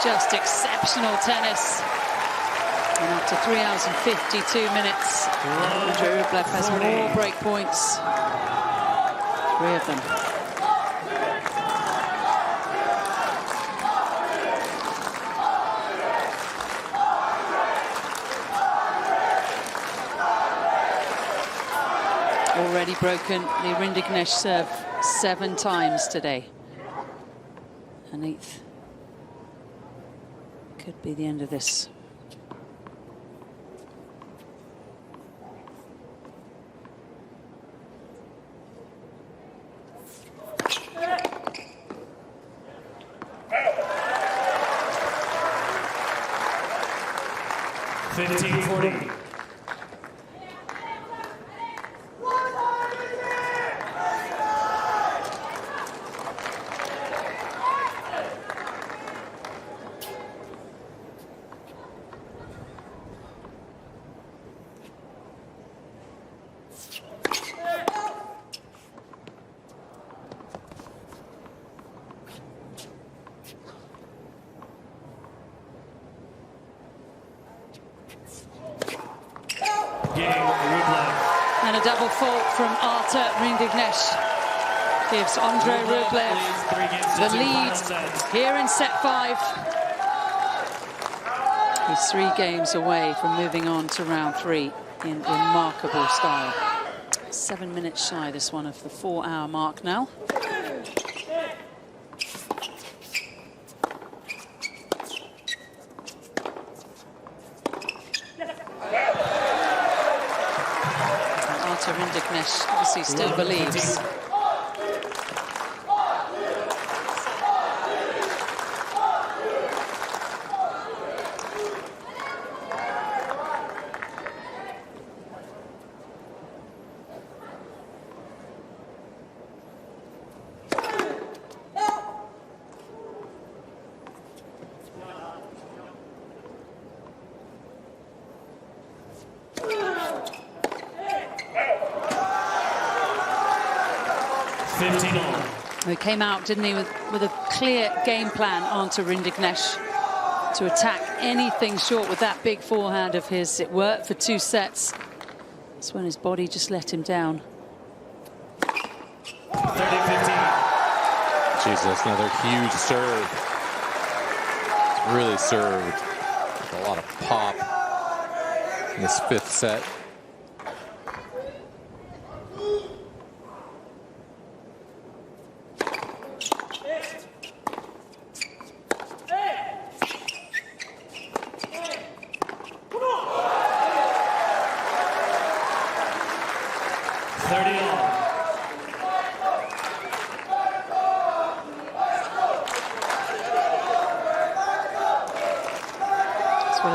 Just exceptional tennis. And after 3 hours and 52 minutes, Andrey Rublev has more break points. 3 of them. Already broken the Rinderknech serve 7 times today. An 8th. Could be the end of this. $15.40. And a double fault from Rinderknech gives Andrey Rublev the lead here in set 5. He's 3 games away from moving on to round 3 in remarkable style. 7 minutes shy, this one, of the 4-hour mark now. Artur Rinderknech obviously still believes. He came out, didn't he, with a clear game plan onto Rinderknech to attack anything short with that big forehand of his. It worked for 2 sets. That's when his body just let him down. 30-15. Jesus, another huge serve. It's really served with a lot of pop in this 5th set.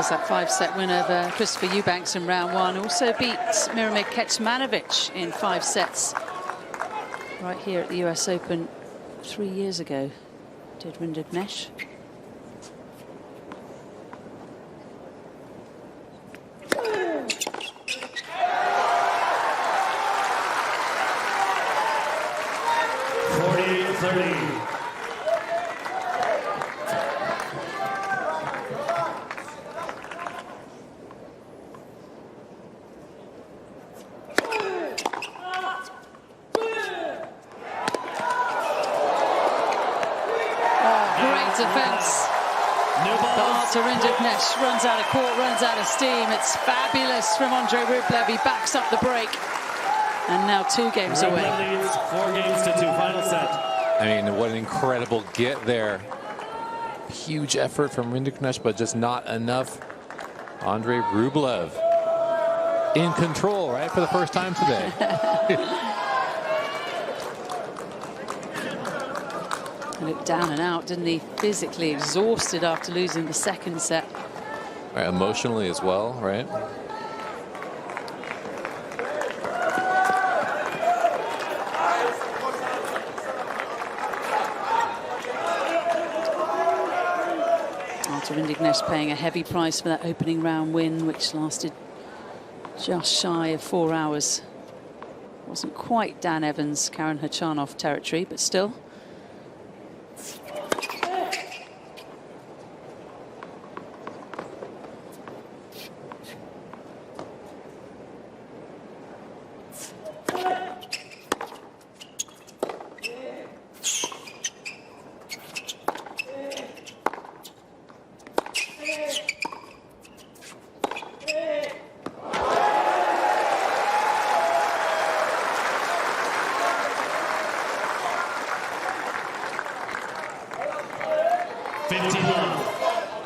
That 5-set win over Christopher Eubanks in round 1. Also beat Miomir Kecmanovic in 5 sets right here at the US Open 3 years ago. Did Rinderknech. Defense. Artur Rinderknech runs out of court, runs out of steam. It's fabulous from Andrey Rublev. He backs up the break. And now 2 games away. Rublev leads 4 games to 2. Final set. I mean, what an incredible get there. Huge effort from Rinderknech, but just not enough. Andrey Rublev in control, right, for the first time today. Looked down and out, didn't he? Physically exhausted after losing the 2nd set. Right, emotionally as well, right? Artur Rinderknech paying a heavy price for that opening round win, which lasted just shy of 4 hours. Wasn't quite Dan Evans, Karen Khachanov territory, but still.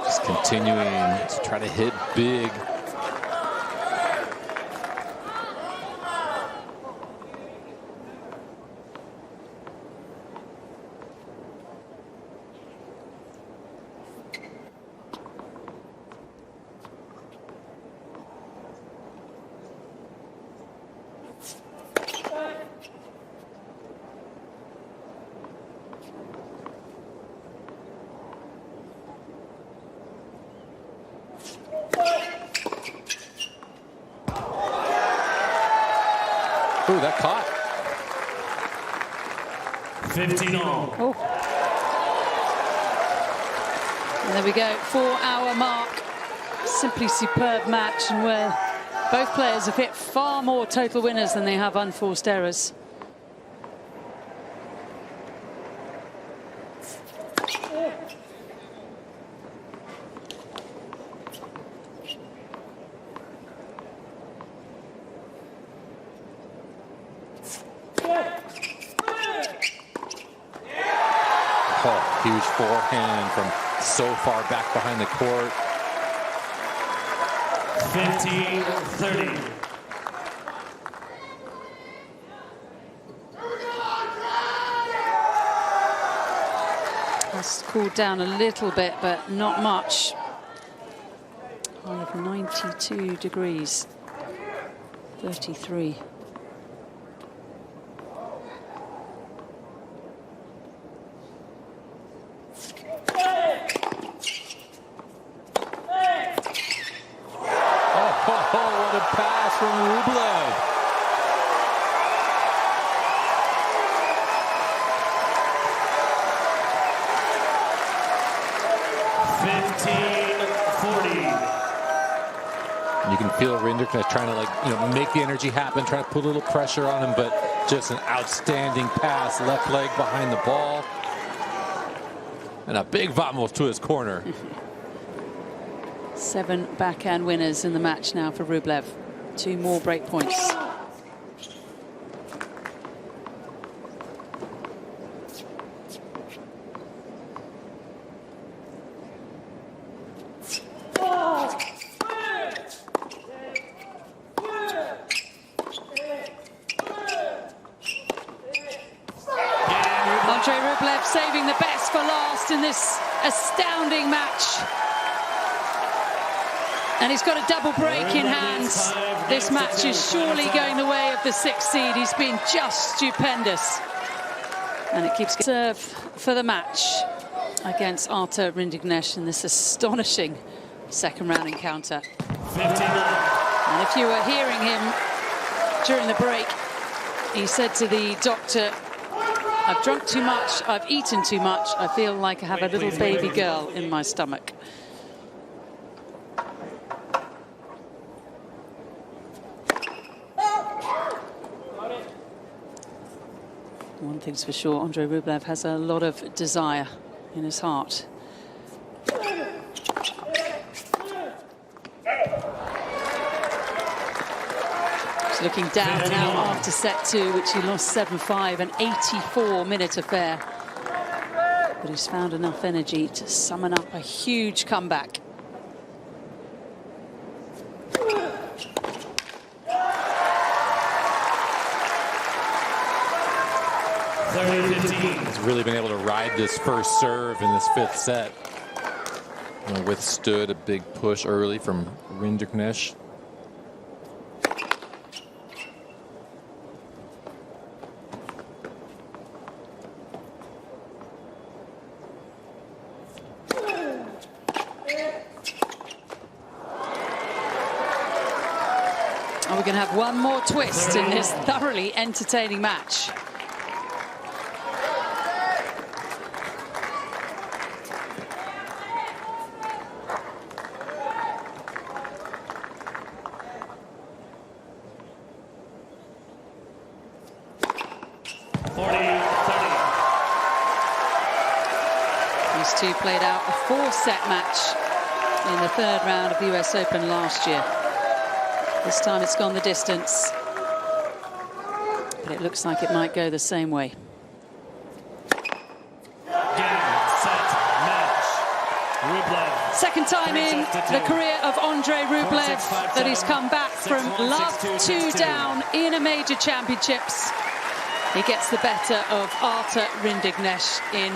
Just continuing to try to hit big. Ooh, that caught. 15-all. Oh. And there we go, 4-hour mark. Simply superb match, and where both players have hit far more total winners than they have unforced errors. Oh, huge forehand from so far back behind the court. 15-30. cooled down a little bit, but not much. High of 92 degrees, 33. What a pass from Rublev. You can feel Rinderknech trying to make the energy happen, trying to put a little pressure on him, but just an outstanding pass, left leg behind the ball. And a big vamos to his corner. 7 backhand winners in the match now for Rublev. 2 more break points. Andrey Rublev saving the best for last in this astounding match. And he's got a double break in hand. This match is surely going the way of the 6th seed. He's been just stupendous. And it keeps serve for the match against Artur Rinderknech in this astonishing second round encounter. 59. And if you were hearing him during the break, he said to the doctor, "I've drunk too much, I've eaten too much, I feel like I have a little baby girl in my stomach." One thing's for sure, Andrey Rublev has a lot of desire in his heart. He's looking down now after set 2, which he lost 7-5, an 84-minute affair. But he's found enough energy to summon up a huge comeback. He's really been able to ride this first serve in this 5th set. Withstood a big push early from Rinderknech. And we're going to have one more twist in this thoroughly entertaining match. These two played out a 4-set match in the 3rd round of the US Open last year. This time it's gone the distance, but it looks like it might go the same way. Second time in the career of Andrey Rublev that he's come back from love 2 down in a major championships. He gets the better of Artur Rinderknech in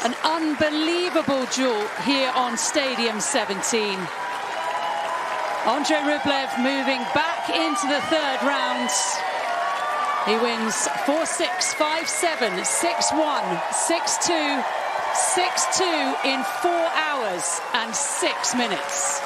an unbelievable duel here on Stadium 17. Andrey Rublev moving back into the 3rd round. He wins 4-6, 5-7, 6-1, 6-2, 6-2 in 4 hours and 6 minutes.